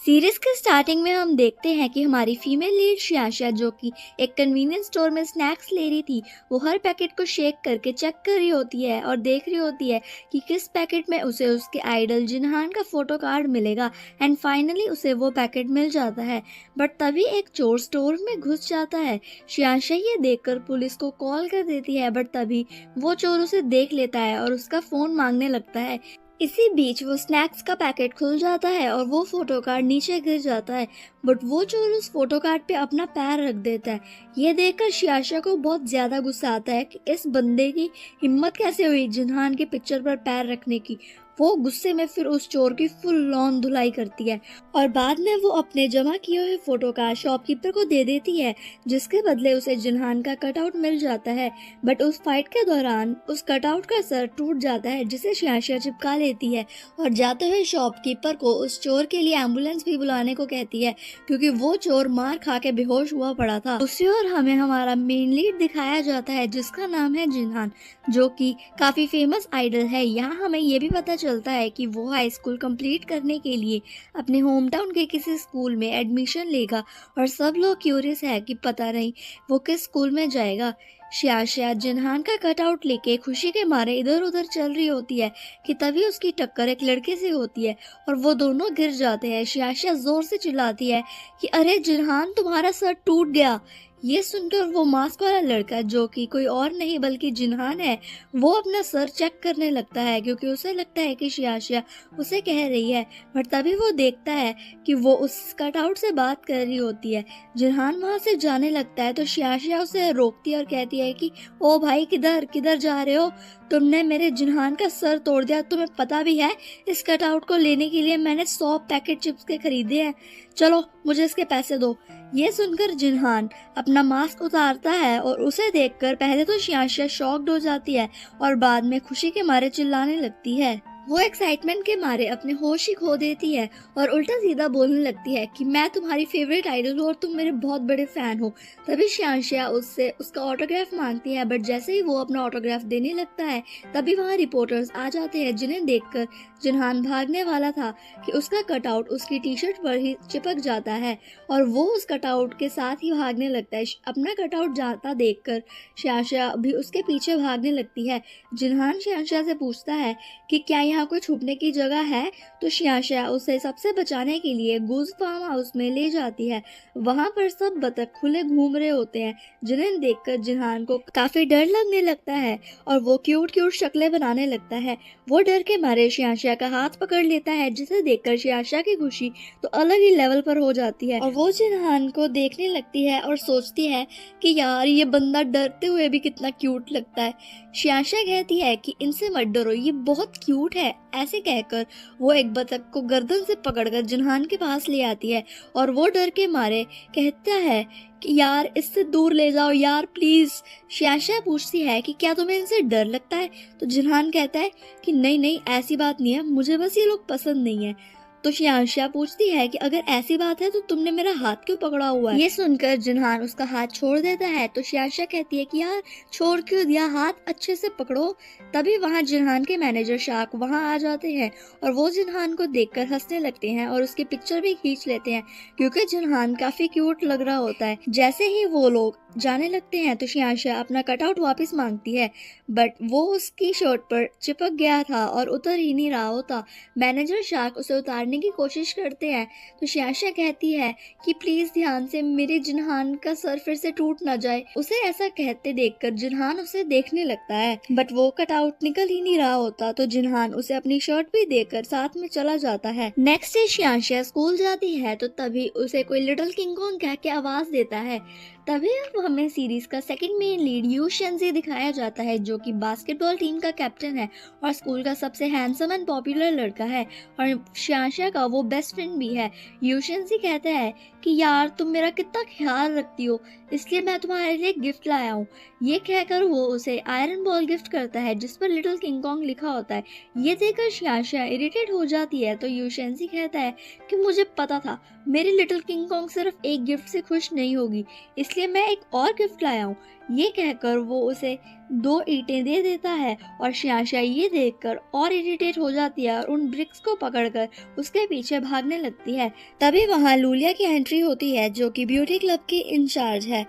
Series के starting में हम देखते हैं कि हमारी फीमेल लीड शियाशा जो कि एक कन्वीनियंस स्टोर में स्नैक्स ले रही थी, वो हर पैकेट को शेक करके चेक कर रही होती है और देख रही होती है कि किस पैकेट में उसे उसके आइडल जिनहान का फोटो कार्ड मिलेगा। एंड फाइनली उसे वो पैकेट मिल जाता है। बट तभी एक चोर स्टोर में घुस जाता है। शियाशा ये देखकर पुलिस को कॉल कर देती है, बट तभी वो चोर उसे देख लेता है और उसका फोन मांगने लगता है। इसी बीच वो स्नैक्स का पैकेट खुल जाता है और वो फोटो कार्ड नीचे गिर जाता है। बट वो चोर उस फोटो कार्ड पे अपना पैर रख देता है। ये देखकर शियाशा को बहुत ज्यादा गुस्सा आता है कि इस बंदे की हिम्मत कैसे हुई जिनहान की पिक्चर पर पैर रखने की। वो गुस्से में फिर उस चोर की फुल ऑन धुलाई करती है और बाद में वो अपने जमा किए हुए फोटो कार्ड शॉपकीपर को दे देती है, जिसके बदले उसे जिनहान का कटआउट मिल जाता है। बट उस फाइट के दौरान उस कटआउट का सर टूट जाता है, जिसे शियाशा चिपका लेती है और जाते हुए शॉपकीपर को उस चोर के लिए एम्बुलेंस भी बुलाने को कहती है, क्योंकि वो चोर मार खा के बेहोश हुआ पड़ा था। दूसरी ओर हमें हमारा मेन लीड दिखाया जाता है, जिसका नाम है जिनहान, जो कि काफी फेमस आइडल है। यहाँ हमें ये भी पता चलता है कि वो हाई स्कूल कंप्लीट करने के लिए अपने होम टाउन के किसी स्कूल में एडमिशन लेगा और सब लोग क्यूरियस है कि पता नहीं वो किस स्कूल में जाएगा। शियाशा जिनहान का कटआउट लेके खुशी के मारे इधर उधर चल रही होती है कि तभी उसकी टक्कर एक लड़के से होती है और वो दोनों गिर जाते हैं। शियाशा जोर से चिल्लाती है कि अरे जिनहान, तुम्हारा सर टूट गया। ये सुनकर वो मास्क वाला लड़का, जो कि कोई और नहीं बल्कि जिनहान है, वो अपना सर चेक करने लगता है, क्योंकि उसे लगता है कि शियाशा उसे कह रही है। बट तभी वो देखता है कि वो उस कटआउट से बात कर रही होती है। जिनहान वहां से जाने लगता है तो शियाशा उसे रोकती है और कहती है कि ओ भाई, किधर किधर जा रहे हो? तुमने मेरे जिनहान का सर तोड़ दिया। तुम्हें पता भी है इस कटआउट को लेने के लिए मैंने 100 पैकेट चिप्स के खरीदे हैं। चलो मुझे इसके पैसे दो। ये सुनकर जिनहान अपना मास्क उतारता है और उसे देखकर पहले तो शियाशा शॉक्ड हो जाती है और बाद में खुशी के मारे चिल्लाने लगती है। वो एक्साइटमेंट के मारे अपने होश ही खो देती है और उल्टा सीधा बोलने लगती है कि मैं तुम्हारी फेवरेट आइडल हूँ और तुम मेरे बहुत बड़े फैन हो। तभी शियाशा उससे उसका ऑटोग्राफ मांगती है, बट जैसे ही वो अपना ऑटोग्राफ देने लगता है तभी वहाँ रिपोर्टर्स आ जाते हैं, जिन्हें देखकर जिनहान भागने वाला था कि उसका कटआउट उसकी टी शर्ट पर ही चिपक जाता है और वो उस कटआउट के साथ ही भागने लगता है। अपना कटआउट जाता देखकर शियाशा भी उसके पीछे भागने लगती है। जिनहान शियाशा से पूछता है कि क्या यहाँ कोई छुपने की जगह है, तो शियाशा उसे सबसे बचाने के लिए गूज फार्म हाउस में ले जाती है। वहाँ पर सब बतख खुले घूम रहे होते हैं, जिन्हें देखकर जिनहान को काफी डर लगने लगता है और वो क्यूट क्यूट शक्लें बनाने लगता है। वो डर के मारे शियाशा का हाथ पकड़ लेता है, जिसे देखकर शियाशा की खुशी तो अलग ही लेवल पर हो जाती है और वो जिनहान को देखने लगती है और सोचती है कि यार, ये बंदा डरते हुए भी कितना क्यूट लगता है। शियाशा कहती है कि इनसे मत डरो, ये बहुत क्यूट है। ऐसे कहकर वो एक बतख को गर्दन से पकड़कर जिनहान के पास ले आती है और वो डर के मारे कहता है कि यार, इससे दूर ले जाओ यार, प्लीज। शियाशा पूछती है कि क्या तुम्हें इनसे डर लगता है, तो जिनहान कहता है कि नहीं नहीं, ऐसी बात नहीं है, मुझे बस ये लोग पसंद नहीं है। तो शियाशा पूछती है कि अगर ऐसी बात है तो तुमने मेरा हाथ क्यों पकड़ा हुआ है? ये सुनकर जिनहान उसका हाथ छोड़ देता है, तो शियाशा कहती है कि यार, छोड़ क्यों दिया, हाथ अच्छे से पकड़ो। तभी वहाँ जिनहान के मैनेजर शार्क वहाँ आ जाते हैं और वो जिनहान को देखकर हंसने लगते हैं और उसकी पिक्चर भी खींच लेते हैं, क्योंकि जिनहान काफी क्यूट लग रहा होता है। जैसे ही वो लोग जाने लगते हैं तो शियाशा अपना कटआउट वापस मांगती है, बट वो उसकी शर्ट पर चिपक गया था और उतर ही नहीं रहा होता। मैनेजर शार्क उसे उतारने की कोशिश करते हैं, तो शियाशा कहती है कि प्लीज ध्यान से, मेरे जिनहान का सर फिर से टूट ना जाए। उसे ऐसा कहते देखकर जिनहान उसे देखने लगता है, बट वो कटआउट निकल ही नहीं रहा होता, तो जिनहान उसे अपनी शर्ट भी देकर साथ में चला जाता है। नेक्स्ट डे शियाशा स्कूल जाती है तो तभी उसे कोई लिटिल किंग कॉन्ग कह के आवाज देता है। तभी अब हमें सीरीज का सेकंड मेन लीड यू शेंजी दिखाया जाता है, जो कि बास्केटबॉल टीम का कैप्टन है और स्कूल का सबसे हैंडसम एंड पॉपुलर लड़का है और शियाशा का वो बेस्ट फ्रेंड भी है। यू शेंजी कहता है कि यार, तुम मेरा कितना ख्याल रखती हो, इसलिए मैं तुम्हारे लिए गिफ्ट लाया हूँ। ये कहकर वो उसे आयरन बॉल गिफ्ट करता है, जिस पर लिटिल किंग कॉन्ग लिखा होता है। ये देखकर शियाशा इरिटेट हो जाती है, तो यू शेंजी कहता है कि मुझे पता था मेरी लिटिल किंग कॉन्ग सिर्फ एक गिफ्ट से खुश नहीं होगी, इसलिए मैं एक और गिफ्ट लाया हूँ। ये कहकर वो उसे 2 ईंटें दे देता है और शियाशा ये देखकर और इरिटेट हो जाती है और उन ब्रिक्स को पकड़कर उसके पीछे भागने लगती है। तभी वहाँ लूलिया की एंट्री होती है जो कि ब्यूटी क्लब की इंचार्ज है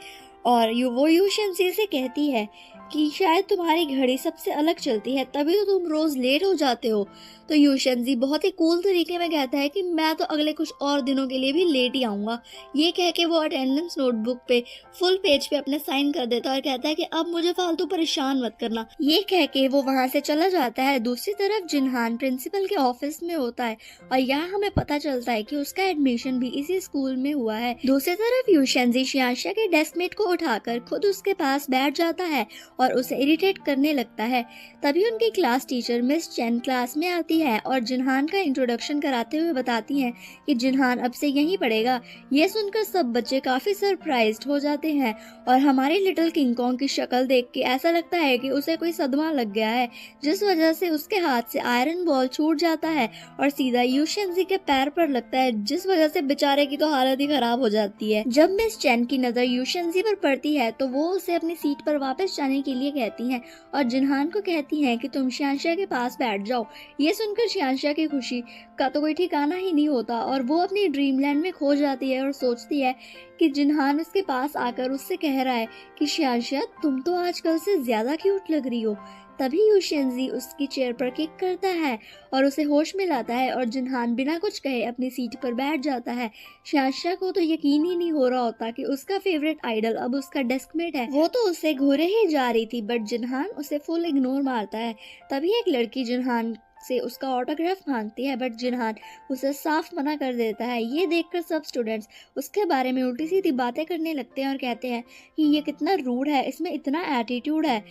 और वो यूशेंजी से कहती है कि शायद तुम्हारी घड़ी सबसे अलग चलती है तभी तो तुम रोज लेट हो जाते हो। तो यूशेंजी बहुत ही कूल तरीके में कहता है कि मैं तो अगले कुछ और दिनों के लिए भी लेट ही आऊँगा। ये कह के वो अटेंडेंस नोटबुक पे फुल पेज पे अपने साइन कर देता है और कहता है कि अब मुझे फालतू परेशान मत करना। ये कह के वो वहाँ से चला जाता है। दूसरी तरफ जिनहान प्रिंसिपल के ऑफिस में होता है और यहाँ हमें पता चलता है कि उसका एडमिशन भी इसी स्कूल में हुआ है। दूसरी तरफ यूशेंजी शियाशा के डेस्कमेट को उठाकर खुद उसके पास बैठ जाता है और उसे इरिटेट करने लगता है। तभी उनकी class teacher miss chain class में आती है और जिनहान का इंट्रोडक्शन कराते हुए बताती हैं कि जिनहान अब से यहीं पढ़ेगा। ये सुनकर सब बच्चे काफी सरप्राइज्ड हो जाते हैं और हमारे लिटिल किंग कॉन्ग की शक्ल देख के ऐसा लगता है कि उसे कोई सदमा लग गया है, जिस वजह से उसके हाथ से आयरन बॉल छूट जाता है और सीधा यूशेंजी के पैर पर लगता है, जिस वजह से बेचारे की तो हालत ही खराब हो जाती है। जब मिस चेन की नजर यूशेंजी पर पड़ती है तो वो उसे अपनी सीट पर वापस जाने के लिए कहती हैं और जिनहान को कहती हैं कि तुम शियाशा के पास बैठ जाओ। ये सुनकर शियाशा की खुशी का तो कोई ठिकाना ही नहीं होता और वो अपनी ड्रीमलैंड में खो जाती है और सोचती है कि जिनहान उसके पास आकर उससे कह रहा है कि शियाशा तुम तो आजकल से ज्यादा क्यूट लग रही हो। तभी यूशेंजी उसकी चेयर पर किक करता है और उसे होश में लाता है और जिनहान बिना कुछ कहे अपनी सीट पर बैठ जाता है। शियाशा को तो यकीन ही नहीं हो रहा होता कि उसका फेवरेट आइडल अब उसका डेस्कमेट है। वो तो उसे घूरे ही जा रही थी बट जिनहान उसे फुल इग्नोर मारता है। तभी एक लड़की जिनहान से उसका ऑटोग्राफ मांगती है बट जिनहान उसे साफ मना कर देता है। ये देखकर सब स्टूडेंट्स उसके बारे में उल्टी सीधी बातें करने लगते हैं और कहते हैं कि ये कितना रूड है, इसमें इतना एटीट्यूड है।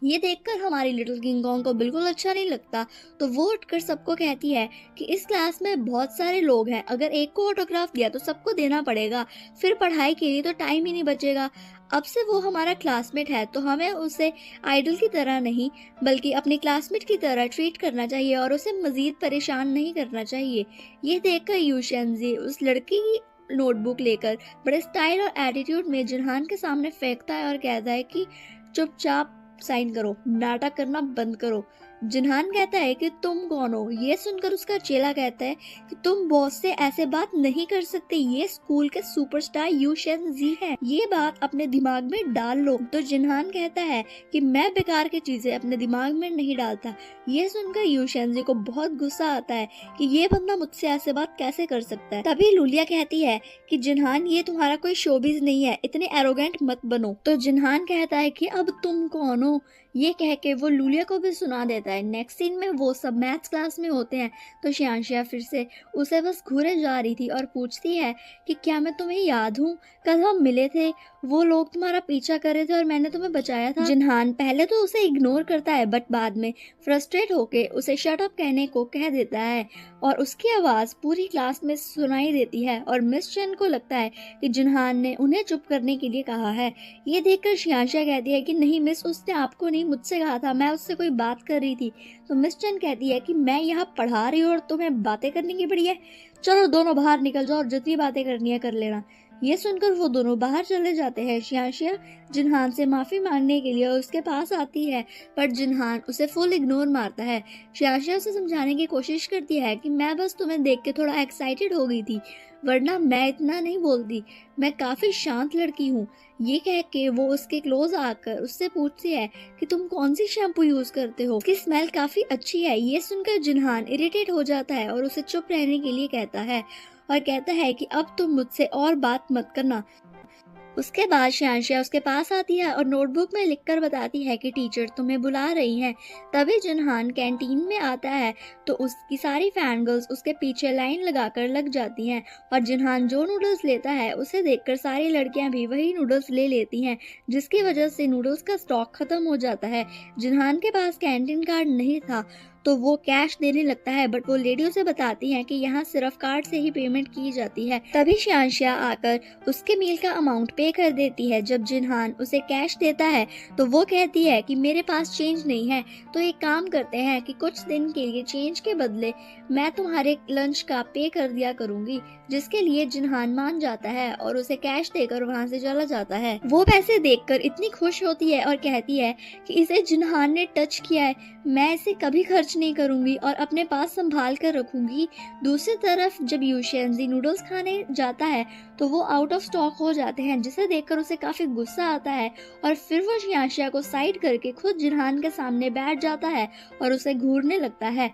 ये देखकर हमारी लिटिल किंग कॉन्ग को बिल्कुल अच्छा नहीं लगता, तो वो उठकर सबको कहती है कि इस क्लास में बहुत सारे लोग हैं, अगर एक को ऑटोग्राफ दिया तो सबको देना पड़ेगा, फिर पढ़ाई के लिए तो टाइम ही नहीं बचेगा। अब से वो हमारा क्लासमेट है तो हमें उसे आइडल की तरह नहीं बल्कि अपनी क्लासमेट की तरह ट्रीट करना चाहिए और उसे मजीद परेशान नहीं करना चाहिए। ये देखकर यूशेंजी उस लड़की की नोटबुक लेकर बड़े स्टाइल और एटीट्यूड में जिनहान के सामने फेंकता है और कहता है कि चुपचाप साइन करो, नाटक करना बंद करो। जिनहान कहता है कि तुम कौन हो। ये सुनकर उसका चेला कहता है कि तुम बॉस से ऐसे बात नहीं कर सकते, ये स्कूल के सुपरस्टार यूशेंजी हैं, ये बात अपने दिमाग में डाल लो। तो जिनहान कहता है कि मैं बेकार की चीजें अपने दिमाग में नहीं डालता। ये सुनकर यूशेंजी को बहुत गुस्सा आता है कि ये बंदा मुझसे ऐसे बात कैसे कर सकता है। तभी लूलिया कहती है कि जिनहान ये तुम्हारा कोई शोबिज नहीं है, इतने एरोगेंट मत बनो। तो जिनहान कहता है कि अब तुम कौन हो। ये कह के वो लूलिया को भी सुना देता है। नेक्स्ट सीन में वो सब मैथ्स क्लास में होते हैं तो शियाशा फिर से उसे बस घूरे जा रही थी और पूछती है कि क्या मैं तुम्हें याद हूँ, कल हम मिले थे, वो लोग तुम्हारा पीछा कर रहे थे और मैंने तुम्हें बचाया था। जिनहान पहले तो उसे इग्नोर करता है बट बाद में फ्रस्ट्रेट होके उसे शट अप कहने को कह देता है और उसकी आवाज पूरी क्लास में सुनाई देती है और मिस चेन को लगता है कि जिनहान ने उन्हें चुप करने के लिए कहा है। ये देखकर शियाशा कहती है कि नहीं मिस, उसने आपको नहीं मुझसे कहा था, मैं उससे कोई बात कर रही थी। तो मिस चेन कहती है कि मैं यहाँ पढ़ा रही हूँ और तुम्हें बातें करने की पड़ी है, चलो दोनों बाहर निकल जाओ और जितनी बातें करनी है कर लेना। ये सुनकर वो दोनों बाहर चले जाते हैं। शियाशा जिनहान से माफी मांगने के लिए उसके पास आती है पर जिनहान उसे फुल इग्नोर मारता है। शियाशा उसे समझाने की कोशिश करती है कि मैं बस तुम्हें देख के थोड़ा एक्साइटेड हो गई थी, वरना मैं इतना नहीं बोलती, मैं काफी शांत लड़की हूँ। ये कह के वो उसके क्लोज आकर उससे पूछती है कि तुम कौन सी शैम्पू यूज करते हो, उसकी स्मेल काफी अच्छी है। ये सुनकर जिनहान इरिटेट हो जाता है और उसे चुप रहने के लिए कहता है और कहता है कि अब तुम मुझसे और बात मत करना। उसके बाद शियाशा उसके पास आती है और नोटबुक में लिखकर बताती है कि टीचर तुम्हें बुला रही हैं। तभी जिनहान कैंटीन में आता है तो उसकी सारी फैन गर्ल्स उसके पीछे लाइन लगाकर लग जाती हैं और जिनहान जो नूडल्स लेता है उसे देखकर सारी लड़कियां भी वही नूडल्स ले लेती हैं, जिसकी वजह से नूडल्स का स्टॉक खत्म हो जाता है। जिनहान के पास कैंटीन कार्ड नहीं था तो वो कैश देने लगता है, बट वो लेडी उसे बताती है कि यहाँ सिर्फ कार्ड से ही पेमेंट की जाती है। तभी शियांशिया आकर उसके मील का अमाउंट पे कर देती है। जब जिनहान उसे कैश देता है तो वो कहती है कि मेरे पास चेंज नहीं है, तो एक काम करते हैं कि कुछ दिन के लिए चेंज के बदले मैं तुम्हारे लंच का पे कर दिया करूंगी, जिसके लिए जिनहान मान जाता है और उसे कैश देकर वहाँ से चला जाता है। वो पैसे देखकर इतनी खुश होती है और कहती है कि इसे जिनहान ने टच किया है, मैं इसे कभी खर्च नहीं करूंगी और अपने पास संभाल कर रखूंगी। दूसरी तरफ जब यूशेंजी नूडल्स खाने जाता है तो वो आउट ऑफ स्टॉक हो जाते हैं, जिसे देखकर उसे काफी गुस्सा आता है और फिर वो शियांशिया को साइड करके खुद जिनहान के सामने बैठ जाता है और उसे घूरने लगता है।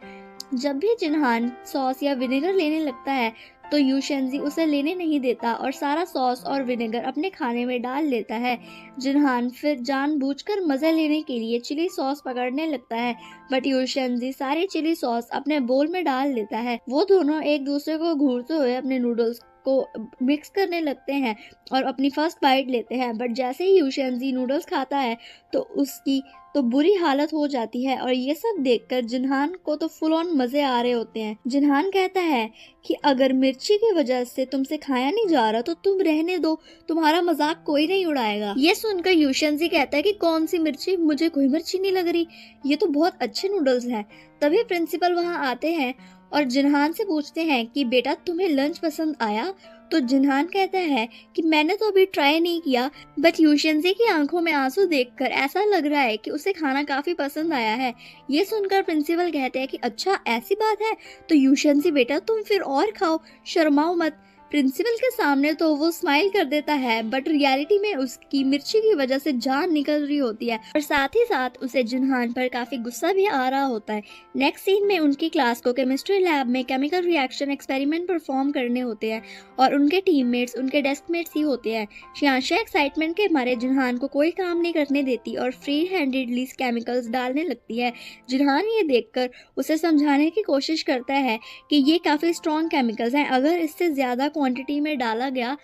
जब भी जिनहान सॉस या विनेगर लेने लगता है तो यूशेंजी उसे लेने नहीं देता और सारा सॉस और विनेगर अपने खाने में डाल लेता है। जिनहान फिर जानबूझकर मजा लेने के लिए चिली सॉस पकड़ने लगता है, बट यूशेंजी सारी चिली सॉस अपने बोल में डाल लेता है। वो दोनों एक दूसरे को घूरते हुए अपने नूडल्स को मिक्स करने लगते हैं और अपनी फर्स्ट बाइट लेते हैं, बट जैसे ही यूशेंजी नूडल्स खाता है तो उसकी तो बुरी हालत हो जाती है और ये सब देखकर जिनहान को तो फुल ऑन मजे आ रहे होते हैं। जिनहान कहता है कि अगर मिर्ची की वजह से तुमसे खाया नहीं जा रहा तो तुम रहने दो, तुम्हारा मजाक कोई नहीं उड़ाएगा। ये सुनकर यूशेंजी कहता है कि कौन सी मिर्ची, मुझे कोई मिर्ची नहीं लग रही, ये तो बहुत अच्छे नूडल्स हैं। तभी प्रिंसिपल वहाँ आते हैं और जिनहान से पूछते हैं कि बेटा तुम्हें लंच पसंद आया? तो जिनहान कहता है कि मैंने तो अभी ट्राई नहीं किया, बट यूशेंजी की आंखों में आंसू देखकर ऐसा लग रहा है कि उसे खाना काफी पसंद आया है। ये सुनकर प्रिंसिपल कहते हैं कि अच्छा ऐसी बात है, तो यूशेंजी बेटा तुम फिर और खाओ, शर्माओ मत। प्रिंसिपल के सामने तो वो स्माइल कर देता है, बट रियलिटी में उसकी मिर्ची की वजह से जान निकल रही होती है और साथ ही साथ उसे जिनहान पर काफी गुस्सा भी आ रहा होता है। नेक्स्ट सीन में उनकी क्लास को केमिस्ट्री लैब में केमिकल रिएक्शन एक्सपेरिमेंट परफॉर्म करने होते हैं और उनके टीममेट्स उनके डेस्कमेट्स ही होते हैं। शियांशिया एक्साइटमेंट के मारे जिनहान को कोई काम नहीं करने देती और फ्री हैंडेडली केमिकल्स डालने लगती है। जिनहान ये देखकर उसे समझाने की कोशिश करता है कि ये काफी स्ट्रॉन्ग केमिकल्स हैं, अगर इससे ज्यादा क्वांटिटी में डाला गया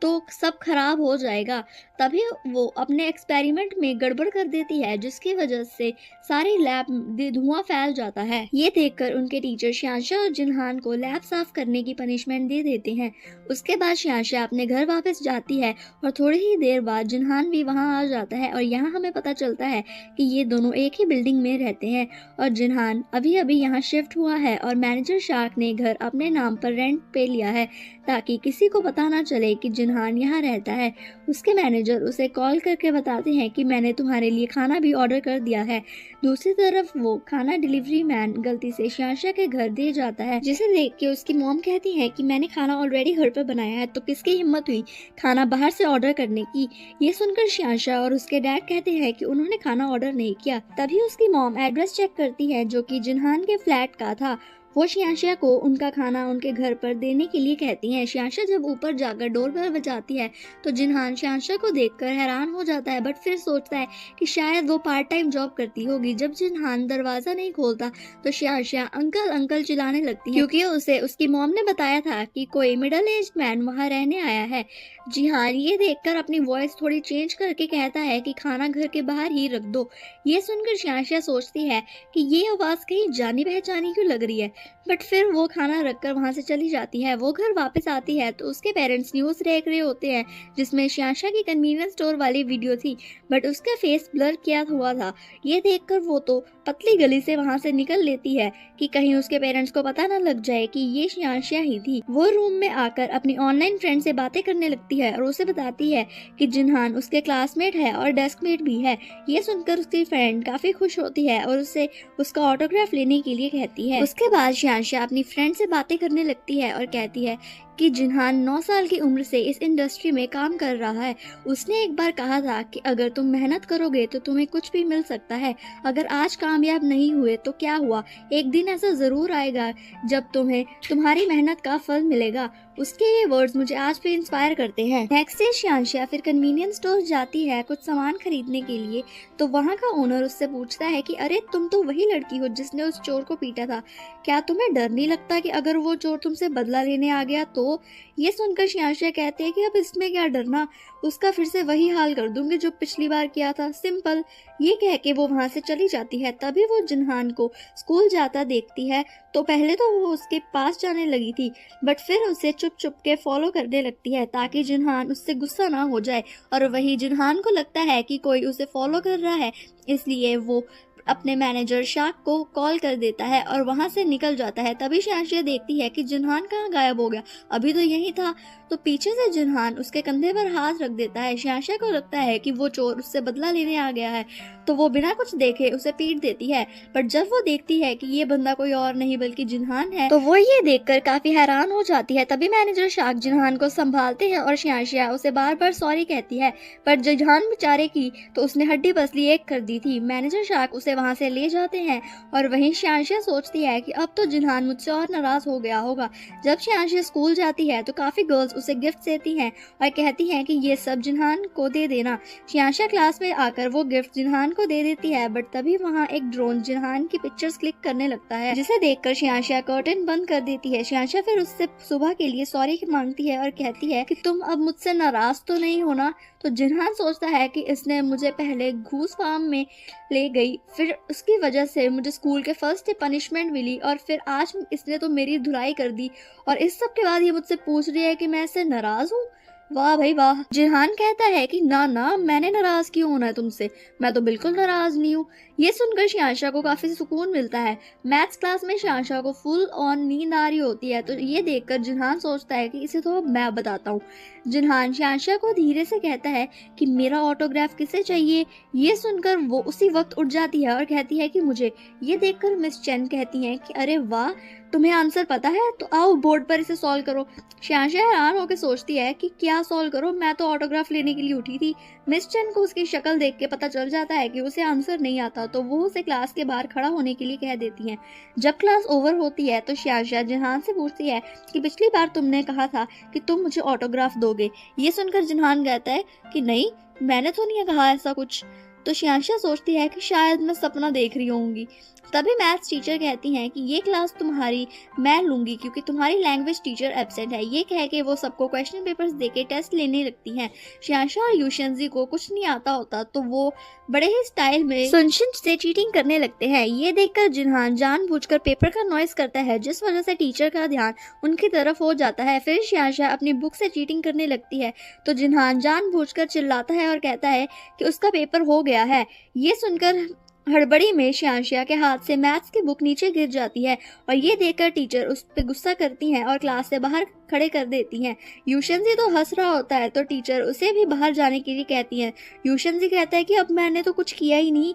तो सब खराब हो जाएगा। तभी वो अपने एक्सपेरिमेंट में गड़बड़ कर देती है, जिसकी वजह से सारी लैब में धुआं फैल जाता है। ये देखकर उनके टीचर शियांशिया और जिनहान को लैब साफ करने की पनिशमेंट दे देते हैं। उसके बाद शियांशिया अपने घर वापस जाती है और थोड़ी ही देर बाद जिनहान भी वहाँ आ जाता है और यहाँ हमें पता चलता है कि ये दोनों एक ही बिल्डिंग में रहते हैं और जिनहान अभी अभी यहाँ शिफ्ट हुआ है और मैनेजर शार्क ने घर अपने नाम पर रेंट पे लिया है ताकि किसी को पता ना चले कि जिनहान यहाँ रहता है। उसके मैनेजर उसे कॉल करके बताते हैं कि मैंने तुम्हारे लिए खाना भी ऑर्डर कर दिया है। दूसरी तरफ वो खाना डिलीवरी मैन गलती से शियांशिया के घर दे जाता है, जिसे देख के उसकी मॉम कहती है कि मैंने खाना ऑलरेडी घर पर बनाया है, तो किसकी हिम्मत हुई खाना बाहर से ऑर्डर करने की। ये सुनकर शियांशिया और उसके डैड कहते हैं कि उन्होंने खाना ऑर्डर नहीं किया। तभी उसकी मॉम एड्रेस चेक करती है जो कि जिनहान के फ्लैट का था। वो शियांशिया को उनका खाना उनके घर पर देने के लिए कहती हैं। शियांशिया जब ऊपर जाकर डोरबेल बजाती है तो जिनहान शियांशिया को देखकर हैरान हो जाता है, बट फिर सोचता है कि शायद वो पार्ट टाइम जॉब करती होगी। जब जिनहान दरवाजा नहीं खोलता तो शियांशिया अंकल अंकल चिल्लाने लगती है, क्योंकि उसे उसकी मॉम ने बताया था कि कोई मिडिल एज्ड मैन वहाँ रहने आया है। जी हाँ, ये देखकर अपनी वॉइस थोड़ी चेंज करके कहता है कि खाना घर के बाहर ही रख दो। ये सुनकर शियांशिया सोचती है कि ये आवाज कहीं जानी पहचानी क्यों लग रही है, बट फिर वो खाना रखकर वहां से चली जाती है। वो घर वापस आती है तो उसके पेरेंट्स न्यूज देख रहे होते हैं जिसमें शियांशिया की कन्वीनियंस स्टोर वाली वीडियो थी, बट उसका फेस ब्लर किया हुआ था। ये देखकर वो तो पतली गली से वहां से निकल लेती है कि कहीं उसके पेरेंट्स को पता ना लग जाए कि ये शियांशिया ही थी। वो रूम में आकर अपनी ऑनलाइन फ्रेंड से बातें करने लगती है और उसे बताती है कि जिनहान उसके क्लासमेट है और डेस्कमेट भी है। ये सुनकर उसकी फ्रेंड काफी खुश होती है और उससे उसका ऑटोग्राफ लेने के लिए कहती है। उसके बाद शियांशिया अपनी फ्रेंड से बातें करने लगती है और कहती है कि जिनहान 9 साल की उम्र से इस इंडस्ट्री में काम कर रहा है। उसने एक बार कहा था कि अगर तुम मेहनत करोगे तो तुम्हें कुछ भी मिल सकता है। अगर आज कामयाब नहीं हुए तो क्या हुआ, एक दिन ऐसा जरूर आएगा जब तुम्हें तुम्हारी मेहनत का फल मिलेगा। उसके ये वर्ड्स मुझे आज भी इंस्पायर करते हैं। नेक्स्ट डे शियांशिया फिर कन्वीनियंस स्टोर जाती है कुछ सामान खरीदने के लिए, तो वहाँ का ओनर उससे पूछता है कि अरे तुम तो वही लड़की हो जिसने उस चोर को पीटा था, क्या तुम्हें डर नहीं लगता कि अगर वो चोर तुमसे बदला लेने आ गया तो? वो। ये सुनकर शियांशा कहते हैं कि अब इसमें क्या डरना, उसका फिर से वही हाल कर दूंगी जो पिछली बार किया था, सिंपल। ये कह के वो वहां से चली जाती है। तभी वो जिनहान को स्कूल जाता देखती है। तो पहले तो वो उसके पास जाने लगी थी, बट फिर उसे चुप चुप के फॉलो करने लगती है ताकि जिनहान उससे गुस्सा ना हो जाए। और वही जिनहान को लगता है कि कोई उसे फॉलो कर रहा है, इसलिए वो अपने मैनेजर शाक को कॉल कर देता है और वहां से निकल जाता है। तभी शियांशा देखती है कि जिनहान कहाँ गायब हो गया, अभी तो यही था। तो पीछे से जिनहान उसके कंधे पर हाथ रख देता है। शियांशा को लगता है कि वो चोर उससे बदला लेने आ गया है, तो वो बिना कुछ देखे उसे पीट देती है। पर जब वो देखती है कि ये बंदा कोई और नहीं बल्कि जिनहान है, तो वो ये देखकर काफी हैरान हो जाती है। तभी मैनेजर शाक जिनहान को संभालते हैं और शियांशा उसे बार बार सॉरी कहती है, पर जिनहान बेचारे की तो उसने हड्डी पसली एक कर दी थी। मैनेजर शाक उसे वहां से ले जाते हैं और वहीं शियांशा सोचती है कि अब तो जिनहान मुझसे और नाराज हो गया होगा। जब शियांशा स्कूल जाती है तो काफी गर्ल्स उसे गिफ्ट देती हैं और कहती हैं कि ये सब जिनहान को दे देना। शियांशा क्लास में आकर वो गिफ्ट जिनहान को दे देती है, बट तभी वहाँ एक ड्रोन जिनहान की पिक्चर्स क्लिक करने लगता है, जिसे देखकर शियांशा कर्टन बंद कर देती है। शियांशा फिर उससे सुबह के लिए सॉरी मांगती है और कहती है कि तुम अब मुझसे नाराज तो नहीं होना। तो जिनहान सोचता है कि इसने मुझे पहले घूस फार्म में ले गई, फिर उसकी वजह से मुझे स्कूल के फर्स्ट डे पनिशमेंट मिली और फिर आज इसने तो मेरी धुलाई कर दी, और इस सब के बाद ये मुझसे पूछ रही है कि मैं इससे नाराज हूँ। वाह भाई वाह। जिनहान कहता है कि ना ना, मैंने नाराज क्यों होना है तुमसे, मैं तो बिल्कुल नाराज नहीं हूँ। ये सुनकर शियांशा को काफी सुकून मिलता है। मैथ्स क्लास में शियांशा को फुल ऑन नींद आ रही होती है, तो ये देखकर जिनहान सोचता है कि इसे तो अब मैं बताता हूँ। जिनहान शियांशा को धीरे से कहता है कि मेरा ऑटोग्राफ किसे चाहिए। ये सुनकर वो उसी वक्त उठ जाती है और कहती है कि मुझे। ये देखकर मिस चेन कहती हैं कि अरे वाह, तुम्हें आंसर पता है, तो आओ बोर्ड पर इसे सॉल्व करो। शियांशा हैरान होकर सोचती है कि क्या सॉल्व करो, मैं तो ऑटोग्राफ लेने के लिए उठी थी। मिस चेन को उसकी शक्ल देख के पता चल जाता है कि उसे आंसर नहीं आता, तो वो उसे क्लास के बाहर खड़ा होने के लिए कह देती हैं। जब क्लास ओवर होती है तो शियांशा जिनहान से पूछती है कि पिछली बार तुमने कहा था कि तुम मुझे ऑटोग्राफ दोगे। ये सुनकर जिनहान कहता है कि नहीं, मैंने तो नहीं कहा ऐसा कुछ। तो शियांशा सोचती है कि शायद मैं सपना देख रही होंगी। तभी मैथ्स टीचर कहती हैं कि ये क्लास तुम्हारी मैं लूंगी क्योंकि तुम्हारी लैंग्वेज टीचर एब्सेंट है। ये कह के वो सबको क्वेश्चन पेपर्स देके टेस्ट लेने लगती हैं। शियांशा और यूशनजी को कुछ नहीं आता होता, तो वो बड़े ही स्टाइल में सुनशिन से चीटिंग करने लगते हैं। ये देखकर जिनहान जानबूझकर पेपर का नॉइस करता है, जिस वजह से टीचर का ध्यान उनकी तरफ हो जाता है। फिर शियांशा अपनी बुक से चीटिंग करने लगती है, तो जिनहान जानबूझकर चिल्लाता है और कहता है कि उसका पेपर हो गया है। ये सुनकर हड़बड़ी में शियांशा के हाथ से मैथ्स की बुक नीचे गिर जाती है और ये देखकर टीचर उस पर गुस्सा करती हैं और क्लास से बाहर खड़े कर देती हैं। यूशनजी तो हंस रहा होता है, तो टीचर उसे भी बाहर जाने के लिए कहती हैं। यूशनजी कहता है कि अब मैंने तो कुछ किया ही नहीं।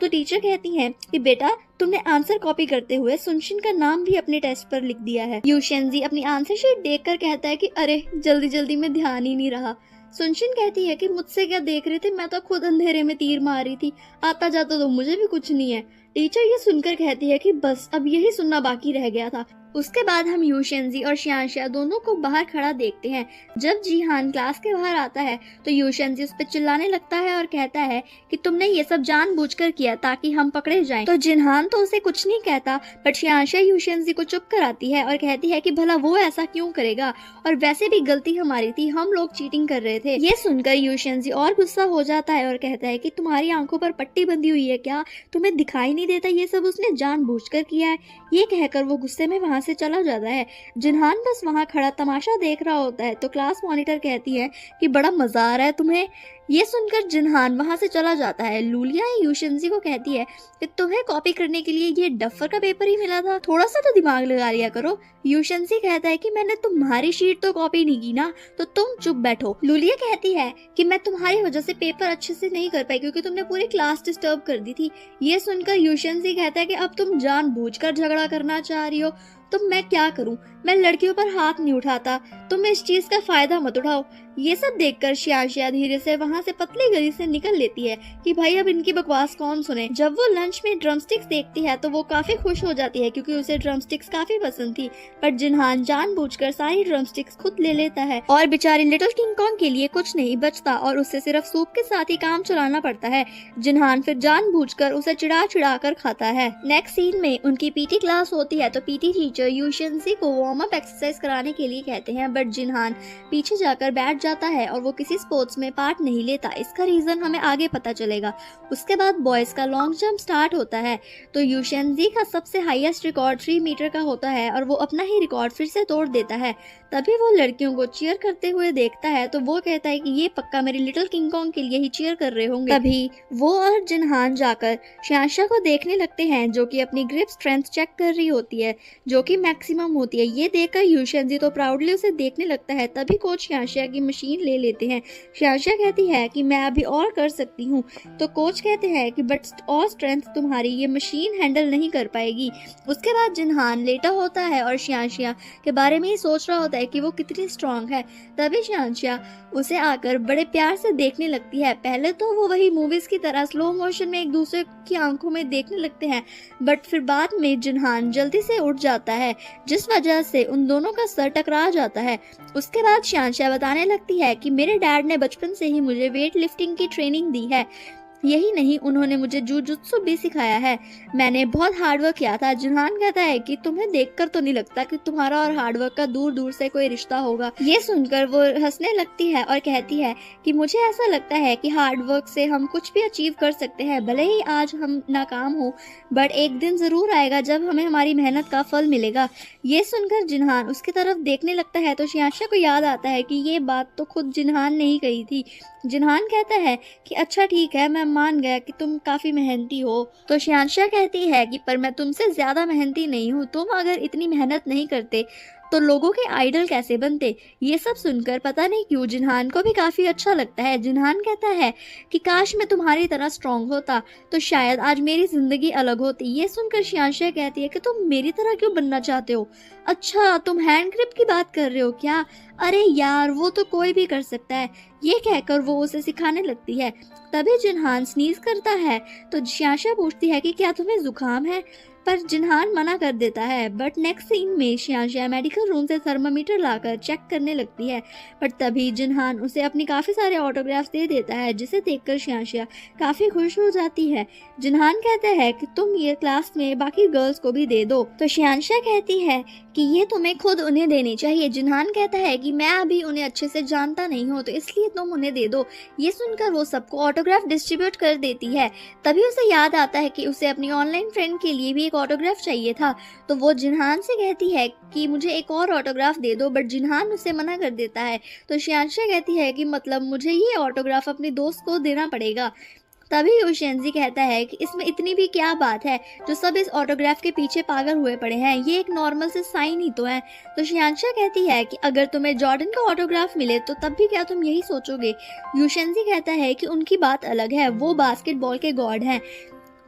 तो टीचर कहती हैं कि बेटा, तुमने आंसर कॉपी करते हुए सुनशिन का नाम भी अपने टेस्ट पर लिख दिया है। यूशनजी अपनी आंसर शीट देखकर कहता है कि अरे जल्दी जल्दी में ध्यान ही नहीं रहा। सुनशिन कहती है कि मुझसे क्या देख रहे थे, मैं तो खुद अंधेरे में तीर मार रही थी, आता जाता तो मुझे भी कुछ नहीं है। टीचर ये सुनकर कहती है कि बस अब यही सुनना बाकी रह गया था। उसके बाद हम यूशनजी और शियांशा दोनों को बाहर खड़ा देखते हैं। जब जीहान क्लास के बाहर आता है तो यूशनजी उस पर चिल्लाने लगता है और कहता है कि तुमने ये सब जानबूझकर किया ताकि हम पकड़े जाएं। तो जिनहान तो उसे कुछ नहीं कहता, बट शियांशा यूशनजी को चुप कराती है और कहती है कि भला वो ऐसा क्यों करेगा, और वैसे भी गलती हमारी थी, हम लोग चीटिंग कर रहे थे। ये सुनकर यूशनजी और गुस्सा हो जाता है और कहता है कि तुम्हारी आंखों पर पट्टी बंधी हुई है क्या, तुम्हें दिखाई नहीं देता ये सब उसने जानबूझकर किया है। ये कहकर वो गुस्से में वहां से चला जाता है। जिनहान बस वहां खड़ा तमाशा देख रहा होता है, तो क्लास मॉनिटर कहती है कि बड़ा मजा आ रहा है तुम्हें। ये सुनकर जिनहान वहां से चला जाता है। लूलिया यूशनजी को कहती है कि तुम्हें कॉपी करने के लिए ये डफर का पेपर ही मिला था, थोड़ा सा तो दिमाग लगा लिया करो। यूशनजी कहता है कि मैंने तुम्हारी शीट तो कॉपी नहीं की ना, तो तुम चुप बैठो। लूलिया कहती है कि मैं तुम्हारी वजह से पेपर अच्छे से नहीं कर पाई क्योंकि तुमने पूरी क्लास डिस्टर्ब कर दी थी। ये सुनकर यूशनजी कहता है कि अब तुम जानबूझकर झगड़ा करना चाह रही हो, तो मैं क्या करूं, मैं लड़कियों पर हाथ नहीं उठाता, तुम इस चीज का फायदा मत उठाओ। ये सब देखकर शियांशा धीरे से वहां से पतली गली से निकल लेती है कि भाई अब इनकी बकवास कौन सुने। जब वो लंच में ड्रमस्टिक्स देखती है तो वो काफी खुश हो जाती है क्योंकि उसे ड्रमस्टिक्स काफी पसंद थी, पर जिनहान जानबूझकर सारी ड्रमस्टिक्स खुद ले लेता है और बेचारी लिटिल किंग कॉन्ग के लिए कुछ नहीं बचता और उसे सिर्फ सूप के साथ ही काम चलाना पड़ता है। जिनहान फिर जानबूझकर उसे चिढ़ा चिढ़ा कर खाता है। नेक्स्ट सीन में उनकी पीटी क्लास होती है, तो पीटी टीचर टीचर यूशेंसी को वार्म अप एक्सरसाइज कराने के लिए कहते हैं, बट जिनहान पीछे जाकर बैठ जाता है और वो किसी स्पोर्ट्स में पार्ट नहीं लेता। इसका रीजन हमें आगे पता चलेगा। उसके बाद बॉयज का लॉन्ग जंप स्टार्ट होता है, तो यूशेंजी का सबसे हाईएस्ट रिकॉर्ड 3 मीटर का होता है और वो अपना ही रिकॉर्ड फिर से तोड़ देता है। तभी वो लड़कियों को चीयर करते हुए देखता है, तो वो कहता है कि ये पक्का मेरी लिटिल किंग कॉन्ग के लिए ही चीयर कर रहे होंगे। तभी वो और जिनहान जाकर शियांशा को देखने लगते हैं, जो कि अपनी ग्रिप स्ट्रेंथ चेक कर रही होती है, जो कि मैक्सिमम होती है। ये देखकर यूशेंजी तो प्राउडली उसे देखने लगता है। तभी कोच शियांशा की मशीन ले लेते हैं। शियांशा कहती है कि मैं अभी और कर सकती हूँ, तो कोच कहते हैं कि बट और स्ट्रेंथ तुम्हारी ये मशीन हैंडल नहीं कर पाएगी। उसके बाद जिनहान लेटा होता है और शियांशा के बारे में ही सोच रहा होता है कि वो कितनी स्ट्रांग है। तभी शियांशा उसे आकर बड़े प्यार से देखने लगती है। पहले तो वो वही मूवीज की तरह स्लो मोशन में एक दूसरे की आंखों में देखने लगते हैं, बट फिर बाद में जिनहान जल्दी से उठ जाता है, जिस वजह से उन दोनों का सर टकरा जाता है। उसके बाद शियांशा बताने लगती है कि मेरे डैड ने बचपन से ही मुझे वेट लिफ्टिंग की ट्रेनिंग दी है, यही नहीं उन्होंने मुझे जूजुत्सु भी सिखाया है। मैंने बहुत हार्डवर्क किया था। जिनहान कहता है कि तुम्हें देखकर तो नहीं लगता कि तुम्हारा और हार्डवर्क का दूर दूर से कोई रिश्ता होगा। ये सुनकर वो हंसने लगती है और कहती है कि मुझे ऐसा लगता है कि हार्डवर्क से हम कुछ भी अचीव कर सकते हैं, भले ही आज हम नाकाम हो, बट एक दिन जरूर आएगा जब हमें हमारी मेहनत का फल मिलेगा। ये सुनकर जिनहान उसकी तरफ देखने लगता है, तो शियांशा को याद आता है कि ये बात तो खुद जिनहान ने ही कही थी। जिनहान कहता है कि अच्छा ठीक है, मैं मान गया कि तुम काफी मेहनती हो। तो शियांशा कहती है कि पर मैं तुमसे ज्यादा मेहनती नहीं हूँ। तुम अगर इतनी मेहनत नहीं करते तो लोगों के आइडल कैसे बनते। ये सब सुनकर पता नहीं क्यों जिनहान को भी काफी अच्छा लगता है। जिनहान कहता है कि काश मैं तुम्हारी तरह स्ट्रांग होता तो शायद आज मेरी जिंदगी अलग होती। ये सुनकर शियांशा कहती है कि तुम मेरी तरह क्यों बनना चाहते हो। अच्छा, तुम हैंड ग्रिप की बात कर रहे हो क्या? अरे यार, वो तो कोई भी कर सकता है। ये कहकर वो उसे सिखाने लगती है। तभी जिनहान स्नीज करता है, तो शियांशा पूछती है कि क्या तुम्हें जुकाम है, पर जिनहान मना कर देता है। बट नेक्स्ट सीन में शियांशा मेडिकल रूम से थर्मामीटर लाकर चेक करने लगती है, पर तभी जिनहान उसे अपनी काफी सारे ऑटोग्राफ्स दे देता है, जिसे देखकर शियांशा काफी खुश हो जाती है। जिनहान कहता है कि तुम ये क्लास में बाकी गर्ल्स को भी दे दो, तो शियांशा कहती है कि ये तुम्हें खुद उन्हें देनी चाहिए। जिनहान कहता है कि मैं अभी उन्हें अच्छे से जानता नहीं हूँ, तो इसलिए तुम उन्हें दे दो। ये सुनकर वो सबको ऑटोग्राफ डिस्ट्रीब्यूट कर देती है। तभी उसे याद आता है कि उसे अपनी ऑनलाइन फ्रेंड के लिए भी एक ऑटोग्राफ चाहिए था, तो वो जिनहान से कहती है कि मुझे एक और ऑटोग्राफ दे दो, बट जिनहान उसे मना कर देता है। तो शियांशा कहती है कि मतलब मुझे ये ऑटोग्राफ अपने दोस्त को देना पड़ेगा। तभी यूशेंजी कहता है कि इसमें इतनी भी क्या बात है, जो सब इस ऑटोग्राफ के पीछे पागल हुए पड़े हैं, ये एक नॉर्मल से साइन ही तो है। तो शियांशा कहती है कि अगर तुम्हें जॉर्डन का ऑटोग्राफ मिले तो तब भी क्या तुम यही सोचोगे। यूशेंजी कहता है कि उनकी बात अलग है, वो बास्केटबॉल के गॉड हैं।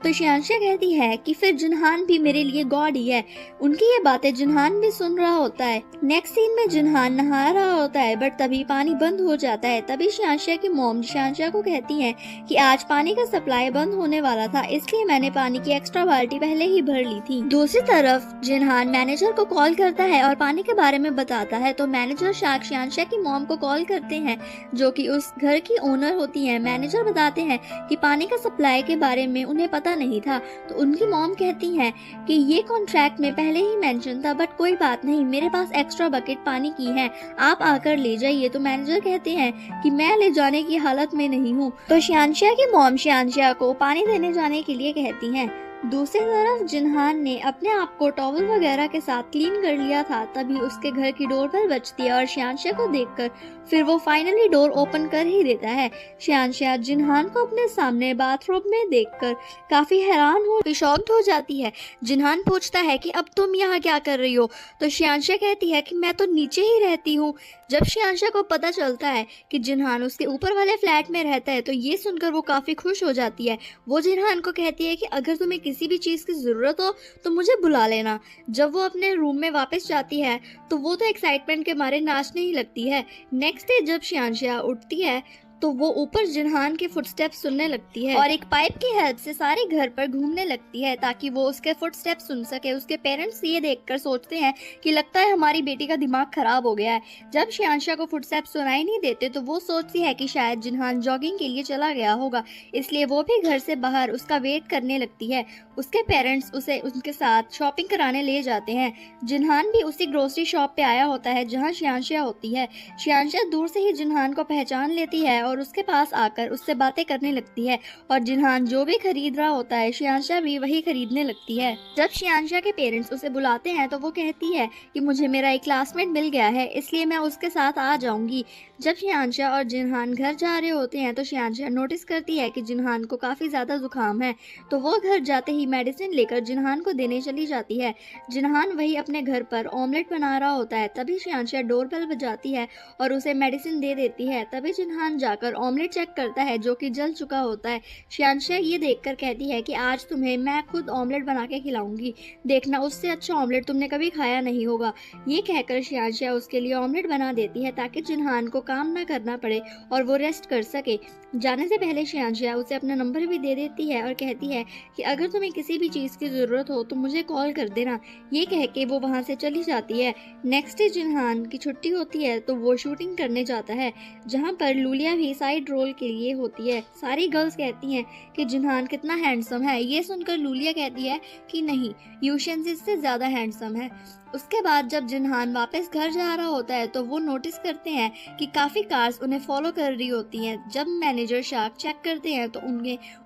तो शियांशा कहती है कि फिर जिनहान भी मेरे लिए गॉड ही है। उनकी ये बातें जिनहान भी सुन रहा होता है। नेक्स्ट सीन में जिनहान नहा रहा होता है, बट तभी पानी बंद हो जाता है। तभी शियांशा की मॉम शियांशा को कहती है कि आज पानी का सप्लाई बंद होने वाला था, इसलिए मैंने पानी की एक्स्ट्रा बाल्टी पहले ही भर ली थी। दूसरी तरफ जिनहान मैनेजर को कॉल करता है और पानी के बारे में बताता है, तो मैनेजर शियांशा की मॉम को कॉल करते हैं, जो कि उस घर की ओनर होती है। मैनेजर बताते हैं कि पानी का सप्लाई के बारे में उन्हें पता नहीं था, तो उनकी मॉम कहती हैं कि ये कॉन्ट्रैक्ट में पहले ही मेंशन था, बट कोई बात नहीं, मेरे पास एक्स्ट्रा बकेट पानी की है, आप आकर ले जाइए। तो मैनेजर कहते हैं कि मैं ले जाने की हालत में नहीं हूँ। तो शियांशा की मॉम शियांशा को पानी देने जाने के लिए कहती हैं। दूसरी तरफ जिनहान ने अपने आप को टॉवल वगैरह के साथ क्लीन कर लिया था। तभी उसके घर की डोर बेल बजती है और शियांशा को देखकर फिर वो फाइनली डोर ओपन कर ही देता है। शियांशा जिनहान को अपने सामने बाथरूम में देखकर काफी हैरान हो शॉक्ड हो जाती है। जिनहान पूछता है कि अब तुम यहाँ क्या कर रही हो, तो शियांशा कहती है कि मैं तो नीचे ही रहती हूँ। जब शियांशा को पता चलता है कि जिनहान उसके ऊपर वाले फ्लैट में रहता है, तो ये सुनकर वो काफी खुश हो जाती है। वो जिनहान को कहती है कि अगर तुम्हें किसी भी चीज की जरूरत हो तो मुझे बुला लेना। जब वो अपने रूम में वापस जाती है तो वो तो एक्साइटमेंट के मारे नाचने ही लगती है। नेक्स्ट डे जब शियांशा उठती है तो वो ऊपर जिन्हान के फुटस्टेप्स सुनने लगती है और एक पाइप की हेल्प से सारे घर पर घूमने लगती है ताकि वो उसके फुटस्टेप्स सुन सके। उसके पेरेंट्स ये देखकर सोचते हैं कि लगता है हमारी बेटी का दिमाग खराब हो गया है। जब शियांशा को फुटस्टेप्स सुनाई नहीं देते तो वो सोचती है कि शायद जिन्हान जॉगिंग के लिए चला गया होगा, इसलिए वो भी घर से बाहर उसका वेट करने लगती है। उसके पेरेंट्स उसे उनके साथ शॉपिंग कराने ले जाते हैं। जिन्हान भी उसी ग्रोसरी शॉप पे आया होता है जहाँ शियांशा होती है। शियांशा दूर से ही जिन्हान को पहचान लेती है और उसके पास आकर उससे बातें करने लगती है और जिन्हान जो भी खरीद रहा होता है शियांशा भी वही खरीदने लगती है। जब शियांशा के पेरेंट्स उसे बुलाते हैं तो वो कहती है कि मुझे मेरा एक क्लासमेट मिल गया है, इसलिए मैं उसके साथ आ जाऊंगी। जब शियांशा और जिन्हान घर जा रहे होते हैं तो शियांशा नोटिस करती है कि जिन्हान को काफी ज्यादा जुकाम है, तो वो घर जाते ही मेडिसिन लेकर जिन्हान को देने चली जाती है। जिन्हान वही अपने घर पर ऑमलेट बना रहा होता है, तभी शियांशा डोरबेल बजाती है और उसे मेडिसिन दे देती है। तभी जिन्हान जाकर ऑमलेट चेक करता है जो कि जल चुका होता है। शियांशा ये देखकर कहती है कि आज तुम्हें मैं खुद ऑमलेट बना के खिलाऊंगी, देखना उससे अच्छा ऑमलेट तुमने कभी खाया नहीं होगा। ये कहकर शियांशा उसके लिए ऑमलेट बना देती है ताकि जिन्हान को काम ना करना पड़े और वो रेस्ट कर सके। जाने से पहले शियांशा उसे अपना नंबर भी दे देती है और कहती है कि अगर तुम्हें किसी भी चीज़ की ज़रूरत हो तो मुझे कॉल कर देना। ये कह के वो वहाँ से चली जाती है। नेक्स्ट डे जिन्हान की छुट्टी होती है तो वो शूटिंग करने जाता है जहाँ पर लूलिया भी साइड रोल के लिए होती है। सारी गर्ल्स कहती हैं कि जिन्हान कितना हैंडसम है। ये सुनकर लूलिया कहती है कि नहीं, यूशन से ज़्यादा हैंडसम है। उसके बाद जब जिन्हान वापस घर जा रहा होता है तो वो नोटिस करते हैं कि काफ़ी कार्स उन्हें फॉलो कर रही होती हैं। जब मैनेजर शार्क चेक करते हैं तो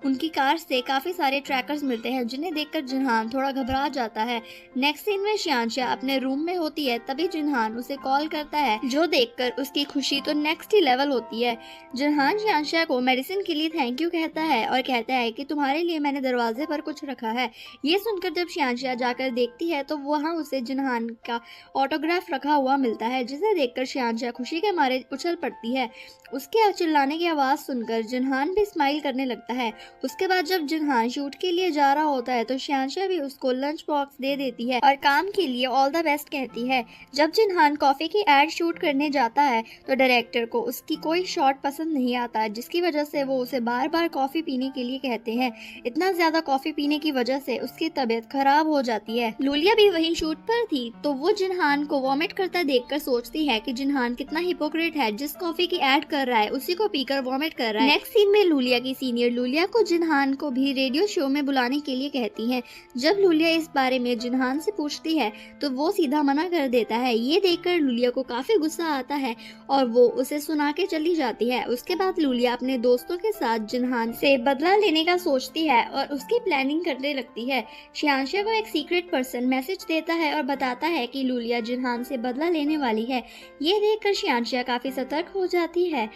उनकी कार से काफ़ी सारे ट्रैकर्स मिलते हैं जिन्हें देखकर जिन्हान थोड़ा घबरा जाता है। नेक्स्ट सीन में शियांशा अपने रूम में होती है, तभी जिन्हान उसे कॉल करता है जो देखकर उसकी खुशी तो नेक्स्ट ही लेवल होती है। जिन्हान शियांशा को मेडिसिन के लिए थैंक यू कहता है और कहता है कि तुम्हारे लिए मैंने दरवाजे पर कुछ रखा है। ये सुनकर जब शियांशा जाकर देखती है तो वहाँ उसे जिन्हान का ऑटोग्राफ रखा हुआ मिलता है, जिसे देखकर शियांशा खुशी के मारे उछल पड़ती है। उसके चिल्लाने की आवाज़ सुनकर जिन्हान भी स्माइल करने लगता है। उसके बाद जब जिन्हान शूट के लिए जा रहा होता है तो शियांशा भी उसको लंच बॉक्स दे देती है और काम के लिए ऑल द बेस्ट कहती है। जब जिन्हान कॉफ़ी की एड शूट करने जाता है तो डायरेक्टर को उसकी कोई शॉट पसंद नहीं आता, जिसकी वजह से वो उसे बार बार कॉफ़ी पीने के लिए कहते हैं। इतना ज़्यादा कॉफ़ी पीने की वजह से उसकी तबीयत खराब हो जाती है। लूलिया भी वहीं शूट पर थी तो वो जिन्हान को वॉमिट करता देखकर सोचती है कि जिन्हान कितना हिपोक्रेट है, जिस कॉफी की ऐड कर रहा है उसी को पीकर वॉमिट कर रहा है। नेक्स्ट सीन में लूलिया की सीनियर लूलिया को जिन्हान को भी रेडियो शो में बुलाने के लिए कहती है। जब लूलिया इस बारे में जिन्हान से पूछती है तो वो सीधा मना कर देता है। ये देखकर लूलिया को काफी गुस्सा आता है और वो उसे सुना के चली जाती है। उसके बाद लूलिया अपने दोस्तों के साथ जिन्हान से बदला लेने का सोचती है और उसकी प्लानिंग करने लगती है। शियांशा को एक सीक्रेट पर्सन मैसेज देता है और बताता है कि लूलिया जिन्हान से बदला लेने वाली है। ये देखकर शियांशा काफी सतर्क हो जाती है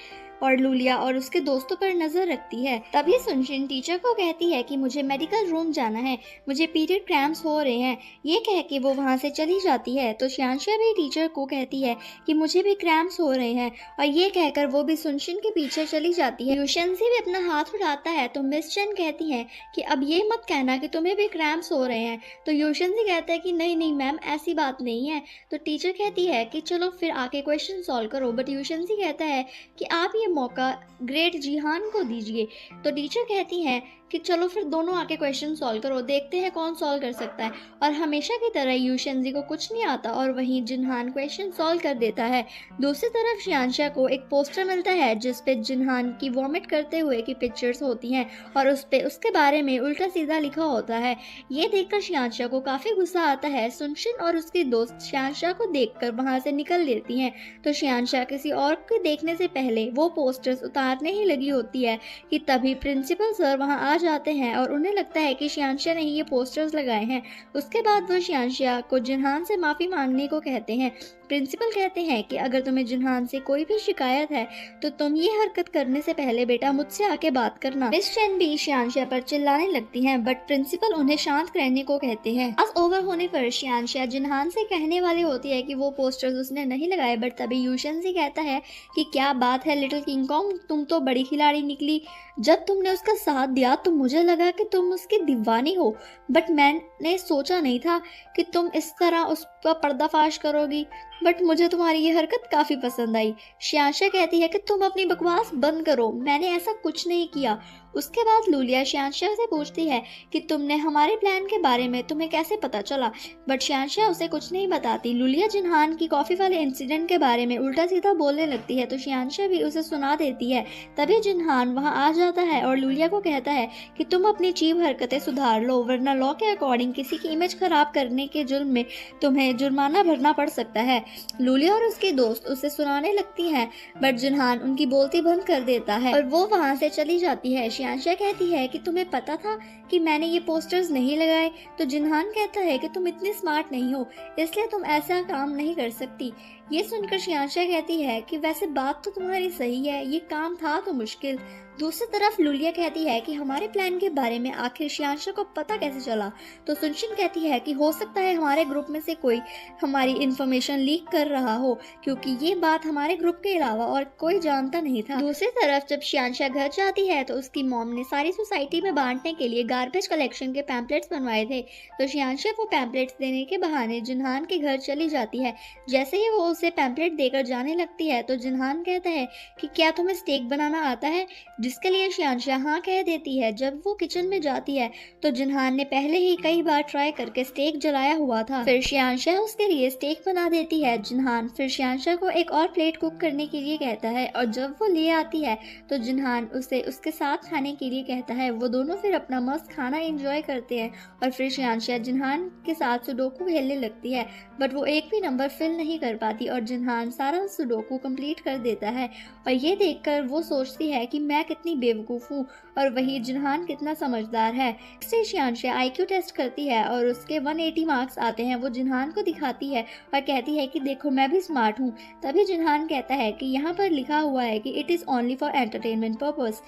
और लूलिया और उसके दोस्तों पर नजर रखती है। तभी सुनशिन टीचर को कहती है कि मुझे मेडिकल रूम जाना है, मुझे पीरियड क्रैम्प्स हो रहे हैं। ये कह के वो वहाँ से चली जाती है तो शियांशा भी टीचर को कहती है कि मुझे भी क्रैम्प्स हो रहे हैं और ये कहकर वो भी सुनशिन के पीछे चली जाती है। यूशनजी भी अपना हाथ उठाता है तो मिस चेन कहती है कि अब ये मत कहना कि तुम्हें भी क्रैम्प्स हो रहे हैं। तो यूशनजी कहता है कि नहीं नहीं मैम, ऐसी बात नहीं है। तो टीचर कहती है कि चलो फिर आके क्वेश्चन सॉल्व करो, बट यूशनजी कहता है कि आप ये मौका ग्रेट जिहान को दीजिए। तो टीचर कहती हैं कि चलो फिर दोनों आके क्वेश्चन सॉल्व करो, देखते हैं कौन सॉल्व कर सकता है। और हमेशा की तरह यूशनजी को कुछ नहीं आता और वहीं जिन्हान क्वेश्चन सॉल्व कर देता है। दूसरी तरफ शियांशा को एक पोस्टर मिलता है जिस पे जिन्हान की वॉमिट करते हुए की पिक्चर्स होती हैं और उस पे उसके बारे में उल्टा सीधा लिखा होता है। ये देखकर शियांशा को काफी गुस्सा आता है। सुनशिन और उसकी दोस्त शियांशा को देखकर वहां से निकल लेती हैं। तो शियांशा किसी और को देखने से पहले वो पोस्टर्स उतारने ही लगी होती है कि तभी प्रिंसिपल सर वहां आ जाते हैं और उन्हें लगता है कि शियांशा ने ही ये पोस्टर्स लगाए हैं। उसके बाद वो शियांशा को जिन्हान से माफ़ी मांगने को कहते हैं। प्रिंसिपल कहते हैं कि अगर तुम्हें जिन्हान से कोई भी शिकायत है तो तुम ये हरकत करने से पहले बेटा मुझसे आके बात करना। मिस चेन भी शियांशा पर चिल्लाने लगती हैं बट प्रिंसिपल उन्हें शांत करने को कहते हैं। आज ओवर होने पर शियांशा जिन्हान से कहने वाली होती है कि वो पोस्टर्स उसने नहीं लगाए, बट तभी यूशनजी कहता है कि क्या बात है लिटिल किंग कॉन्ग, तुम तो बड़ी खिलाड़ी निकली। जब तुमने उसका साथ दिया तो मुझे लगा कि तुम उसकी दीवानी हो, बट मैंने सोचा नहीं था कि तुम इस तरह उस तो आप पर्दाफाश करोगी, बट मुझे तुम्हारी ये हरकत काफ़ी पसंद आई। शियांशा कहती है कि तुम अपनी बकवास बंद करो, मैंने ऐसा कुछ नहीं किया। उसके बाद लूलिया शियांशा से पूछती है कि तुमने हमारे प्लान के बारे में तुम्हें कैसे पता चला, बट शियांशा उसे कुछ नहीं बताती। लूलिया जिनहान की कॉफ़ी वाले इंसिडेंट के बारे में उल्टा सीधा बोलने लगती है तो शियांशा भी उसे सुना देती है। तभी जिनहान वहाँ आ जाता है और लूलिया को कहता है कि तुम अपनी चीप हरकतें सुधार लो, वरना लॉ के अकॉर्डिंग किसी की इमेज खराब करने के जुर्म में तुम्हें जुर्माना भरना पड़ सकता है। लूलिया और उसके दोस्त उसे सुनाने लगती हैं, बट जिनहान उनकी बोलती बंद कर देता है और वो वहाँ से चली जाती है। शियांशा कहती है कि तुम्हें पता था कि मैंने ये पोस्टर्स नहीं लगाए, तो जिनहान कहता है कि तुम इतनी स्मार्ट नहीं हो, इसलिए तुम ऐसा काम नहीं कर सकती। ये सुनकर शियांशा कहती है कि वैसे बात तो तुम्हारी सही है, ये काम था तो मुश्किल। दूसरी तरफ लूलिया कहती है कि हमारे प्लान के बारे में आखिर शियांशा को पता कैसे चला, तो सुनशिन कहती है कि हो सकता है हमारे ग्रुप में से कोई हमारी इन्फॉर्मेशन लीक कर रहा हो, क्योंकि ये बात हमारे ग्रुप के अलावा और कोई जानता नहीं था। दूसरी तरफ जब शियांशा घर जाती है तो उसकी मॉम ने सारी सोसाइटी में बांटने के लिए गार्बेज कलेक्शन के पैम्पलेट्स बनवाए थे, तो शियांशा वो पैम्पलेट्स देने के बहाने जिनहान के घर चली जाती है। जैसे ही वो उसे पैम्पलेट देकर जाने लगती है तो जिनहान कहता है कि क्या तुम्हें स्टेक बनाना आता है, जिसके लिए शियांशा हाँ कह देती है। जब वो किचन में जाती है तो जिनहान ने पहले ही कई बार ट्राई करके स्टेक जलाया हुआ था, फिर शियांशा उसके लिए स्टेक बना देती है। जिनहान फिर शियांशा को एक और प्लेट कुक करने के लिए कहता है और जब वो ले आती है तो जिनहान उसे उसके साथ खाने के लिए कहता है। वो दोनों फिर अपना मस्त खाना एंजॉय करते हैं और फिर शियांशा जिनहान के साथ सुडोकू खेलने लगती है, बट वो एक भी नंबर फिल नहीं कर पाती और जिनहान सारा सुडोकू कंप्लीट कर देता है। और ये देखकर वो सोचती है कि मैं कितनी बेवकूफ़ हूँ और वही जिनहान कितना समझदार है। इससे शियांशा IQ टेस्ट करती है और उसके 180 मार्क्स आते हैं। वो जिनहान को दिखाती है और कहती है कि देखो मैं भी स्मार्ट हूँ। तभी जिनहान कहता है कि यहाँ पर लिखा हुआ है कि it is only for entertainment purpose,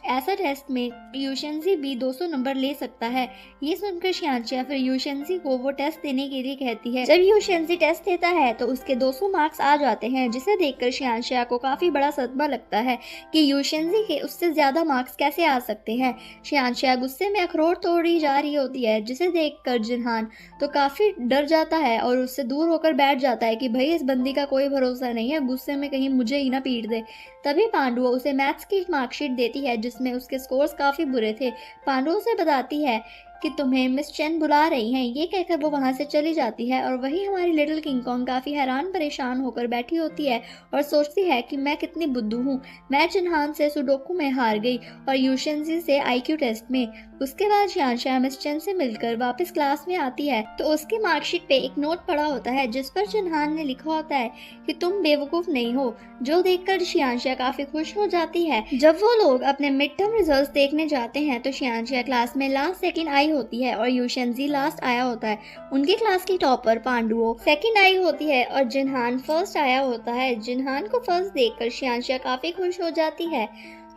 ऐसा टेस्ट में यूशेंजी भी 200 नंबर ले सकता है। ये सुनकर शियांशा फिर यूशेंजी को वो टेस्ट देने के लिए कहती है। जब यूशेंजी टेस्ट देता है तो उसके 200 मार्क्स आ जाते हैं, जिसे देखकर शियांशा को काफ़ी बड़ा सदमा लगता है कि यूशेंजी के उससे ज़्यादा मार्क्स कैसे आ सकते हैं। शियांशा गुस्से में अखरोट तोड़ी जा रही होती है, जिसे देखकर जिनहान तो काफ़ी डर जाता है और उससे दूर होकर बैठ जाता है कि भाई इस बंदी का कोई भरोसा नहीं है, गुस्से में कहीं मुझे ही ना पीट दे। तभी पांडुआ उसे मैथ्स की मार्कशीट देती है जिसमें उसके स्कोर्स काफ़ी बुरे थे। पांडुआ उसे बताती है कि तुम्हें मिस चेन बुला रही हैं। ये कहकर वो वहाँ से चली जाती है और वही हमारी लिटिल किंग कॉन्ग काफ़ी हैरान परेशान होकर बैठी होती है और सोचती है कि मैं कितनी बुद्धू हूँ, मैं जिनहान से सुडोकू में हार गई और यूशेंजी से IQ टेस्ट में। उसके बाद शियांशा मिस चेन से मिलकर वापस क्लास में आती है तो उसकी मार्कशीट पे एक नोट पड़ा होता है जिस पर जिनहान ने लिखा होता है कि तुम बेवकूफ़ नहीं हो, जो देखकर शियांशा काफ़ी खुश हो जाती है। जब वो लोग अपने मिड टर्म रिजल्ट्स देखने जाते हैं तो शियांशा क्लास में लास्ट सेकंड आई होती है और यूशेंजी लास्ट आया होता है। उनकी क्लास की टॉपर पांडुओ सेकंड आई होती है और जिनहान फर्स्ट आया होता है। जिनहान को फर्स्ट देखकर शियांशा काफ़ी खुश हो जाती है।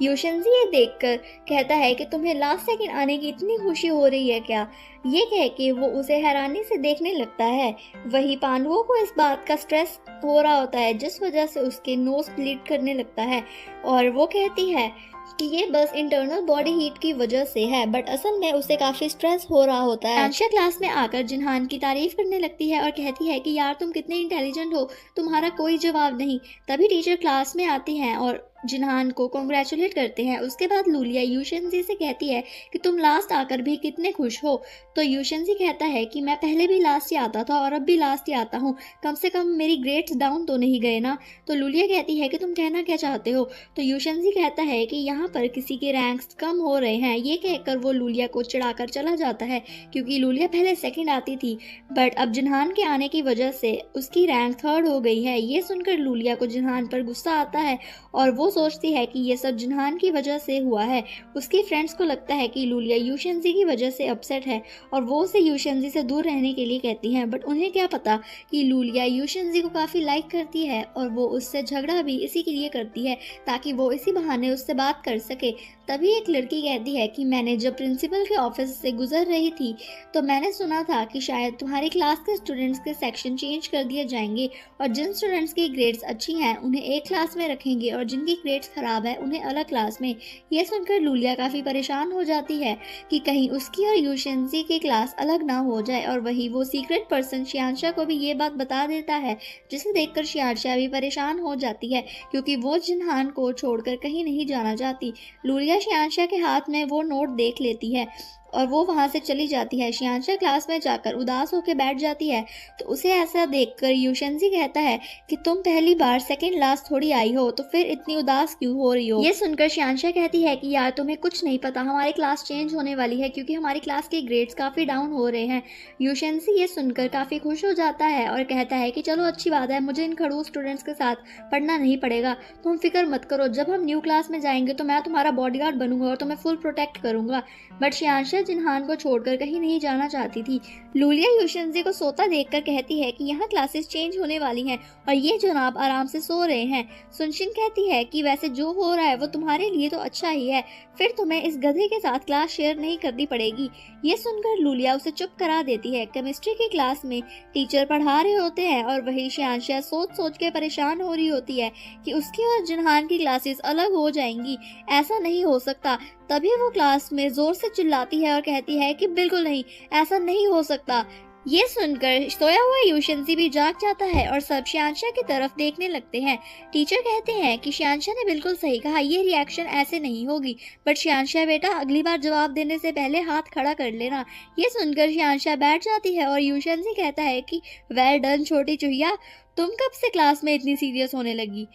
यूशेंजी ये देखकर कहता है कि तुम्हें लास्ट सेकंड आने की इतनी खुशी हो रही है क्या? ये कह के वो उसे हैरानी से देखने लगता है। वही पांडुओं को इस बात का स्ट्रेस हो रहा होता है जिस वजह से उसके नोज ब्लीड करने लगता है और वो कहती है कि ये बस इंटरनल बॉडी हीट की वजह से है, बट असल में उसे काफ़ी स्ट्रेस हो रहा होता है। शियांशा क्लास में आकर जिनहान की तारीफ करने लगती है और कहती है कि यार तुम कितने इंटेलिजेंट हो, तुम्हारा कोई जवाब नहीं। तभी टीचर क्लास में आती हैं और जिनहान को कॉन्ग्रेचुलेट करते हैं। उसके बाद लूलिया यूशेंजी से कहती है कि तुम लास्ट आकर भी कितने खुश हो, तो यूशेंजी कहता है कि मैं पहले भी लास्ट ही आता था और अब भी लास्ट ही आता हूँ, कम से कम मेरी ग्रेड्स डाउन तो नहीं गए ना। तो लूलिया कहती है कि तुम कहना क्या चाहते हो, तो यूशेंजी कहता है कि यहाँ पर किसी के रैंक्स कम हो रहे हैं। ये कहकर वो लूलिया को चिढ़ाकर चला जाता है क्योंकि लूलिया पहले सेकंड आती थी, बट अब जिनहान के आने की वजह से उसकी रैंक थर्ड हो गई है। ये सुनकर लूलिया को जिनहान पर गुस्सा आता है और वो सोचती है कि ये सब जिनहान की वजह से हुआ है। उसकी फ्रेंड्स को लगता है कि लूलिया यूशेंजी की वजह से अपसेट है और वो उसे यूशेंजी से दूर रहने के लिए कहती हैं, बट उन्हें क्या पता कि लूलिया यूशेंजी को काफ़ी लाइक करती है और वो उससे झगड़ा भी इसी के लिए करती है ताकि वो इसी बहाने उससे बात कर सके। तभी एक लड़की कहती है कि मैंने जब प्रिंसिपल के ऑफिस से गुजर रही थी तो मैंने सुना था कि शायद तुम्हारी क्लास के स्टूडेंट्स के सेक्शन चेंज कर दिए जाएंगे और जिन स्टूडेंट्स की ग्रेड्स अच्छी हैं उन्हें एक क्लास में रखेंगे और जिनकी ग्रेड्स खराब है उन्हें अलग क्लास में। यह सुनकर लूलिया काफ़ी परेशान हो जाती है कि कहीं उसकी और यूशेंजी की क्लास अलग ना हो जाए और वही वो सीक्रेट पर्सन शियांशा को भी ये बात बता देता है, जिसे देखकर शियांशा भी परेशान हो जाती है क्योंकि वो जिन्हान को छोड़कर कहीं नहीं जाना चाहती। लूलिया शियांशा के हाथ में वो नोट देख लेती है और वो वहाँ से चली जाती है। शियांशा क्लास में जाकर उदास होकर बैठ जाती है तो उसे ऐसा देखकर यूशेंजी कहता है कि तुम पहली बार सेकंड क्लास थोड़ी आई हो तो फिर इतनी उदास क्यों हो रही हो। ये सुनकर शियांशा कहती है कि यार तुम्हें कुछ नहीं पता, हमारी क्लास चेंज होने वाली है क्योंकि हमारी क्लास के ग्रेड्स काफ़ी डाउन हो रहे हैं। यूशेंजी ये सुनकर काफ़ी खुश हो जाता है और कहता है कि चलो अच्छी बात है, मुझे इन खड़ूस स्टूडेंट्स के साथ पढ़ना नहीं पड़ेगा, तुम फिक्र मत करो, जब हम न्यू क्लास में जाएंगे तो मैं तुम्हारा बॉडीगार्ड बनूंगा और तुम्हें फुल प्रोटेक्ट करूंगा। बट शियांशा जिन्हान को छोड़कर कहीं नहीं जाना चाहती थी। लूलिया यूशेंजी को सोता देखकर कहती है कि यहाँ क्लासेस चेंज होने वाली हैं और ये जनाब आराम से सो रहे हैं। सुनशिन कहती है कि वैसे जो हो रहा है वो तुम्हारे लिए तो अच्छा ही है, फिर तुम्हें इस गधे के साथ क्लास शेयर नहीं करनी पड़ेगी। ये सुनकर लूलिया उसे चुप करा देती है। केमिस्ट्री की क्लास में टीचर पढ़ा रहे होते हैं और वही शियांशा सोच सोच के परेशान हो रही होती है कि उसकी और जिन्हान की क्लासेस अलग हो जाएंगी, ऐसा नहीं हो सकता। तभी वो क्लास में जोर से चिल्लाती है और कहती है कि बिल्कुल नहीं, ऐसा नहीं हो सकता। ये सुनकर सोया हुआ यूशेंजी भी जाग जाता है और सब शियांशा की तरफ देखने लगते हैं। टीचर कहते हैं कि शियांशा ने बिल्कुल सही कहा, ये रिएक्शन ऐसे नहीं होगी, बट शियांशा बेटा अगली बार जवाब देने से पहले हाथ खड़ा कर लेना। ये सुनकर शियांशा बैठ जाती है और यूशेंजी कहता है कि वेल डन छोटी चुहिया, तुम कब से क्लास में इतनी सीरियस होने लगी।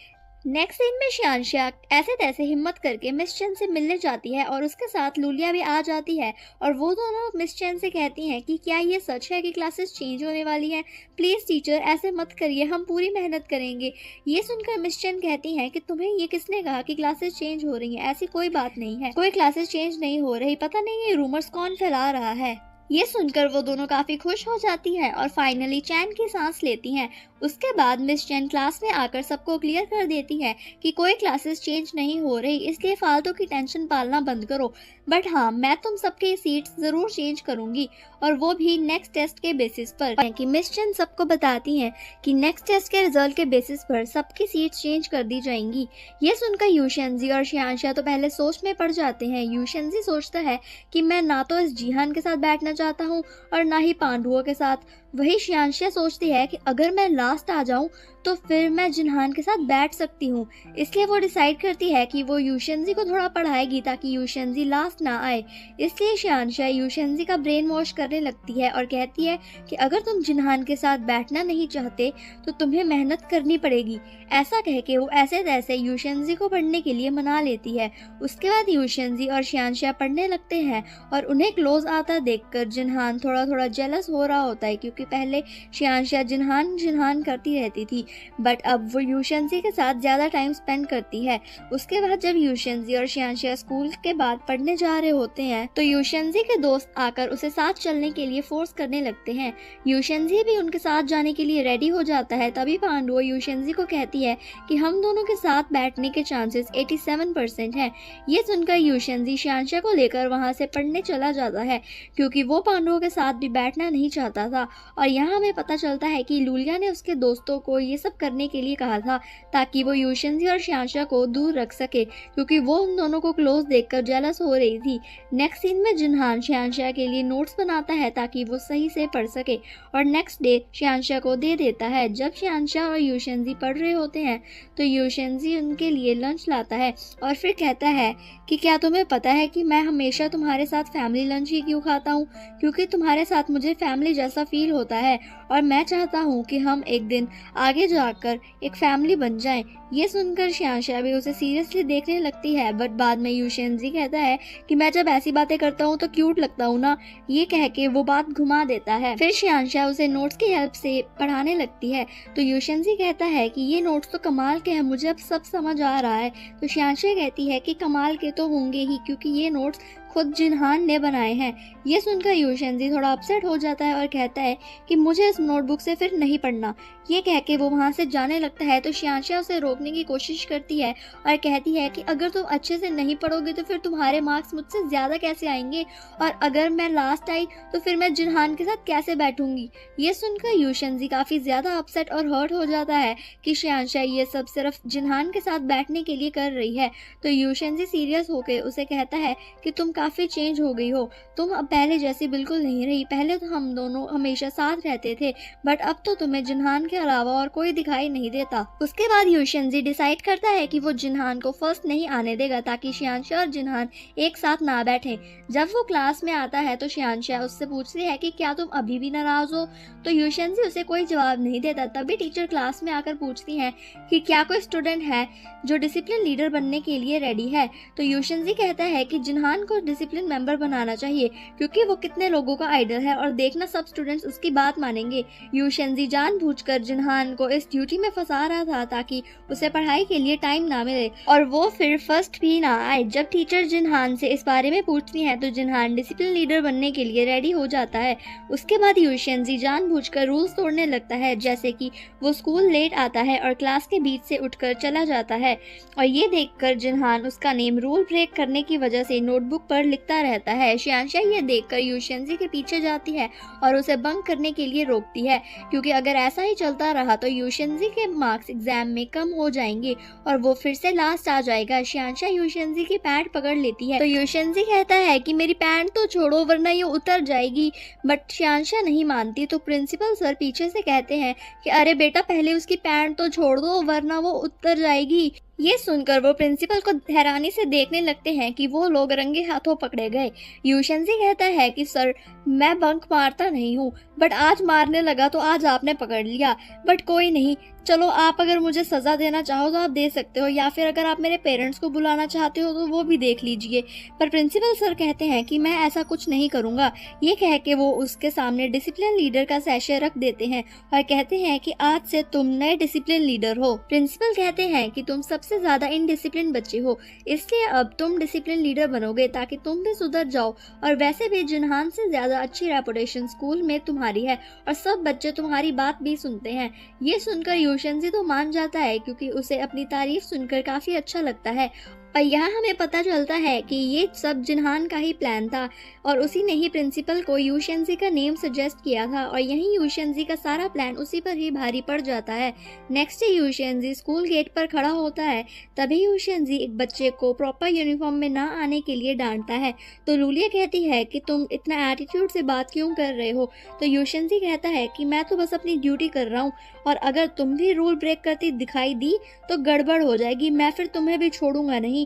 नेक्स्ट सीन में शियांशा ऐसे तैसे हिम्मत करके मिस चेन से मिलने जाती है और उसके साथ लूलिया भी आ जाती है और वो दोनों मिस चेन से कहती हैं कि क्या ये सच है कि क्लासेस चेंज होने वाली हैं, प्लीज़ टीचर ऐसे मत करिए, हम पूरी मेहनत करेंगे। ये सुनकर मिस चेन कहती हैं कि तुम्हें ये किसने कहा कि क्लासेस चेंज हो रही हैं, ऐसी कोई बात नहीं है, कोई क्लासेस चेंज नहीं हो रही, पता नहीं ये रूमर्स कौन फैला रहा है। ये सुनकर वो दोनों काफ़ी खुश हो जाती हैं और फाइनली चैन की सांस लेती हैं। उसके बाद मिस चैन क्लास में आकर सबको क्लियर कर देती है कि कोई क्लासेस चेंज नहीं हो रही, इसलिए फालतू की टेंशन पालना बंद करो। बट हाँ, मैं तुम सबके सीट्स ज़रूर चेंज करूंगी और वो भी नेक्स्ट टेस्ट के बेसिस पर। कि मिस चैन सबको बताती हैं कि नेक्स्ट टेस्ट के रिजल्ट के बेसिस पर सबकी सीट्स चेंज कर दी जाएंगी। ये सुनकर यूशेंजी और शियांशा तो पहले सोच में पड़ जाते हैं। यूशेंजी सोचता है कि मैं ना तो इस जिहान के साथ बैठना चाहता हूँ और ना ही पांडुओं के साथ। वही शियांशा सोचती है कि अगर मैं लास्ट आ जाऊं तो फिर मैं जिन्हान के साथ बैठ सकती हूँ, इसलिए वो डिसाइड करती है कि वो यूशेंजी को थोड़ा पढ़ाएगी ताकि यूशेंजी लास्ट ना आए। इसलिए शियांशा यूशेंजी का ब्रेन वॉश करने लगती है और कहती है कि अगर तुम जिन्हान के साथ बैठना नहीं चाहते तो तुम्हें मेहनत करनी पड़ेगी। ऐसा कह के वो ऐसे तैसे यूशेंजी को पढ़ने के लिए मना लेती है। उसके बाद यूशेंजी और शियांशा पढ़ने लगते हैं और उन्हें क्लोज आता देखकर जिन्हान थोड़ा थोड़ा जेलस हो रहा होता है क्योंकि पहले शियांशा जिन्हान करती रहती थी, बट अब वो यूशेंजी के साथ ज़्यादा टाइम स्पेंड करती है। उसके बाद जब यूशेंजी और शियांशा स्कूल के बाद पढ़ने जा रहे होते हैं तो यूशेंजी के दोस्त आकर उसे साथ चलने के लिए फोर्स करने लगते हैं। यूशेंजी भी उनके साथ जाने के लिए रेडी हो जाता है। तभी पांडु यूशेंजी को कहती है कि हम दोनों के साथ बैठने के चांसेस 87% हैं। ये सुनकर यूशेंजी शियांशा को लेकर वहाँ से पढ़ने चला जाता है क्योंकि वो पांडुओं के साथ भी बैठना नहीं चाहता था। और यहाँ हमें पता चलता है कि लूलिया ने उसके दोस्तों को ये सब करने के लिए कहा था ताकि वो यूशेंजी और शियांशा को दूर रख सके क्योंकि वो उन दोनों को क्लोज देखकर जेलस हो रही थी। नेक्स्ट सीन में जिन्हान शियांशा के लिए नोट्स बनाता है ताकि वो सही से पढ़ सके और नेक्स्ट डे शियांशा को दे देता है। जब शियांशा और यूशेंजी पढ़ रहे होते हैं तो यूशेंजी उनके लिए लंच लाता है और फिर कहता है कि क्या तुम्हें पता है कि मैं हमेशा तुम्हारे साथ फैमिली लंच ही क्यों खाता हूँ, क्योंकि तुम्हारे साथ मुझे फैमिली जैसा फील होता है और मैं चाहता हूँ कि हम एक दिन आगे जाकर एक फैमिली बन जाएं। ये सुनकर शियांशा भी उसे सीरियसली देखने लगती है, बट बाद में यूशेंजी कहता है कि मैं जब ऐसी बातें करता हूँ तो क्यूट लगता हूँ ना। ये कह के वो बात घुमा देता है। फिर शियांशा उसे नोट्स की हेल्प से पढ़ाने लगती है तो यूशेंजी कहता है कि ये नोट्स तो कमाल के हैं, मुझे अब सब समझ आ रहा है। तो शियांशा कहती है कि कमाल के तो होंगे ही क्योंकि ये नोट्स खुद जिन्हान ने बनाए हैं। ये सुनकर यूशेंजी थोड़ा अपसेट हो जाता है और कहता है कि मुझे इस नोटबुक से फिर नहीं पढ़ना। ये कह के वो वहाँ से जाने लगता है तो शियांशा उसे रोकने की कोशिश करती है और कहती है कि अगर तुम अच्छे से नहीं पढ़ोगे तो फिर तुम्हारे मार्क्स मुझसे ज़्यादा कैसे आएंगे, और अगर मैं लास्ट आई तो फिर मैं जिन्हान के साथ कैसे बैठूंगी। ये सुनकर यूशेंजी काफ़ी ज़्यादा अपसेट और हर्ट हो जाता है कि शियांशा ये सब सिर्फ जिन्हान के साथ बैठने के लिए कर रही है। तो यूशेंजी सीरियस होकर उसे कहता है कि तुम काफ़ी चेंज हो गई हो, तुम अब पहले जैसी बिल्कुल नहीं रही। पहले तो हम दोनों हमेशा साथ रहते थे, बट अब तो तुम्हें जिन्हान के अलावा और कोई दिखाई नहीं देता। उसके बाद यूशेंजी डिसाइड करता है कि वो जिन्हान को फर्स्ट नहीं आने देगा ताकि शियांशा और जिन्हान एक साथ ना बैठे। जब वो क्लास में आता है तो शियांशा उससे पूछती है कि क्या तुम अभी भी नाराज हो, तो यूशेंजी उसे कोई जवाब नहीं देता। तभी टीचर क्लास में आकर पूछती हैं कि क्या कोई स्टूडेंट है जो डिसिप्लिन लीडर बनने के लिए रेडी है। तो यूशेंजी कहता है कि जिन्हान को डिसिप्लिन मेंबर बनाना चाहिए क्योंकि वो कितने लोगों का आइडल है और देखना सब स्टूडेंट्स उसकी बात मानेंगे। यूशेंजी जानबूझकर जिन्हान को इस ड्यूटी में फंसा रहा था ताकि उसे पढ़ाई के लिए टाइम ना मिले और वो फिर फर्स्ट भी ना आए। जब टीचर जिन्हान से इस बारे में पूछती हैं तो जिन्हान डिसिप्लिन लीडर बनने के लिए रेडी हो जाता है। उसके बाद यूशेंजी जानबूझकर रूल्स तोड़ने लगता है, जैसे कि वो स्कूल लेट आता है और क्लास के बीच से उठकर चला जाता है, और ये देखकर जिन्हान उसका नेम रूल ब्रेक करने की वजह से नोटबुक पर लिखता रहता है। शियांशा ये देखकर यूशेंजी के पीछे जाती है और उसे बंक करने के लिए रोकती है, क्योंकि अगर ऐसा ही चलता रहा तो यूशेंजी के मार्क्स एग्जाम में कम हो जाएंगे और वो फिर से लास्ट आ जाएगा। शियांशा यूशेंजी की पैंट पकड़ लेती है तो यूशेंजी कहता है कि मेरी पैंट तो छोड़ो वरना ये उतर जाएगी, बट शियांशा नहीं मानती। तो प्रिंसिपल सर पीछे से कहते हैं कि अरे बेटा पहले उसकी पैंट तो छोड़ दो वरना वो उतर जाएगी। ये सुनकर वो प्रिंसिपल को हैरानी से देखने लगते हैं कि वो लोग रंगे हाथों पकड़े गए। यूशेंजी कहता है कि सर मैं बंक मारता नहीं हूँ, बट आज मारने लगा तो आज आपने पकड़ लिया, बट कोई नहीं, चलो आप अगर मुझे सज़ा देना चाहो तो आप दे सकते हो, या फिर अगर आप मेरे पेरेंट्स को बुलाना चाहते हो तो वो भी देख लीजिए। पर प्रिंसिपल सर कहते हैं कि मैं ऐसा कुछ नहीं करूँगा। ये कह के वो उसके सामने डिसिप्लिन लीडर का सैशे रख देते हैं और कहते हैं कि आज से तुम नए डिसिप्लिन लीडर हो। प्रिंसिपल कहते हैं कि तुम सबसे ज़्यादा इनडिसिप्लिन बच्चे हो, इसलिए अब तुम डिसिप्लिन लीडर बनोगे ताकि तुम भी सुधर जाओ, और वैसे भी जिन्हान से ज़्यादा अच्छी रेपुटेशन स्कूल में तुम्हारी है और सब बच्चे तुम्हारी बात भी सुनते हैं। ये सुनकर यूशेंजी तो मान जाता है क्योंकि उसे अपनी तारीफ सुनकर काफ़ी अच्छा लगता है। और यहाँ हमें पता चलता है कि ये सब जिन्हान का ही प्लान था और उसी ने ही प्रिंसिपल को यूशेंजी का नेम सजेस्ट किया था, और यहीं यूशेंजी का सारा प्लान उसी पर ही भारी पड़ जाता है। नेक्स्ट डे यूशेंजी स्कूल गेट पर खड़ा होता है, तभी यूशेंजी एक बच्चे को प्रॉपर यूनिफॉर्म में ना आने के लिए डांटता है। तो लूलिया कहती है कि तुम इतना एटीट्यूड से बात क्यों कर रहे हो। तो यूशेंजी कहता है कि मैं तो बस अपनी ड्यूटी कर रहा हूँ, और अगर तुम भी रूल ब्रेक करती दिखाई दी तो गड़बड़ हो जाएगी, मैं फिर तुम्हें भी छोड़ूंगा नहीं,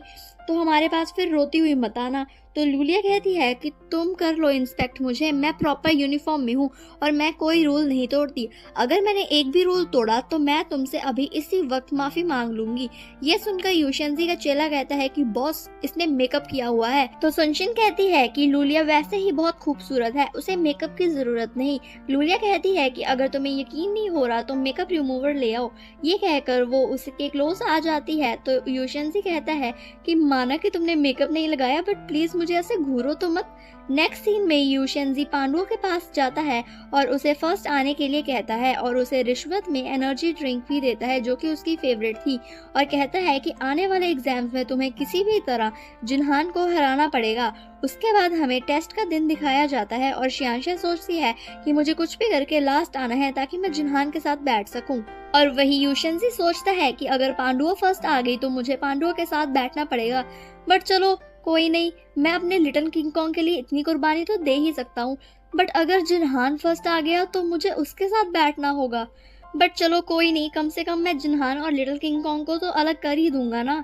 तो हमारे पास फिर रोती हुई मत आना। तो लूलिया कहती है कि तुम कर लो इंस्पेक्ट मुझे, मैं प्रॉपर यूनिफॉर्म में हूँ और मैं कोई रूल नहीं तोड़ती, अगर मैंने एक भी रूल तोड़ा तो मैं तुमसे अभी इसी वक्त माफ़ी मांग लूंगी। ये सुनकर यूशेंजी का चेला कहता है कि बॉस इसने मेकअप किया हुआ है। तो सुनशिन कहती है कि लूलिया वैसे ही बहुत खूबसूरत है, उसे मेकअप की ज़रूरत नहीं। लूलिया कहती है कि अगर तुम्हें यकीन नहीं हो रहा तो मेकअप रिमूवर ले आओ। ये कहकर वो उसके क्लोज आ जाती है। तो यूशेंजी कहता है कि माना कि तुमने मेकअप नहीं लगाया, बट प्लीज मुझे ऐसे घूरो तो मत। नेक्स्ट सीन में यूशेंजी पांडुओं के पास जाता है और उसे फर्स्ट आने के लिए कहता है और उसे रिश्वत में एनर्जी ड्रिंक भी देता है जो कि उसकी फेवरेट थी, और कहता है कि आने वाले एग्जाम्स में तुम्हें किसी भी तरह जिन्हान को हराना पड़ेगा। उसके बाद हमें टेस्ट का दिन दिखाया जाता है और शियांशा सोचती है कि मुझे कुछ भी करके लास्ट आना है ताकि मैं जिन्हान के साथ बैठ सकूं, और वही यूशेंजी सोचता है कि अगर पांडुआ फर्स्ट आ गई तो मुझे पांडुआ के साथ बैठना पड़ेगा, बट चलो कोई नहीं, मैं अपने लिटिल किंग कॉन्ग के लिए इतनी कुर्बानी तो दे ही सकता हूँ, बट अगर जिन्हान फर्स्ट आ गया तो मुझे उसके साथ बैठना होगा, बट चलो कोई नहीं, कम से कम मैं जिन्हान और लिटिल किंग कॉन्ग को तो अलग कर ही दूंगा ना।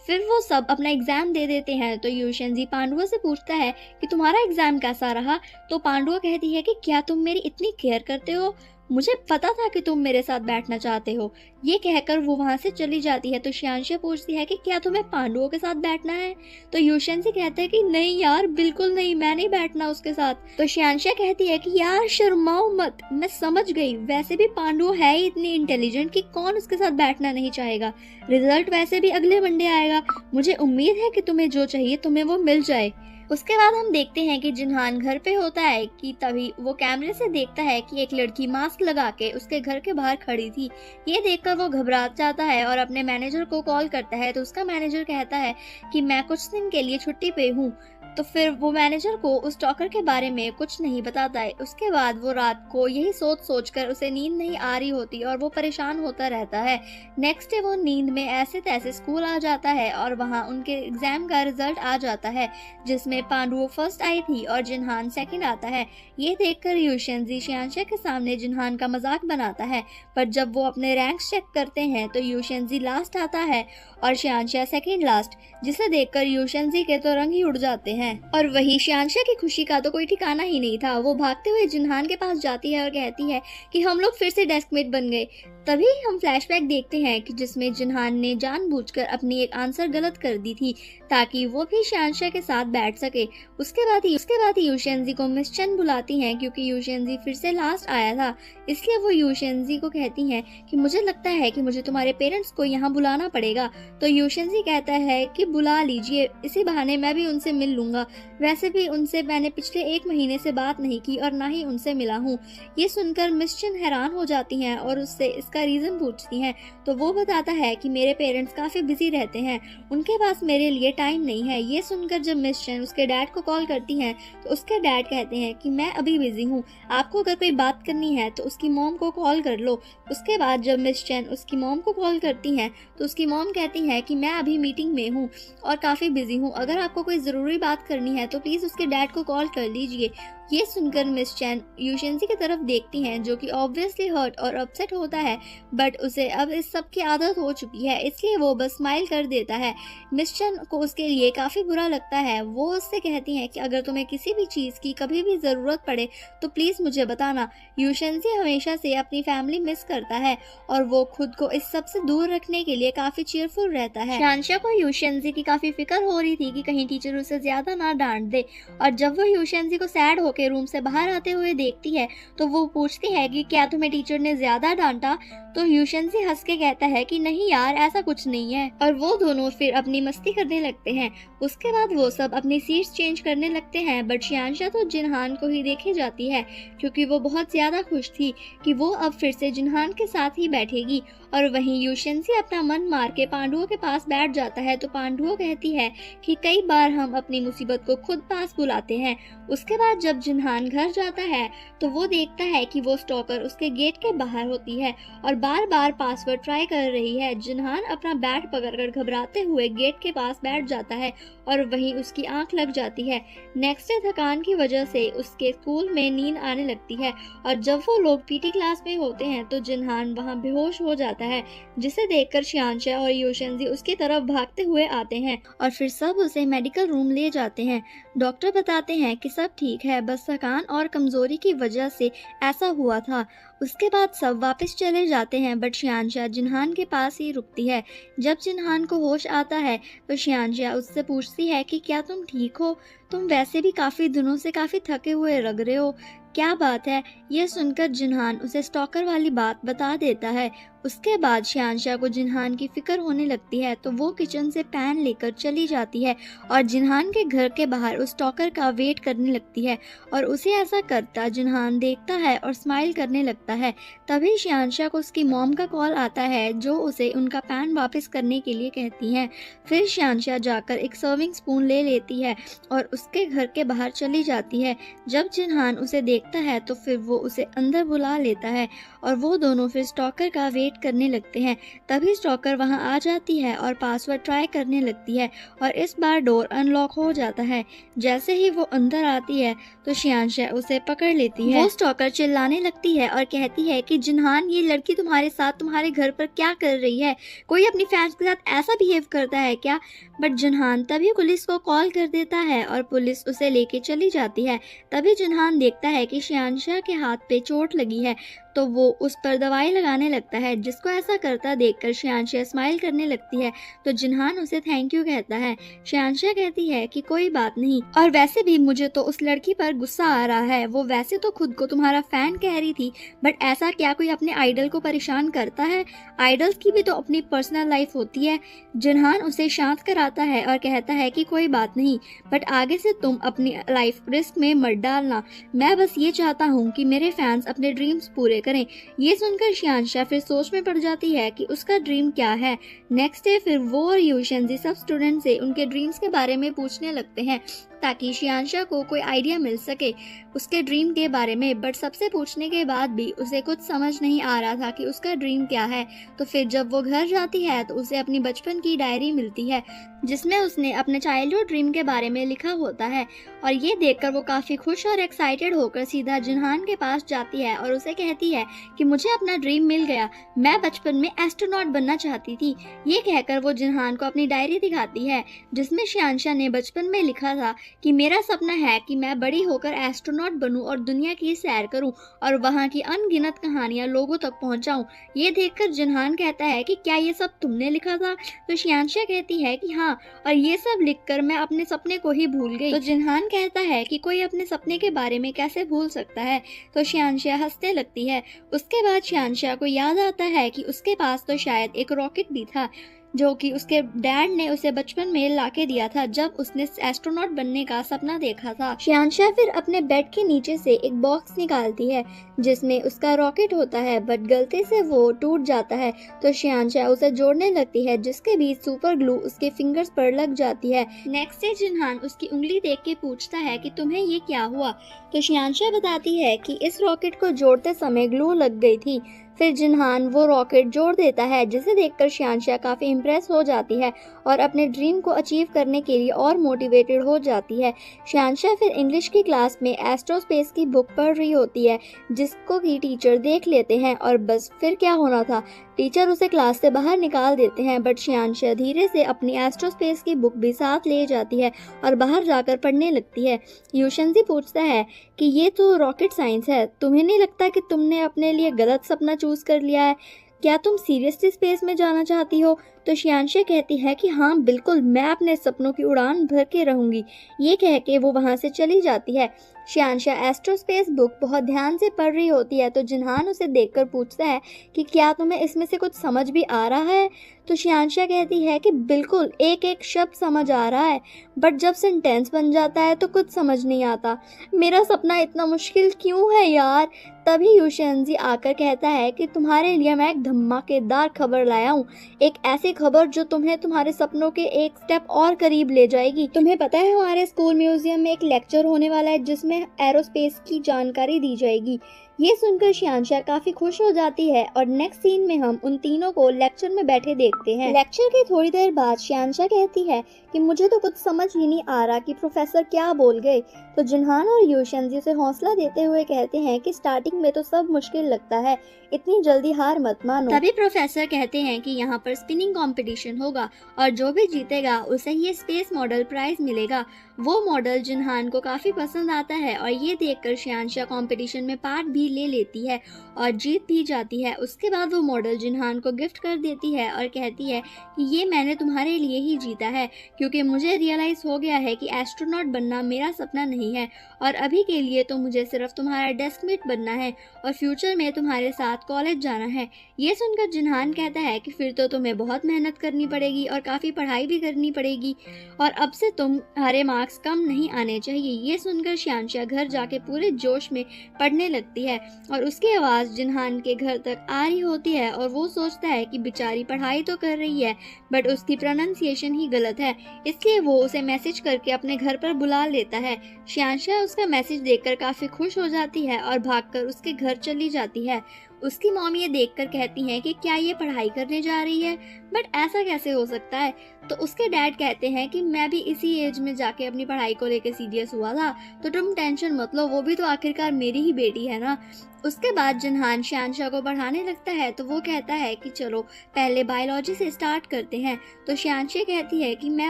फिर वो सब अपना एग्जाम दे देते हैं। तो यूशेंजी पांडुआ से पूछता है कि तुम्हारा एग्जाम कैसा रहा। तो पांडुआ कहती है कि क्या तुम मेरी इतनी केयर करते हो, मुझे पता था कि तुम मेरे साथ बैठना चाहते हो। ये कहकर वो वहां से चली जाती है। तो शियांशा पूछती है कि क्या तुम्हें पांडुओं के साथ बैठना है। तो यूशेंजी कहता है कि नहीं यार बिल्कुल नहीं, मैं नहीं बैठना उसके साथ। तो शियांशा कहती है कि यार शर्माओ मत, मैं समझ गई, वैसे भी पांडु है ही इतनी इंटेलिजेंट कि कौन उसके साथ बैठना नहीं चाहेगा। रिजल्ट वैसे भी अगले मंडे आएगा, मुझे उम्मीद है कि तुम्हें जो चाहिए तुम्हें वो मिल जाए। उसके बाद हम देखते हैं कि जिन्हान घर पे होता है कि तभी वो कैमरे से देखता है कि एक लड़की मास्क लगा के उसके घर के बाहर खड़ी थी। ये देखकर वो घबरा जाता है और अपने मैनेजर को कॉल करता है, तो उसका मैनेजर कहता है कि मैं कुछ दिन के लिए छुट्टी पे हूँ। तो फिर वो मैनेजर को उस स्टॉकर के बारे में कुछ नहीं बताता है। उसके बाद वो रात को यही सोच कर उसे नींद नहीं आ रही होती और वो परेशान होता रहता है। नेक्स्ट डे वो नींद में ऐसे तैसे स्कूल आ जाता है और वहाँ उनके एग्जाम का रिजल्ट आ जाता है, जिसमें पांडुओ फर्स्ट आई थी और जिन्हान सेकंड आता है। ये देखकर यूशेंजी शियांशा के सामने जिन्हान का मजाक बनाता है, पर जब वो अपने रैंक्स चेक करते हैं तो यूशेंजी लास्ट आता है और शियांशा सेकंड लास्ट, जिसे देखकर यूशेंजी के तो रंग ही उड़ जाते हैं। और वही शियांशा की खुशी का तो कोई ठिकाना ही नहीं था। वो भागते हुए जिन्हान के पास जाती है और कहती है कि हम लोग फिर से डेस्कमेट बन गए। तभी हम फ्लैशबैक देखते हैं कि जिसमें जिन्हान ने जानबूझकर अपनी एक आंसर गलत कर दी थी ताकि वो भी शियांशा के साथ बैठ सके। उसके बाद ही यूशेंजी को मिस चेन बुलाती हैं क्योंकि यूशेंजी फिर से लास्ट आया था। इसलिए वो यूशेंजी को कहती हैं कि मुझे लगता है कि मुझे तुम्हारे पेरेंट्स को यहाँ बुलाना पड़ेगा। तो यूशेंजी कहता है कि बुला लीजिए, इसी बहाने मैं भी उनसे मिल लूंगा। वैसे भी उनसे मैंने पिछले 1 महीने से बात नहीं की और ना ही उनसे मिला हूँ। ये सुनकर मिस चेन हैरान हो जाती हैं और उससे इसका रीजन पूछती हैं। तो वो बताता है कि मेरे पेरेंट्स काफी बिजी रहते हैं, उनके पास मेरे लिए टाइम नहीं है। ये सुनकर जब मिस चेन उसके डैड को कॉल करती हैं तो उसके डैड कहते हैं कि मैं अभी बिजी हूँ, आपको अगर कोई बात करनी है तो उसकी मॉम को कॉल कर लो। उसके बाद जब मिस चेन उसकी मॉम को कॉल करती हैं तो उसकी मॉम कहती है कि मैं अभी मीटिंग में हूँ और काफी बिजी हूँ, अगर आपको कोई जरूरी बात करनी है तो प्लीज उसके डैड को कॉल कर लीजिए। ये सुनकर मिस चेन यूशेंजी की तरफ देखती हैं जो कि ऑब्वियसली हर्ट और अपसेट होता है, बट उसे अब इस सब की आदत हो चुकी है, इसलिए वो बस स्माइल कर देता है। मिस चेन को उसके लिए काफी बुरा लगता है। वो उससे कहती हैं कि अगर तुम्हें किसी भी चीज की कभी भी जरूरत पड़े तो प्लीज मुझे बताना। यूशेंजी हमेशा से अपनी फैमिली मिस करता है और वो खुद को इस सब से दूर रखने के लिए काफी चीयरफुल रहता है। शियांशा को यूशेंजी की काफी फिक्र हो रही थी कि कहीं टीचर उसे ज्यादा ना डांट दे, और जब वो यूशेंजी को सैड होकर रूम से बाहर आते हुए देखती है तो वो पूछती है कि क्या तुम्हें टीचर ने ज्यादा डांटा। तो यूशेंजी हंस के कहता है कि नहीं यार, ऐसा कुछ नहीं है, और वो दोनों फिर अपनी मस्ती करने लगते हैं। उसके बाद वो सब अपनी सीट्स चेंज करने लगते हैं, बट शियांशा तो जिन्हान को ही देखे जाती है क्योंकि वो बहुत ज्यादा खुश थी कि वो अब फिर से जिन्हान के साथ ही बैठेगी। और वहीं यूशेंजी अपना मन मार के पांडुओं के पास बैठ जाता है तो पांडुओं कहती है कि कई बार हम अपनी मुसीबत को खुद पास बुलाते हैं। उसके बाद जब जिन्हान घर जाता है तो वो देखता है कि वो स्टॉकर उसके गेट के बाहर होती है और बार बार पासवर्ड ट्राई कर रही है। जिन्हान अपना बैट पकड़कर घबराते हुए गेट के पास बैठ जाता है और वहीं उसकी आंख लग जाती है। नेक्स्ट डे थकान की वजह से उसके स्कूल में नींद आने लगती है और जब वो लोग पीटी क्लास में होते हैं तो जिन्हान वहां बेहोश हो जाता है, जिसे देखकर शियांशा और यूशेंजी उसकी तरफ भागते हुए आते हैं और फिर सब उसे मेडिकल रूम ले जाते हैं। डॉक्टर बताते हैं कि सब ठीक है, बस थकान और कमजोरी की वजह से ऐसा हुआ था। उसके बाद सब वापस चले जाते हैं, बट शियांशा जिन्हान के पास ही रुकती है। जब जिन्हान को होश आता है तो शियांशा उससे पूछती है कि क्या तुम ठीक हो? तुम वैसे भी काफी दिनों से काफी थके हुए लग रहे हो, क्या बात है? यह सुनकर जिन्हान उसे स्टॉकर वाली बात बता देता है। उसके बाद शियांशा को जिन्हान की फिक्र होने लगती है तो वो किचन से पैन लेकर चली जाती है और जिन्हान के घर के बाहर उस स्टॉकर का वेट करने लगती है, और उसे ऐसा करता जिन्हान देखता है और स्माइल करने लगता है। तभी शियांशा को उसकी मॉम का कॉल आता है जो उसे उनका पैन वापस करने के लिए कहती हैं। फिर शियांशा जाकर एक सर्विंग स्पून ले लेती है और उसके घर के बाहर चली जाती है। जब जिन्हान उसे देखता है तो फिर वो उसे अंदर बुला लेता है और वो दोनों फिर स्टॉकर का वेट करने लगते हैं। तभी स्टॉकर वहां आ जाती है और पासवर्ड ट्राई करने लगती है और इस बार डोर अनलॉक हो जाता है। जैसे ही वो अंदर आती है तो शियांशा उसे पकड़ लेती है। वो स्टॉकर चिल्लाने लगती है और कहती है कि जिन्हान, ये लड़की तुम्हारे साथ तुम्हारे घर पर क्या कर रही है? कोई अपनी फैंस के साथ ऐसा बिहेव करता है क्या? बट जिन्हान तभी पुलिस को कॉल कर देता है और पुलिस उसे लेके चली जाती है। तभी जिन्हान देखता है कि शियांशा के हाथ पे चोट लगी है, तो वो उस पर दवाई लगाने लगता है, जिसको ऐसा करता देखकर शियांशा स्माइल करने लगती है। तो जिनहान उसे थैंक यू कहता है। शियांशा कहती है कि कोई बात नहीं, और वैसे भी मुझे तो उस लड़की पर गुस्सा आ रहा है। वो वैसे तो खुद को तुम्हारा फैन कह रही थी, बट ऐसा क्या कोई अपने आइडल को परेशान करता है? आइडल्स की भी तो अपनी पर्सनल लाइफ होती है। जिनहान उसे शांत कराता है और कहता है कि कोई बात नहीं, बट आगे से तुम अपनी लाइफ रिस्क में मत डालना। मैं बस ये चाहता हूँ कि मेरे फैंस अपने ड्रीम्स पूरे करें। ये सुनकर शियांशा फिर सोच में पड़ जाती है कि उसका ड्रीम क्या है। नेक्स्ट डे फिर वो और यूशेंजी सब स्टूडेंट से उनके ड्रीम्स के बारे में पूछने लगते हैं, ताकि शियांशा को कोई आइडिया मिल सके उसके ड्रीम के बारे में। बट सबसे पूछने के बाद भी उसे कुछ समझ नहीं आ रहा था कि उसका ड्रीम क्या है। तो फिर जब वो घर जाती है तो उसे अपनी बचपन की डायरी मिलती है, जिसमें उसने अपने चाइल्डहुड ड्रीम के बारे में लिखा होता है। और ये देखकर वो काफ़ी खुश और एक्साइटेड होकर सीधा जिनहान के पास जाती है और उसे कहती है कि मुझे अपना ड्रीम मिल गया, मैं बचपन में एस्ट्रोनॉट बनना चाहती थी। ये कहकर वो जिनहान को अपनी डायरी दिखाती है, जिसमें शियांशा ने बचपन में लिखा था कि मेरा सपना है कि मैं बड़ी होकर एस्ट्रोनॉट बनूं और दुनिया की सैर करूं और वहां की अनगिनत कहानियां लोगों तक पहुंचाऊं। ये देखकर जिनहान कहता है कि क्या ये सब तुमने लिखा था? तो शियांशा कहती है कि हाँ, और ये सब लिखकर मैं अपने सपने को ही भूल गई। तो जिनहान कहता है कि कोई अपने सपने के बारे में कैसे भूल सकता है? तो शियांशा हंसने लगती है। उसके बाद शियांशा को याद आता है कि उसके पास तो शायद एक रॉकेट भी था, जो कि उसके डैड ने उसे बचपन में लाके दिया था जब उसने एस्ट्रोनॉट बनने का सपना देखा था। शियांशा फिर अपने बेड के नीचे से एक बॉक्स निकालती है, जिसमें उसका रॉकेट होता है, बट गलती से वो टूट जाता है। तो शियांशा उसे जोड़ने लगती है, जिसके बीच सुपर ग्लू उसके फिंगर्स पर लग जाती है। नेक्स्ट डे जिनहान उसकी उंगली देख के पूछता है कि तुम्हें ये क्या हुआ? तो शियांशा बताती है कि इस रॉकेट को जोड़ते समय ग्लू लग गई थी। फिर जिनहान वो रॉकेट जोड़ देता है, जिसे देखकर शियांशा काफ़ी इम्प्रेस हो जाती है और अपने ड्रीम को अचीव करने के लिए और मोटिवेटेड हो जाती है। शियांशा फिर इंग्लिश की क्लास में एस्ट्रोस्पेस की बुक पढ़ रही होती है, जिसको कि टीचर देख लेते हैं और बस फिर क्या होना था, टीचर उसे क्लास से बाहर निकाल देते हैं। बट शियांशा धीरे से अपनी एस्ट्रोस्पेस की बुक भी साथ ले जाती है और बाहर जाकर पढ़ने लगती है। यूशेंजी पूछता है कि ये तो रॉकेट साइंस है, तुम्हें नहीं लगता कि तुमने अपने लिए गलत सपना चूज कर लिया है? क्या तुम सीरियसली स्पेस में जाना चाहती हो? तो शियांशा कहती है कि हाँ बिल्कुल, मैं अपने सपनों की उड़ान भर के रहूंगी। ये कह के वो वहाँ से चली जाती है। शियांशा एस्ट्रोस्पेस बुक बहुत ध्यान से पढ़ रही होती है, तो जिनहान उसे देखकर पूछता है कि क्या तुम्हें इसमें से कुछ समझ भी आ रहा है? तो शियांशा कहती है कि बिल्कुल, एक एक शब्द समझ आ रहा है, बट जब सेंटेंस बन जाता है तो कुछ समझ नहीं आता। मेरा सपना इतना मुश्किल क्यों है यार? तभी यूशेंजी आकर कहता है कि तुम्हारे लिए मैं एक धमाकेदार खबर लाया हूँ, एक ऐसी खबर जो तुम्हें तुम्हारे सपनों के एक स्टेप और करीब ले जाएगी। तुम्हें पता है हमारे स्कूल म्यूजियम में एक लेक्चर होने वाला है, जिसमें एरोस्पेस की जानकारी दी जाएगी। ये सुनकर शियांशा काफी खुश हो जाती है और नेक्स्ट सीन में हम उन तीनों को लेक्चर में बैठे देखते हैं। लेक्चर के थोड़ी देर बाद शियांशा कहती है कि मुझे तो कुछ समझ ही नहीं आ रहा कि प्रोफेसर क्या बोल गए। तो जिनहान और यूशेंजी उसे हौसला देते हुए कहते हैं कि स्टार्टिंग में तो सब मुश्किल लगता है, इतनी जल्दी हार मत मानो। तभी प्रोफेसर कहते हैं कि यहाँ पर स्पिनिंग कंपटीशन होगा और जो भी जीतेगा उसे ये स्पेस मॉडल प्राइज मिलेगा। वो मॉडल जिनहान को काफी पसंद आता है और ये देखकर शियांशा कंपटीशन में पार्ट भी ले लेती है और जीत भी जाती है। उसके बाद वो मॉडल जिनहान को गिफ्ट कर देती है और कहती है कि ये मैंने तुम्हारे लिए ही जीता है, क्योंकि मुझे रियलाइज हो गया है कि एस्ट्रोनॉट बनना मेरा सपना नहीं है और अभी के लिए तो मुझे सिर्फ तुम्हारा डेस्कमेट बनना है और फ्यूचर में तुम्हारे साथ कॉलेज जाना है। ये सुनकर जिनहान कहता है कि फिर तो तुम्हें बहुत मेहनत करनी पड़ेगी और काफ़ी पढ़ाई भी करनी पड़ेगी और अब से तुम्हारे मार्क्स कम नहीं आने चाहिए। ये सुनकर शियांशा घर जाके पूरे जोश में पढ़ने लगती है और उसकी आवाज़ जिनहान के घर तक आ रही होती है और वो सोचता है कि बेचारी पढ़ाई तो कर रही है बट उसकी प्रोनाउंसिएशन ही गलत है, इसलिए वो उसे मैसेज करके अपने घर पर बुला लेता है। शियांशा उसका मैसेज देखकर काफ़ी खुश हो जाती है और भागकर उसके घर चली जाती है। उसकी मॉम ये देखकर कहती हैं कि क्या ये पढ़ाई करने जा रही है, बट ऐसा कैसे हो सकता है? तो उसके डैड कहते हैं कि मैं भी इसी एज में जाके अपनी पढ़ाई को लेकर सीरियस हुआ था, तो तुम टेंशन मत लो, वो भी तो आखिरकार मेरी ही बेटी है ना। उसके बाद जिनहान शियांशा को पढ़ाने लगता है, तो वो कहता है कि चलो पहले बायोलॉजी से स्टार्ट करते हैं। तो शियांशा कहती है कि मैं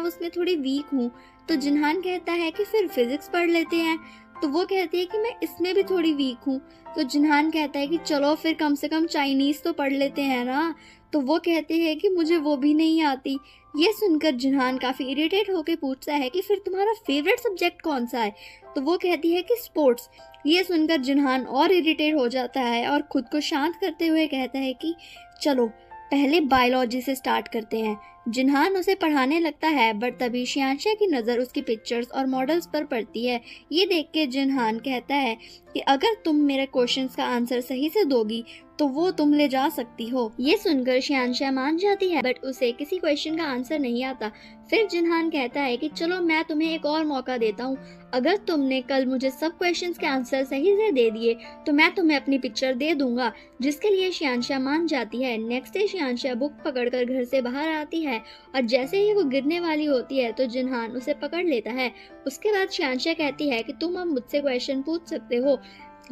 उसमें थोड़ी वीक हूँ। तो जिनहान कहता है कि फिर फिजिक्स पढ़ लेते हैं। तो वो कहती है कि मैं इसमें भी थोड़ी वीक हूँ। तो जिन्हान कहता है कि चलो फिर कम से कम चाइनीज़ तो पढ़ लेते हैं ना। तो वो कहते हैं कि मुझे वो भी नहीं आती। ये सुनकर जिन्हान काफ़ी इरिटेट होकर पूछता है कि फिर तुम्हारा फेवरेट सब्जेक्ट कौन सा है। तो वो कहती है कि स्पोर्ट्स। ये सुनकर जिन्हान और इरिटेट हो जाता है और खुद को शांत करते हुए कहता है कि चलो पहले बायोलॉजी से स्टार्ट करते हैं। जिन्हान उसे पढ़ाने लगता है, बट तभी शियांशा की नज़र उसकी पिक्चर्स और मॉडल्स पर पड़ती है। ये देख के जिन्हान कहता है कि अगर तुम मेरे क्वेश्चंस का आंसर सही से दोगी तो वो तुम ले जा सकती हो। ये सुनकर शियांशा मान जाती है, बट उसे किसी क्वेश्चन का आंसर नहीं आता। फिर जिन्हान कहता है कि चलो मैं तुम्हें एक और मौका देता हूँ, अगर तुमने कल मुझे सब क्वेश्चंस के आंसर सही से दे दिए तो मैं तुम्हें अपनी पिक्चर दे दूंगा, जिसके लिए शियांशा मान जाती है। नेक्स्ट डे शियांशा बुक पकड़कर घर से बाहर आती है और जैसे ही वो गिरने वाली होती है तो जिन्हान उसे पकड़ लेता है। उसके बाद शियांशा कहती है कि तुम अब मुझसे क्वेश्चन पूछ सकते हो,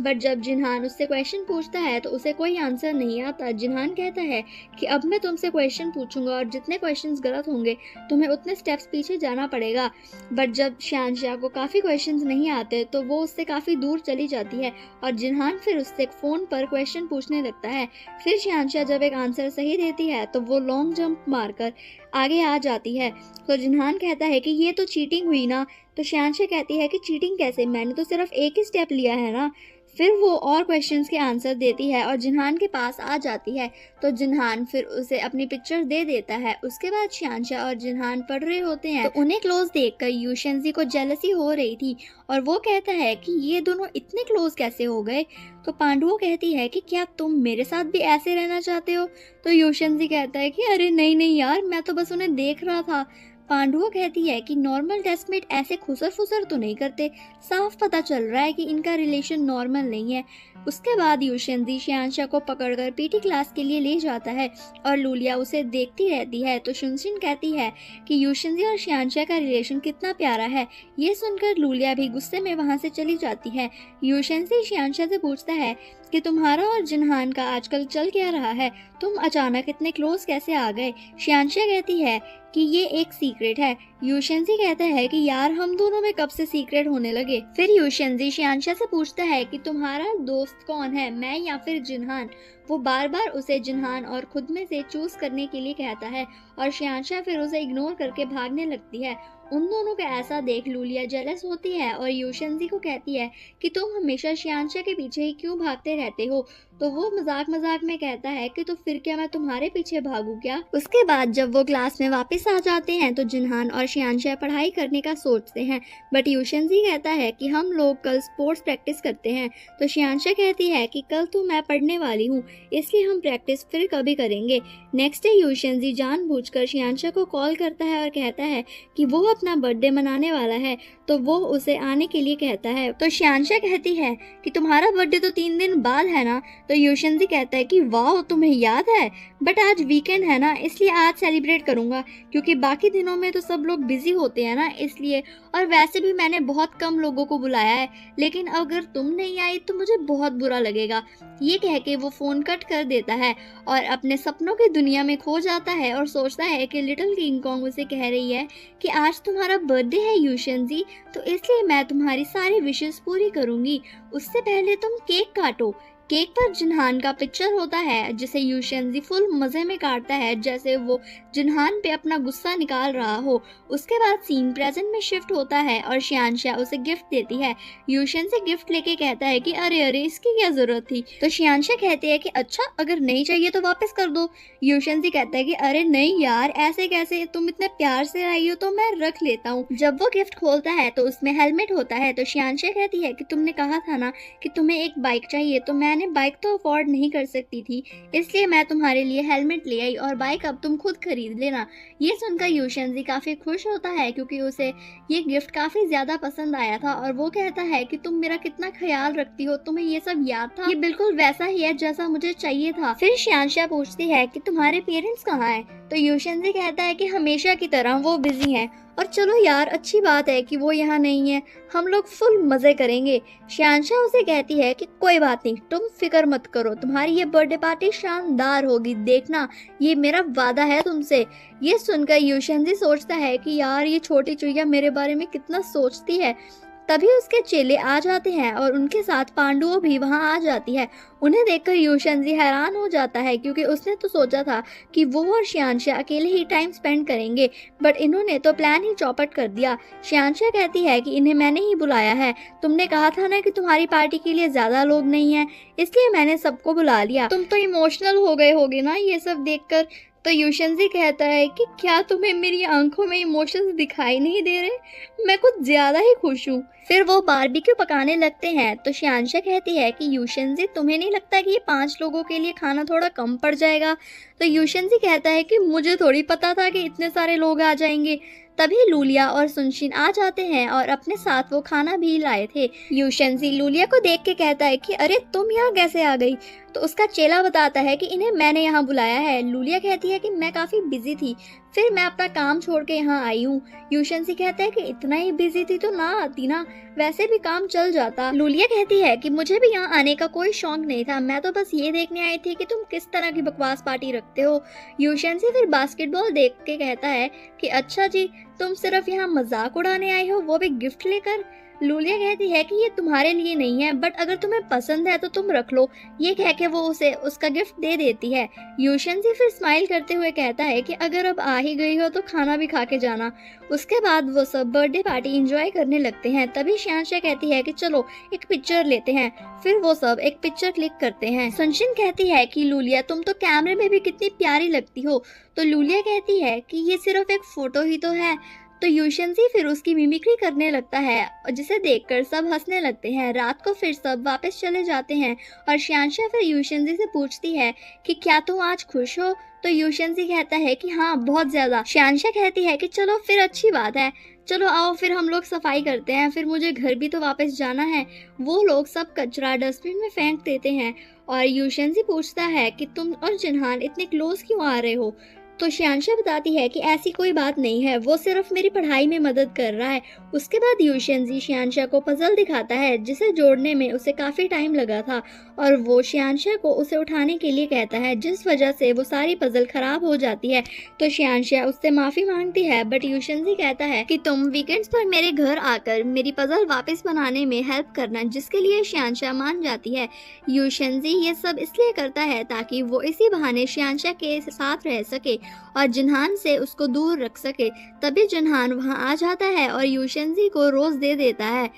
बट जब जिन्हान उससे क्वेश्चन पूछता है तो उसे कोई आंसर नहीं आता। जिन्हान कहता है कि अब मैं तुमसे क्वेश्चन पूछूंगा और जितने क्वेश्चंस गलत होंगे तुम्हें उतने स्टेप्स पीछे जाना पड़ेगा। बट जब शियांशा को काफ़ी क्वेश्चंस नहीं आते तो वो उससे काफ़ी दूर चली जाती है और जिन्हान फिर उससे फ़ोन पर क्वेश्चन पूछने लगता है। फिर शियांशा जब एक आंसर सही देती है तो वो लॉन्ग जंप मारकर आगे आ जाती है। तो जिन्हान कहता है कि ये तो चीटिंग हुई ना। तो शियांशा कहती है कि चीटिंग कैसे, मैंने तो सिर्फ एक ही स्टेप लिया है ना। फिर वो और क्वेश्चंस के आंसर देती है और जिन्हान के पास आ जाती है। तो जिन्हान फिर उसे अपनी पिक्चर दे देता है। उसके बाद शियांशा और जिन्हान पढ़ रहे होते हैं तो उन्हें क्लोज देखकर यूशेंजी को जेलसी हो रही थी और वो कहता है कि ये दोनों इतने क्लोज कैसे हो गए। तो पांडुओ कहती है कि क्या तुम मेरे साथ भी ऐसे रहना चाहते हो। तो यूशेंजी कहता है कि अरे नहीं नहीं यार, मैं तो बस उन्हें देख रहा था। पांडुओ कहती है कि नॉर्मल डेस्कमेट ऐसे खुसर फुसर तो नहीं करते, साफ पता चल रहा है कि इनका रिलेशन नॉर्मल नहीं है। उसके बाद यूशेंजी शियांशा को पकड़कर पीटी क्लास के लिए ले जाता है और लूलिया उसे देखती रहती है। तो शुनशिन कहती है कि यूशेंजी और शियांशा का रिलेशन कितना प्यारा है। ये सुनकर लूलिया भी गुस्से में वहां से चली जाती है। यूशेंजी शियांशा से पूछता है कि तुम्हारा और जिन्हान का आजकल चल क्या रहा है, तुम अचानक इतने क्लोज कैसे आ गए। शियांशा कहती है कि ये एक सीक्रेट है। यूशेंजी कहता है कि यार हम दोनों में कब से सीक्रेट होने लगे। फिर यूशेंजी शियांशा से पूछता है कि तुम्हारा दोस्त कौन है, मैं या फिर जिन्हान। वो बार बार उसे जिन्हान और खुद में से चूज करने के लिए कहता है और शियांशा फिर उसे इग्नोर करके भागने लगती है। उन दोनों का ऐसा देख लूलिया जेलस होती है और यूशेंजी को कहती है कि तुम हमेशा शियांशा के पीछे ही क्यों भागते रहते हो। तो वो मजाक मजाक में कहता है कि तो फिर क्या मैं तुम्हारे पीछे भागू क्या। उसके बाद जब वो क्लास में वापस आ जाते हैं तो जिन्हान और शियांशा पढ़ाई करने का सोचते हैं, बट यूशेंजी कहता है कि हम लोग कल स्पोर्ट्स प्रैक्टिस करते हैं। तो शियांशा कहती है कि कल तो मैं पढ़ने वाली हूँ, इसलिए हम प्रैक्टिस फिर कभी करेंगे। नेक्स्ट डे यूशेंजी जानबूझकर शियांशा को कॉल करता है और कहता है कि वो अपना बर्थडे मनाने वाला है, तो वो उसे आने के लिए कहता है। तो शियांशा कहती है कि तुम्हारा बर्थडे तो 3 दिन बाद है ना। तो यूशेंजी कहता है कि वाह तुम्हें याद है, बट आज वीकेंड है ना, इसलिए आज सेलिब्रेट करूंगा, क्योंकि बाकी दिनों में तो सब लोग बिजी होते हैं ना इसलिए, और वैसे भी मैंने बहुत कम लोगों को बुलाया है, लेकिन अगर तुम नहीं आई तो मुझे बहुत बुरा लगेगा। ये कह के वो फोन कट कर देता है और अपने सपनों की दुनिया में खो जाता है और सोचता है कि लिटिल किंग कॉन्ग उसे कह रही है कि आज तुम्हारा बर्थडे है यूशेंजी, तो इसलिए मैं तुम्हारी सारी विशेस पूरी करूंगी। उससे पहले तुम केक काटो। केक पर जिन्हान का पिक्चर होता है जिसे यूशेंजी फुल मजे में काटता है जैसे वो जिन्हान पे अपना गुस्सा निकाल रहा हो। उसके बाद सीन प्रेजेंट में शिफ्ट होता है और शियांशा उसे गिफ्ट देती है। यूशेंजी गिफ्ट लेके कहता है कि अरे अरे इसकी क्या जरूरत थी। तो शियांशा कहती है कि अच्छा अगर नहीं चाहिए तो वापस कर दो। यूशेंजी कहता है कि अरे नहीं यार ऐसे कैसे, तुम इतने प्यार से आई हो तो मैं रख लेता हूँ। जब वो गिफ्ट खोलता है तो उसमें हेलमेट होता है। तो शियांशा कहती है कि तुमने कहा था ना कि तुम्हें एक बाइक चाहिए, तो मैंने बाइक तो अफोर्ड नहीं कर सकती थी, इसलिए मैं तुम्हारे लिए हेलमेट ले आई और बाइक अब तुम खुद खरीद लेना। ये सुनकर यूशेंजी काफी खुश होता है क्योंकि उसे ये गिफ्ट काफी ज्यादा पसंद आया था और वो कहता है कि तुम मेरा कितना ख्याल रखती हो, तुम्हें ये सब याद था, ये बिल्कुल वैसा ही है जैसा मुझे चाहिए था। फिर शियांशा पूछती है कि तुम्हारे पेरेंट्स कहाँ हैं। तो यूशेंजी कहता है कि हमेशा की तरह वो बिजी हैं और चलो यार अच्छी बात है कि वो यहाँ नहीं है, हम लोग फुल मजे करेंगे। शियांशा उसे कहती है कि कोई बात नहीं, तुम फिक्र मत करो, तुम्हारी ये बर्थडे पार्टी शानदार होगी, देखना, ये मेरा वादा है तुमसे। ये सुनकर यूशेंजी सोचता है कि यार ये छोटी चुईया मेरे बारे में कितना सोचती है। तभी उसके चेले आ जाते हैं और उनके साथ पांडुओं भी वहां आ जाती है। उन्हें देखकर यूशनजी हैरान हो जाता है क्योंकि उसने तो सोचा था कि वो और शियानशा अकेले ही टाइम स्पेंड करेंगे, बट इन्होंने तो प्लान ही चौपट कर दिया। शियानशा कहती है कि इन्हें मैंने ही बुलाया है, तुमने कहा था ना कि तुम्हारी पार्टी के लिए ज्यादा लोग नहीं हैं, इसलिए मैंने सबको बुला लिया। तुम तो इमोशनल हो गए होगे ना ये सब देखकर। तो यूशनजी कहता है कि क्या तुम्हें मेरी आंखों में इमोशंस दिखाई नहीं दे रहे, मैं कुछ ज्यादा ही खुश हूँ। फिर वो बारबेक्यू पकाने लगते हैं। तो शियानशा कहती है कि यूशनजी तुम्हें नहीं लगता कि ये 5 लोगों के लिए खाना थोड़ा कम पड़ जाएगा। तो यूशनजी कहता है कि मुझे थोड़ी पता था कि इतने सारे लोग आ जाएंगे। तभी लूलिया और सुनशिन आ जाते हैं और अपने साथ वो खाना भी लाए थे। यूशनजी लूलिया को देख के कहता है कि अरे तुम यहाँ कैसे आ गई। तो उसका चेला बताता है कि इन्हें मैंने यहाँ बुलाया है। लूलिया कहती है कि मैं काफी बिजी थी, फिर मैं अपना काम छोड़ के यहाँ आई हूँ। यूशनजी कहता है कि इतना ही बिजी थी तो ना आती ना, वैसे भी काम चल जाता। लूलिया कहती है कि मुझे भी यहाँ आने का कोई शौक नहीं था, मैं तो बस ये देखने आई थी कि तुम किस तरह की बकवास पार्टी रखते हो। यूशनजी फिर बास्केटबॉल देख के कहता है कि अच्छा जी, तुम सिर्फ यहाँ मजाक उड़ाने आए हो, वो भी गिफ्ट लेकर। लूलिया कहती है कि ये तुम्हारे लिए नहीं है, बट अगर तुम्हें पसंद है तो तुम रख लो। ये कह के वो उसे उसका गिफ्ट दे देती है। यूशनजी फिर स्माइल करते हुए कहता है कि अगर अब आ ही गई हो तो खाना भी खा के जाना। उसके बाद वो सब बर्थडे पार्टी एंजॉय करने लगते हैं। तभी शियानशा कहती है कि चलो एक पिक्चर लेते हैं। फिर वो सब एक पिक्चर क्लिक करते हैं। सुनशिन कहती है कि लूलिया तुम तो कैमरे में भी कितनी प्यारी लगती हो। तो लूलिया कहती है कि ये सिर्फ एक फोटो ही तो है। तो यूशनजी फिर उसकी मिमिक्री करने लगता है, जिसे देखकर सब हंसने लगते हैं। रात को फिर सब वापस चले जाते हैं और शियानशा फिर यूशनजी से पूछती है कि क्या तुम आज खुश हो। तो यूशनजी कहता है कि हाँ, बहुत ज्यादा। शियानशा कहती है कि चलो फिर अच्छी बात है, चलो आओ फिर हम लोग सफाई करते हैं, फिर मुझे घर भी तो वापस जाना है। वो लोग सब कचरा डस्टबिन में फेंक देते हैं और यूशनजी पूछता है कि तुम और जिन्हान इतने क्लोज क्यों आ रहे हो। तो शियानशा बताती है कि ऐसी कोई बात नहीं है, वो सिर्फ मेरी पढ़ाई में मदद कर रहा है। उसके बाद यूशनजी शियानशा को पजल दिखाता है जिसे जोड़ने में उसे काफी टाइम लगा था और वो शियानशा को उसे उठाने के लिए कहता है, जिस वजह से वो सारी पजल खराब हो जाती है। तो शियानशा उससे माफी मांगती है, बट यूशनजी कहता है कि तुम वीकेंड्स पर मेरे घर आकर मेरी पजल वापस बनाने में हेल्प करना, जिसके लिए शियानशा मान जाती है। यूशनजी ये सब इसलिए करता है ताकि वो इसी बहाने शियानशा के साथ रह सके और जिन्हान से उसको दूर रख सके। तभी जिन्हान वहां आ जाता है और यूशनजी को रोज दे देता है।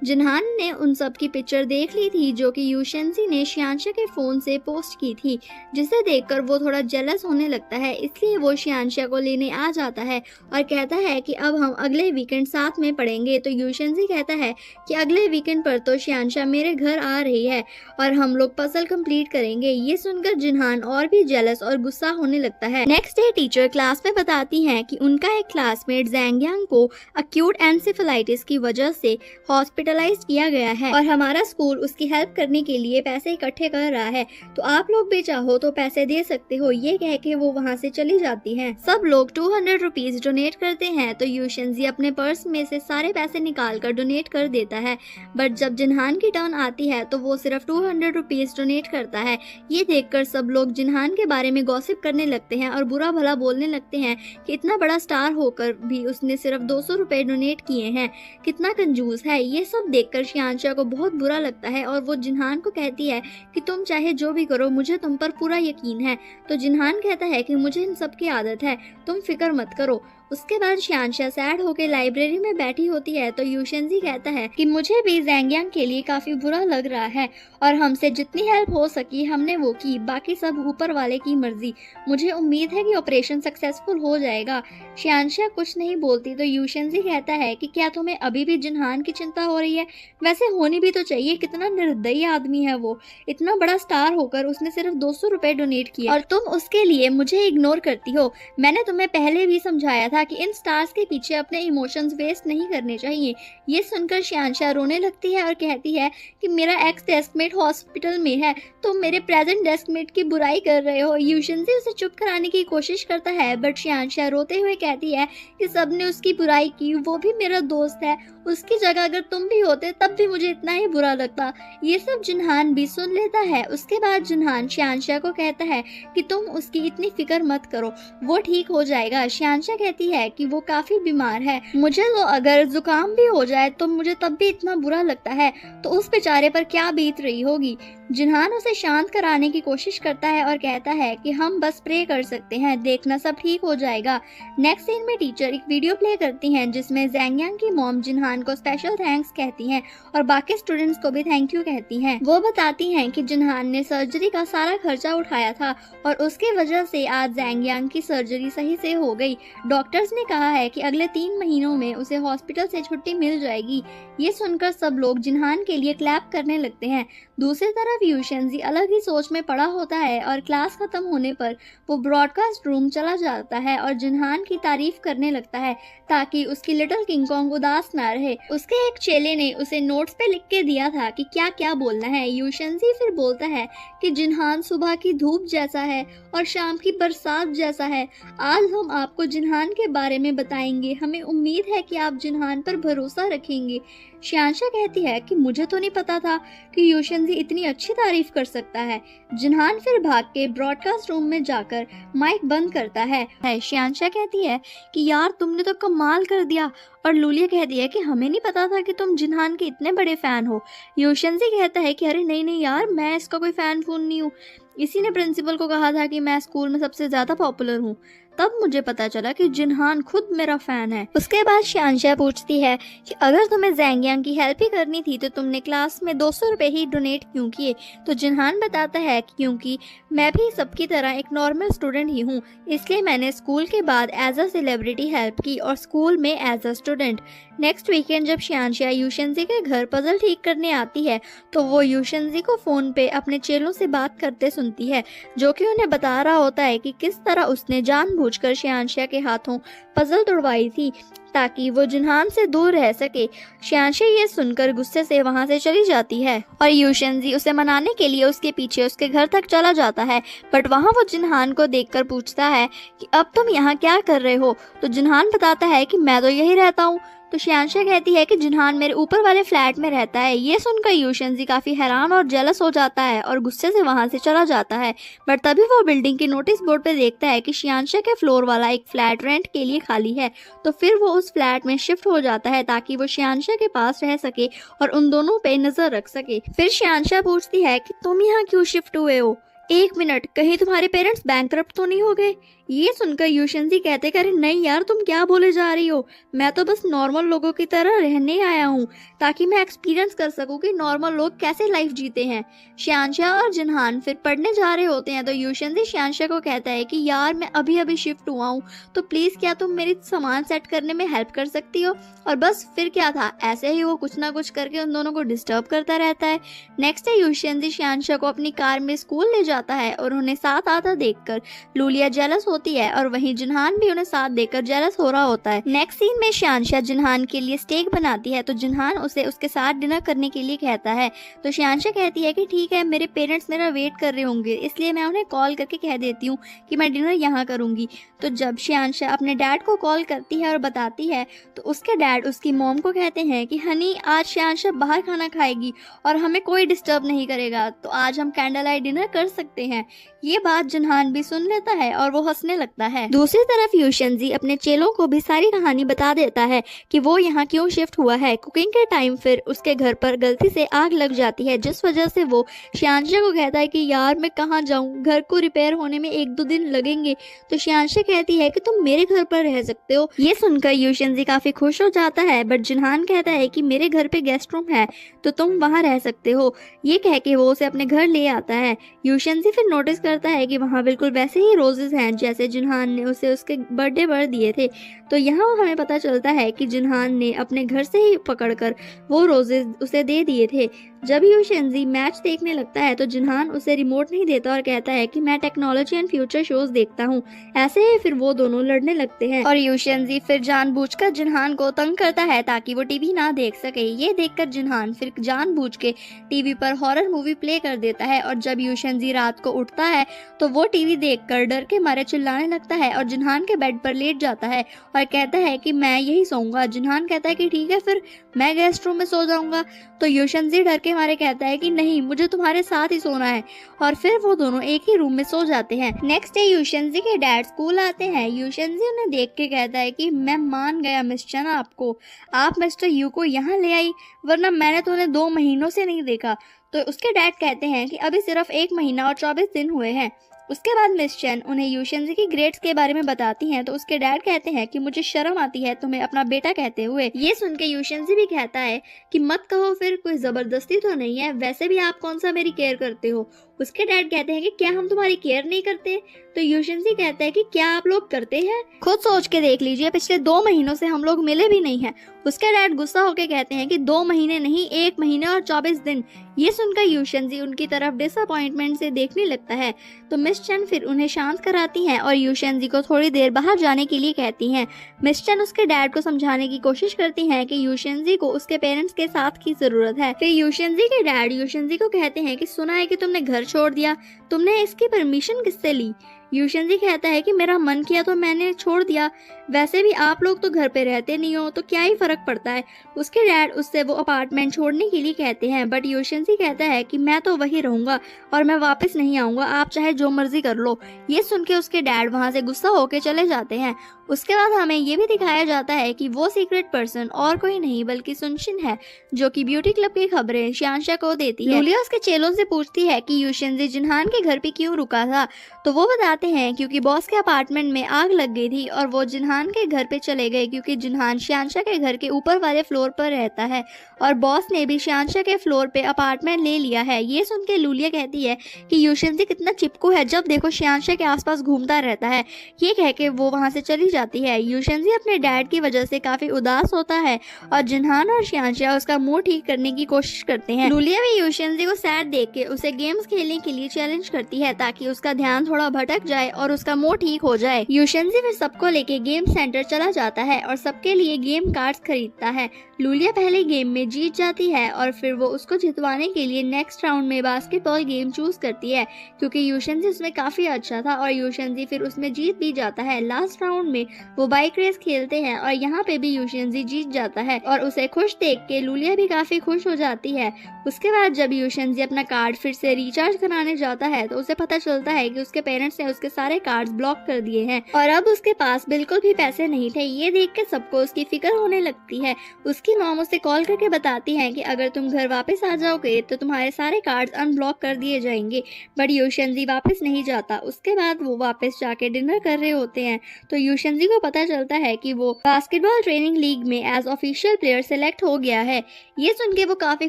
जिन्हान ने उन सब की पिक्चर देख ली थी जो कि यूशनजी ने शियानशा के फोन से पोस्ट की थी, जिसे देखकर वो थोड़ा जेलस होने लगता है। इसलिए वो शियानशा को लेने आ जाता है और कहता है कि अब हम अगले वीकेंड साथ में पढ़ेंगे। तो यूशनजी कहता है कि अगले वीकेंड पर तो शियानशा मेरे घर आ रही है और हम लोग पजल कंप्लीट करेंगे। ये सुनकर जिन्हान और भी जेलस और गुस्सा होने लगता है। नेक्स्ट डे टीचर क्लास में बताती हैं कि उनका एक क्लासमेट जैंगयांग को अक्यूट एंसेफेलाइटिस की वजह से हॉस्पिटलाइज किया गया है और हमारा स्कूल उसकी हेल्प करने के लिए पैसे इकट्ठे कर रहा है, तो आप लोग भी चाहो तो पैसे दे सकते हो। ये कह के वो वहाँ से चली जाती हैं। सब लोग 200 रुपीज डोनेट करते हैं। तो यूशनजी अपने पर्स में से सारे पैसे निकाल कर डोनेट कर देता है, बट जब जिन्हान की टर्न आती है तो वो सिर्फ 200 रुपीज डोनेट करता है। ये देखकर सब लोग जिन्हान के बारे में गॉसिप करने लगते हैं और बुरा भला बोलने लगते हैं कि इतना बड़ा स्टार होकर भी उसने सिर्फ 200 रुपए डोनेट किए हैं, कितना कंजूस है। ये सब देखकर शियानशा को बहुत बुरा लगता है और वो जिन्हान को कहती है कि तुम चाहे जो भी करो, मुझे तुम पर पूरा यकीन है। तो जिन्हान कहता है कि मुझे इन सब की आदत है, तुम फिक्र मत करो। उसके बाद शियानशा सैड होकर लाइब्रेरी में बैठी होती है। तो यूशनजी कहता है कि मुझे भी जैंगयांग के लिए काफी बुरा लग रहा है और हमसे जितनी हेल्प हो सकी हमने वो की, बाकी सब ऊपर वाले की मर्जी। मुझे उम्मीद है कि ऑपरेशन सक्सेसफुल हो जाएगा। शियानशा कुछ नहीं बोलती। तो यूशनजी कहता है कि क्या तुम्हें अभी भी जिन्हान की चिंता हो रही है? वैसे होनी भी तो चाहिए, कितना निर्दयी आदमी है वो। इतना बड़ा स्टार होकर उसने सिर्फ 200 रुपए डोनेट किए और तुम उसके लिए मुझे इग्नोर करती हो। मैंने तुम्हें पहले भी समझाया था कि इन स्टार्स के पीछे अपने इमोशंस वेस्ट नहीं करने चाहिए। ये सुनकर शियानशा रोने लगती है और कहती है कि मेरा एक्स डेस्कमेट हॉस्पिटल में है, तुम मेरे प्रेजेंट डेस्कमेट की बुराई कर रहे हो। यूशनजी उसे चुप कराने की कोशिश करता है, बट शियानशा रोते हुए कहती है कि सबने उसकी बुराई की, वो भी मेरा दोस्त है। उसकी जगह अगर तुम भी भी होते तब भी मुझे इतना ही बुरा लगता। ये सब जिनहान भी सुन लेता है। उसके बाद जिनहान शियांशा को कहता है कि तुम उसकी इतनी फिक्र मत करो, वो ठीक हो जाएगा। शियांशा कहती है कि वो काफी बीमार है, मुझे तो अगर जुकाम भी हो जाए तो मुझे तब भी इतना बुरा लगता है, तो उस बेचारे पर क्या बीत रही होगी। जिनहान उसे शांत कराने की कोशिश करता है और कहता है कि हम बस प्रे कर सकते हैं, देखना सब ठीक हो जाएगा। नेक्स्ट सीन में टीचर एक वीडियो प्ले करती हैं जिसमें जैंगयांग की मॉम जिनहान को स्पेशल थैंक्स कहती हैं और बाकी स्टूडेंट्स को भी थैंक यू कहती हैं। वो बताती हैं कि जिनहान ने सर्जरी का सारा खर्चा उठाया था और उसकी वजह से आज जैंगयांग की सर्जरी सही से हो गई। डॉक्टर्स ने कहा है कि अगले 3 महीनों में उसे हॉस्पिटल से छुट्टी मिल जाएगी। ये सुनकर सब लोग जिनहान के लिए क्लैप करने लगते हैं। दूसरी तरफ यूशेंजी अलग ही सोच में पड़ा होता है और क्लास खत्म होने पर वो ब्रॉडकास्ट रूम चला जाता है और जिनहान की तारीफ करने लगता है ताकि उसकी लिटिल किंग कॉन्ग उदास ना रहे। उसके एक चेले ने उसे नोट्स पे लिख के दिया था कि क्या क्या बोलना है। यूशेंजी फिर बोलता है कि जिनहान सुबह की धूप जैसा है और शाम की बरसात जैसा है। आज हम आपको जिनहान के बारे में बताएंगे, हमें उम्मीद है कि आप जिनहान पर भरोसा रखेंगे। शियांशा कहती है कि मुझे तो नहीं पता था कि यूशेंजी इतनी अच्छी तारीफ कर सकता है। जिनहान फिर भाग के ब्रॉडकास्ट रूम में जाकर माइक बंद करता है। शियांशा कहती है कि यार तुमने तो कमाल कर दिया, और लूलिया कहती है कि हमें नहीं पता था कि तुम जिनहान के इतने बड़े फैन हो। यूशेंजी कहता है कि अरे नहीं नहीं यार, मैं इसका कोई फैन फून नहीं हूँ, इसी ने प्रिंसिपल को कहा था कि मैं स्कूल में सबसे ज्यादा पॉपुलर हूँ, तब मुझे पता चला कि जिनहान खुद मेरा फैन है। उसके बाद शियांशा पूछती है कि अगर तुम्हें जैंगयांग की हेल्प ही करनी थी तो तुमने क्लास में 200 रुपए ही डोनेट क्यों किए। तो जिनहान बताता है कि क्योंकि मैं भी सबकी तरह एक नॉर्मल स्टूडेंट ही हूँ, इसलिए मैंने स्कूल के बाद एज अ सेलिब्रिटी हेल्प की और स्कूल में as a student. Next weekend जब शियांशा यूशेंजी के घर पजल ठीक करने आती है तो वो यूशेंजी को फोन पे अपने चेलों से बात करते सुनती है, जो कि उन्हें बता रहा होता है कि किस तरह उसने जानबूझकर शियांशा के हाथों पजल तोड़वाई थी ताकि वो जिनहान से दूर रह सके। शियांशा ये सुनकर गुस्से से वहाँ से चली जाती है और यूशेंजी उसे मनाने के लिए उसके पीछे उसके घर तक चला जाता है, बट वहाँ वो जिनहान को देखकर पूछता है कि अब तुम यहाँ क्या कर रहे हो। तो जिनहान बताता है कि मैं तो यही रहता हूँ। तो शियांशा कहती है कि जिनहान मेरे ऊपर वाले फ्लैट में रहता है। ये सुनकर यूशेंजी काफी हैरान और जेलस हो जाता है और गुस्से से वहां से चला जाता है, बट तभी वो बिल्डिंग के नोटिस बोर्ड पे देखता है कि शियांशा के फ्लोर वाला एक फ्लैट रेंट के लिए खाली है। तो फिर वो उस फ्लैट में शिफ्ट हो जाता है ताकि वो शियांशा के पास रह सके और उन दोनों पे नजर रख सके। फिर शियांशा पूछती है कि तुम यहाँ क्यों शिफ्ट हुए हो, 1 मिनट, कहीं तुम्हारे पेरेंट्स बैंकरप्ट तो नहीं हो गए। ये सुनकर यूशेंजी कहते कि अरे नहीं यार, तुम क्या बोले जा रही हो, मैं तो बस नॉर्मल लोगों की तरह रहने आया हूँ ताकि मैं एक्सपीरियंस कर सकूँ कि नॉर्मल लोग कैसे लाइफ जीते हैं। शियांशा और जिनहान फिर पढ़ने जा रहे होते हैं तो यूशेंजी शियांशा को कहता है कि यार मैं अभी अभी शिफ्ट हुआ हूँ, तो प्लीज क्या तुम मेरी सामान सेट करने में हेल्प कर सकती हो। और बस फिर क्या था, ऐसे ही वो कुछ ना कुछ करके उन दोनों को डिस्टर्ब करता रहता है। नेक्स्ट डे यूशेंजी शियांशा को अपनी कार में स्कूल ले जाता है और उन्हें साथ आता देखकर लूलिया जेलस होती है और वहीं जिनहान भी उन्हें साथ देकर जेलस हो रहा होता है। नेक्स्ट सीन में शियांशा जिनहान के लिए स्टेक बनाती है तो जिनहान उसे उसके साथ डिनर करने के लिए कहता है। तो शियांशा कहती है कि ठीक है, मेरे पेरेंट्स मेरा वेट कर रहे होंगे, इसलिए मैं उन्हें कॉल करके कह देती हूँ कि मैं डिनर यहाँ करूंगी। तो जब शियांशा अपने डैड को कॉल करती है और बताती है तो उसके डैड उसकी मॉम को कहते हैं कि हनी, आज शियांशा बाहर खाना खाएगी और हमें कोई डिस्टर्ब नहीं करेगा, तो आज हम कैंडल लाइट डिनर कर सकते हैं। ये बात जिनहान भी सुन लेता है और वो हंसने लगता है। दूसरी तरफ यूशेंजी अपने चेलों को भी सारी कहानी बता देता है कि वो यहाँ क्यों शिफ्ट हुआ है। कुकिंग के टाइम फिर उसके घर पर गलती से आग लग जाती है, जिस वजह से वो शियांशा को कहता है कि यार मैं कहाँ जाऊँ, घर को रिपेयर होने में 1-2 दिन लगेंगे। तो शियांशा कहती है कि तुम मेरे घर पर रह सकते हो। ये सुनकर यूशेंजी काफी खुश हो जाता है, बट जिनहान कहता है कि मेरे घर पे गेस्ट रूम है तो तुम वहाँ रह सकते हो। ये कह के वो उसे अपने घर ले आता है। यूशेंजी फिर नोटिस करता है कि वहाँ बिल्कुल वैसे ही रोजेस हैं जैसे जिनहान ने उसे उसके बर्थडे पर दिए थे। तो यहाँ हमें पता चलता है कि जिनहान ने अपने घर से ही पकड़कर वो रोजेस उसे दे दिए थे। जब यूशेंजी मैच देखने लगता है तो जिनहान उसे रिमोट नहीं देता और कहता है कि मैं टेक्नोलॉजी एंड फ्यूचर शोज देखता हूँ। ऐसे ही फिर वो दोनों लड़ने लगते हैं और यूशेंजी फिर जानबूझकर जिनहान को तंग करता है ताकि वो टीवी ना देख सके। ये देखकर जिनहान फिर जानबूझ के टीवी पर हॉरर मूवी प्ले कर देता है और जब यूशेंजी रात को उठता है तो वो टीवी देखकर डर के मारे चिल्लाने लगता है और जिनहान के बेड पर लेट जाता है और कहता है कि मैं यही सोऊंगा। जिनहान कहता है कि ठीक है, फिर मैं गेस्ट रूम में सो जाऊंगा। तो यूशेंजी डर के मारे कहता है कि नहीं, मुझे तुम्हारे साथ ही सोना है और फिर वो दोनों एक ही रूम में सो जाते हैं। नेक्स्ट डे यूशेंजी के डैड स्कूल आते हैं। यूशेंजी उन्हें देख के कहता है कि मैं मान गया मिस चन आपको, आप मिस्टर यू को यहाँ ले आई, वरना मैंने तो उन्हें 2 महीनों से नहीं देखा। तो उसके डैड कहते हैं कि अभी सिर्फ 1 महीना और 24 दिन हुए हैं। उसके बाद मिस चेन उन्हें यूशेंजी की ग्रेड्स के बारे में बताती हैं तो उसके डैड कहते हैं कि मुझे शर्म आती है तुम्हें अपना बेटा कहते हुए। ये सुन के यूशेंजी भी कहता है कि मत कहो, फिर कोई जबरदस्ती तो नहीं है, वैसे भी आप कौन सा मेरी केयर करते हो। उसके डैड कहते हैं कि क्या हम तुम्हारी केयर नहीं करते। तो यूशेंजी कहता है कि क्या आप लोग करते हैं, खुद सोच के देख लीजिए, पिछले 2 महीनों से हम लोग मिले भी नहीं हैं। उसके डैड गुस्सा होकर कहते हैं कि 2 महीने नहीं, 1 महीने और 24 दिन। ये सुनकर यूशेंजी उनकी तरफ डिसअपॉइंटमेंट से देखने लगता है। तो मिस चेन फिर उन्हें शांत कराती हैं और यूशेंजी को थोड़ी देर बाहर जाने के लिए कहती हैं। मिस चेन उसके डैड को समझाने की कोशिश करती हैं कि यूशेंजी को उसके पेरेंट्स के साथ की जरूरत है। फिर यूशेंजी के डैड यूशेंजी को कहते हैं कि सुना है कि तुमने घर छोड़ दिया, तुमने इसकी परमिशन किससे ली। यूशेंजी कहता है कि मेरा मन किया तो मैंने छोड़ दिया, वैसे भी आप लोग तो घर पे रहते नहीं हो तो क्या ही फर्क पड़ता है। उसके डैड उससे वो अपार्टमेंट छोड़ने के लिए कहते हैं बट यूशेंजी कहता है कि मैं तो वही रहूंगा और मैं वापस नहीं आऊंगा, आप चाहे जो मर्जी कर लो। ये सुन के उसके डैड वहां से गुस्सा होकर चले जाते हैं। उसके बाद हमें ये भी दिखाया जाता है कि वो सीक्रेट पर्सन और कोई नहीं बल्कि सुनशिन है, जो कि ब्यूटी क्लब की खबरें शियांशा को देती है। लूलिया उसके चेलों से पूछती है कि यूशेंजी जिनहान के घर पे क्यों रुका था। तो वो बताते हैं क्योंकि बॉस के अपार्टमेंट में आग लग गई थी और वो जिनहान के घर पे चले गए क्योंकि जिनहान शियांशा के घर के ऊपर वाले फ्लोर पर रहता है और बॉस ने भी शियांशा के फ्लोर पे अपार्टमेंट ले लिया है। ये सुन के लूलिया कहती है कि यूशेंजी कितना चिपकू है, जब देखो शियांशा के आसपास घूमता रहता है। ये कह के वो वहां से चली जाती है। यूशेंजी अपने डैड की वजह से काफी उदास होता है और जिनहान और शियांशा उसका मूड ठीक करने की कोशिश करते हैं। लूलिया भी यूशेंजी को सैड देख के उसे गेम्स खेलने के लिए चैलेंज करती है ताकि उसका ध्यान थोड़ा भटक जाए और उसका मूड ठीक हो जाए। यूशेंजी फिर सबको लेके गेम सेंटर चला जाता है और सबके लिए गेम कार्ड्स खरीदता है। लूलिया पहले गेम में जीत जाती है और फिर वो उसको जितवाने के लिए नेक्स्ट राउंड में बास्केटबॉल गेम चूज करती है क्योंकि यूशेंजी उसमें काफी अच्छा था और यूशेंजी फिर उसमें जीत भी जाता है। लास्ट राउंड में वो बाइक रेस खेलते हैं और यहाँ पे भी यूशेंजी जीत जाता है और उसे खुश देख के लूलिया भी काफी खुश हो जाती है। उसके बाद जब यूशेंजी अपना कार्ड फिर से रिचार्ज कराने जाता है तो उसे पता चलता है कि उसके पेरेंट्स ने उसके सारे कार्ड्स ब्लॉक कर दिए हैं और अब उसके पास बिल्कुल भी पैसे नहीं थे। ये देख के सबको उसकी फिक्र होने लगती है। उसकी मॉम उसे कॉल करके बताती है कि अगर तुम घर वापस आ जाओगे तो तुम्हारे सारे कार्ड्स अनब्लॉक कर दिए जाएंगे, बट यूशेंजी वापस नहीं जाता। उसके बाद वो वापस जाके डिनर कर रहे होते हैं तो यूशेंजी को पता चलता है कि वो बास्केटबॉल ट्रेनिंग लीग में एज ऑफिशियल प्लेयर सेलेक्ट हो गया है। ये सुन के वो काफी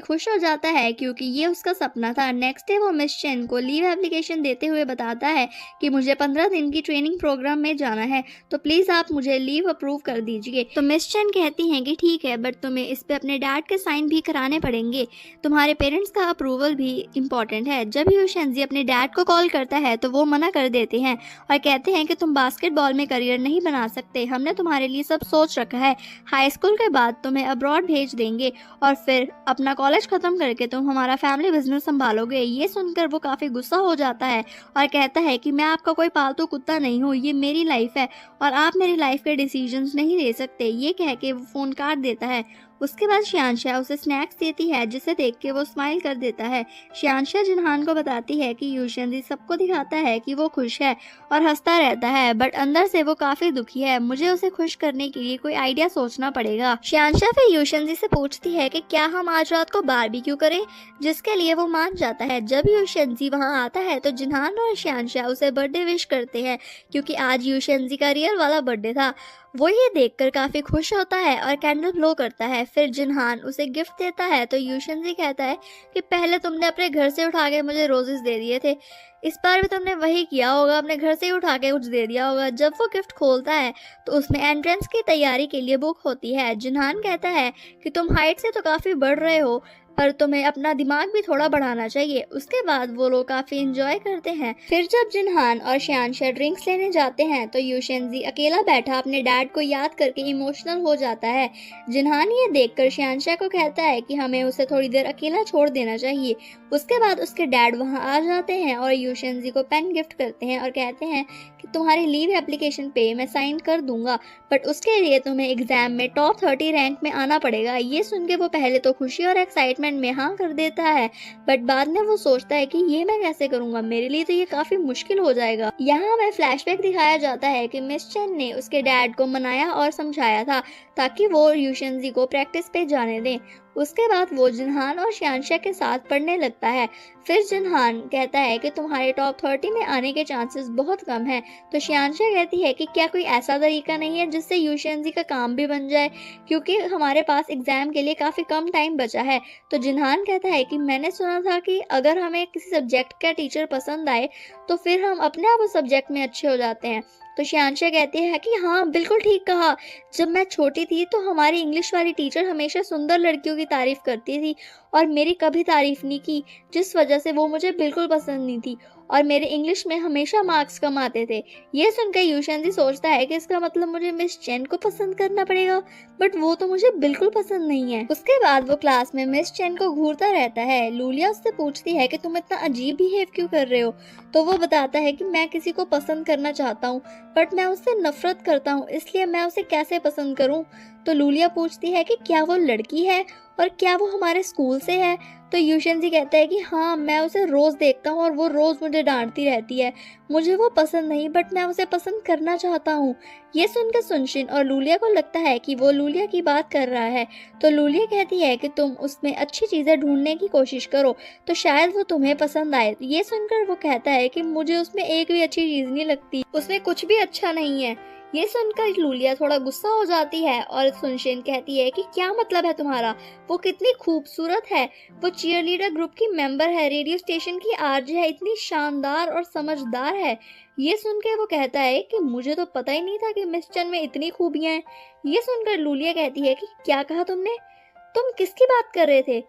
खुश हो जाता है क्योंकि ये उसका सपना था। नेक्स्ट डे वो मिस चेन को लीव एप्लीकेशन देते हुए बताता है कि मुझे 15 दिन की ट्रेनिंग प्रोग्राम में जाना है तो प्लीज आप मुझे लीव अप्रूव कर दीजिए। तो मिस चेन कहती हैं कि ठीक है, बट तुम्हें इस पे अपने डैड के साइन भी कराने पड़ेंगे, तुम्हारे पेरेंट्स का अप्रूवल भी इम्पोर्टेंट है। जब यूशेंजी अपने डैड को कॉल करता है तो वो मना कर देते हैं और कहते हैं कि तुम बास्केटबॉल में करियर नहीं बना सकते, हमने तुम्हारे लिए सब सोच रखा है, हाई स्कूल के बाद तुम्हें अब्रॉड भेज देंगे और फिर अपना कॉलेज खत्म करके तुम हमारा फैमिली बिजनेस संभालोगे। ये सुनकर वो काफ़ी गुस्सा हो जाता है और कहता है कि मैं आपका कोई पालतू कुत्ता नहीं हूँ, ये मेरी लाइफ है और आप मेरी लाइफ के डिसीजंस नहीं ले सकते। ये कह के वो फ़ोन काट देता है। उसके बाद शियांशा उसे स्नैक्स देती है जिसे देख के वो स्माइल कर देता है। शियांशा जिनहान को बताती है कि यूशेंजी सबको दिखाता है कि वो खुश है और हंसता रहता है, बट अंदर से वो काफी दुखी है। मुझे उसे खुश करने के लिए कोई आइडिया सोचना पड़ेगा। शियांशा फिर यूशेंजी से पूछती है कि क्या हम आज रात को बारबेक्यू करें, जिसके लिए वो मान जाता है। जब यूशेंजी वहाँ आता है तो जिनहान और शियांशा उसे बर्थडे विश करते हैं क्योंकि आज यूशेंजी का रियल वाला बर्थडे था। वो ये देखकर काफी खुश होता है और कैंडल ब्लो करता है। फिर जिनहान उसे गिफ्ट देता है तो यूशेंजी कहता है कि पहले तुमने अपने घर से उठा के मुझे रोजेस दे दिए थे, इस बार भी तुमने वही किया होगा, अपने घर से ही उठा के कुछ दे दिया होगा। जब वो गिफ्ट खोलता है तो उसमें एंट्रेंस की तैयारी के लिए बुक होती है। जिनहान कहता है कि तुम हाइट से तो काफी बढ़ रहे हो, पर तुम्हें अपना दिमाग भी थोड़ा बढ़ाना चाहिए। उसके बाद वो लोग काफी इंजॉय करते हैं। फिर जब जिनहान और शियांशा ड्रिंक्स लेने जाते हैं तो यूशेंजी अकेला बैठा अपने डैड को याद करके इमोशनल हो जाता है। जिनहान ये देखकर शियांशा को कहता है कि हमें उसे थोड़ी देर अकेला छोड़ देना चाहिए। उसके बाद उसके डैड वहां आ जाते हैं और यूशेंजी को पेन गिफ्ट करते हैं और कहते हैं कि तुम्हारी लीव एप्लीकेशन पे मैं साइन कर दूंगा, बट उसके लिए तुम्हें एग्जाम में टॉप 30 रैंक में आना पड़ेगा। ये सुन के वो पहले तो खुशी और एक्साइटमेंट में हाँ कर देता है, बट बाद में वो सोचता है कि ये मैं कैसे करूंगा, मेरे लिए तो ये काफी मुश्किल हो जाएगा। यहाँ हमें फ्लैशबैक दिखाया जाता है कि मिस चेन ने उसके डैड को मनाया और समझाया था ताकि वो यूशेंजी को प्रैक्टिस पे जाने दें। उसके बाद वो जिनहान और शियांशा के साथ पढ़ने लगता है। फिर जिनहान कहता है कि तुम्हारे टॉप 30 में आने के चांसेस बहुत कम हैं। तो शियांशा कहती है कि क्या कोई ऐसा तरीका नहीं है जिससे यूशेंजी का काम भी बन जाए, क्योंकि हमारे पास एग्जाम के लिए काफी कम टाइम बचा है। तो जिनहान कहता है कि मैंने सुना था कि अगर हमें किसी सब्जेक्ट का टीचर पसंद आए तो फिर हम अपने आप उस सब्जेक्ट में अच्छे हो जाते हैं। तो शियांशा कहती है कि हाँ बिल्कुल ठीक कहा, जब मैं छोटी थी तो हमारी इंग्लिश वाली टीचर हमेशा सुंदर लड़कियों की तारीफ करती थी और मेरी कभी तारीफ नहीं की, जिस वजह से वो मुझे बिल्कुल पसंद नहीं थी और मेरे इंग्लिश में हमेशा मार्क्स कम आते थे। ये सुनकर यूशेंजी सोचता है कि इसका मतलब मुझे मिस चेन को पसंद करना पड़ेगा, बट वो तो मुझे बिल्कुल पसंद नहीं है। उसके बाद वो क्लास में मिस चेन को घूरता रहता है। लूलिया उससे पूछती है कि तुम इतना अजीब बिहेव क्यों कर रहे हो। तो वो बताता है कि मैं किसी को पसंद करना चाहता हूँ बट मैं उससे नफरत करता हूँ, इसलिए मैं उसे कैसे पसंद करूँ। तो लूलिया पूछती है कि क्या वो लड़की है और क्या वो हमारे स्कूल से है। तो यूशेंजी कहता है कि हाँ मैं उसे रोज देखता हूँ और वो रोज मुझे डांटती रहती है, मुझे वो पसंद नहीं बट मैं उसे पसंद करना चाहता हूँ। ये सुनकर सुनशिन और लूलिया को लगता है कि वो लूलिया की बात कर रहा है। तो लूलिया कहती है कि तुम उसमें अच्छी चीजें ढूंढने की कोशिश करो तो शायद वो तुम्हें पसंद आए। ये सुनकर वो कहता है कि मुझे उसमें एक भी अच्छी चीज नहीं लगती, उसमें कुछ भी अच्छा नहीं है। ये सुनकर लूलिया थोड़ा गुस्सा हो जाती है और सुनशिन कहती है कि क्या मतलब है तुम्हारा, वो कितनी खूबसूरत है, वो चीयरलीडर ग्रुप की मेंबर है, रेडियो स्टेशन की आरजे है, इतनी शानदार और समझदार है। ये सुनकर वो कहता है कि मुझे तो पता ही नहीं था कि मिस चन में इतनी खूबियां हैं। ये सुनकर लूलिया कहती है कि क्या कहा तुमने, तुम किसकी बात कर रहे थे।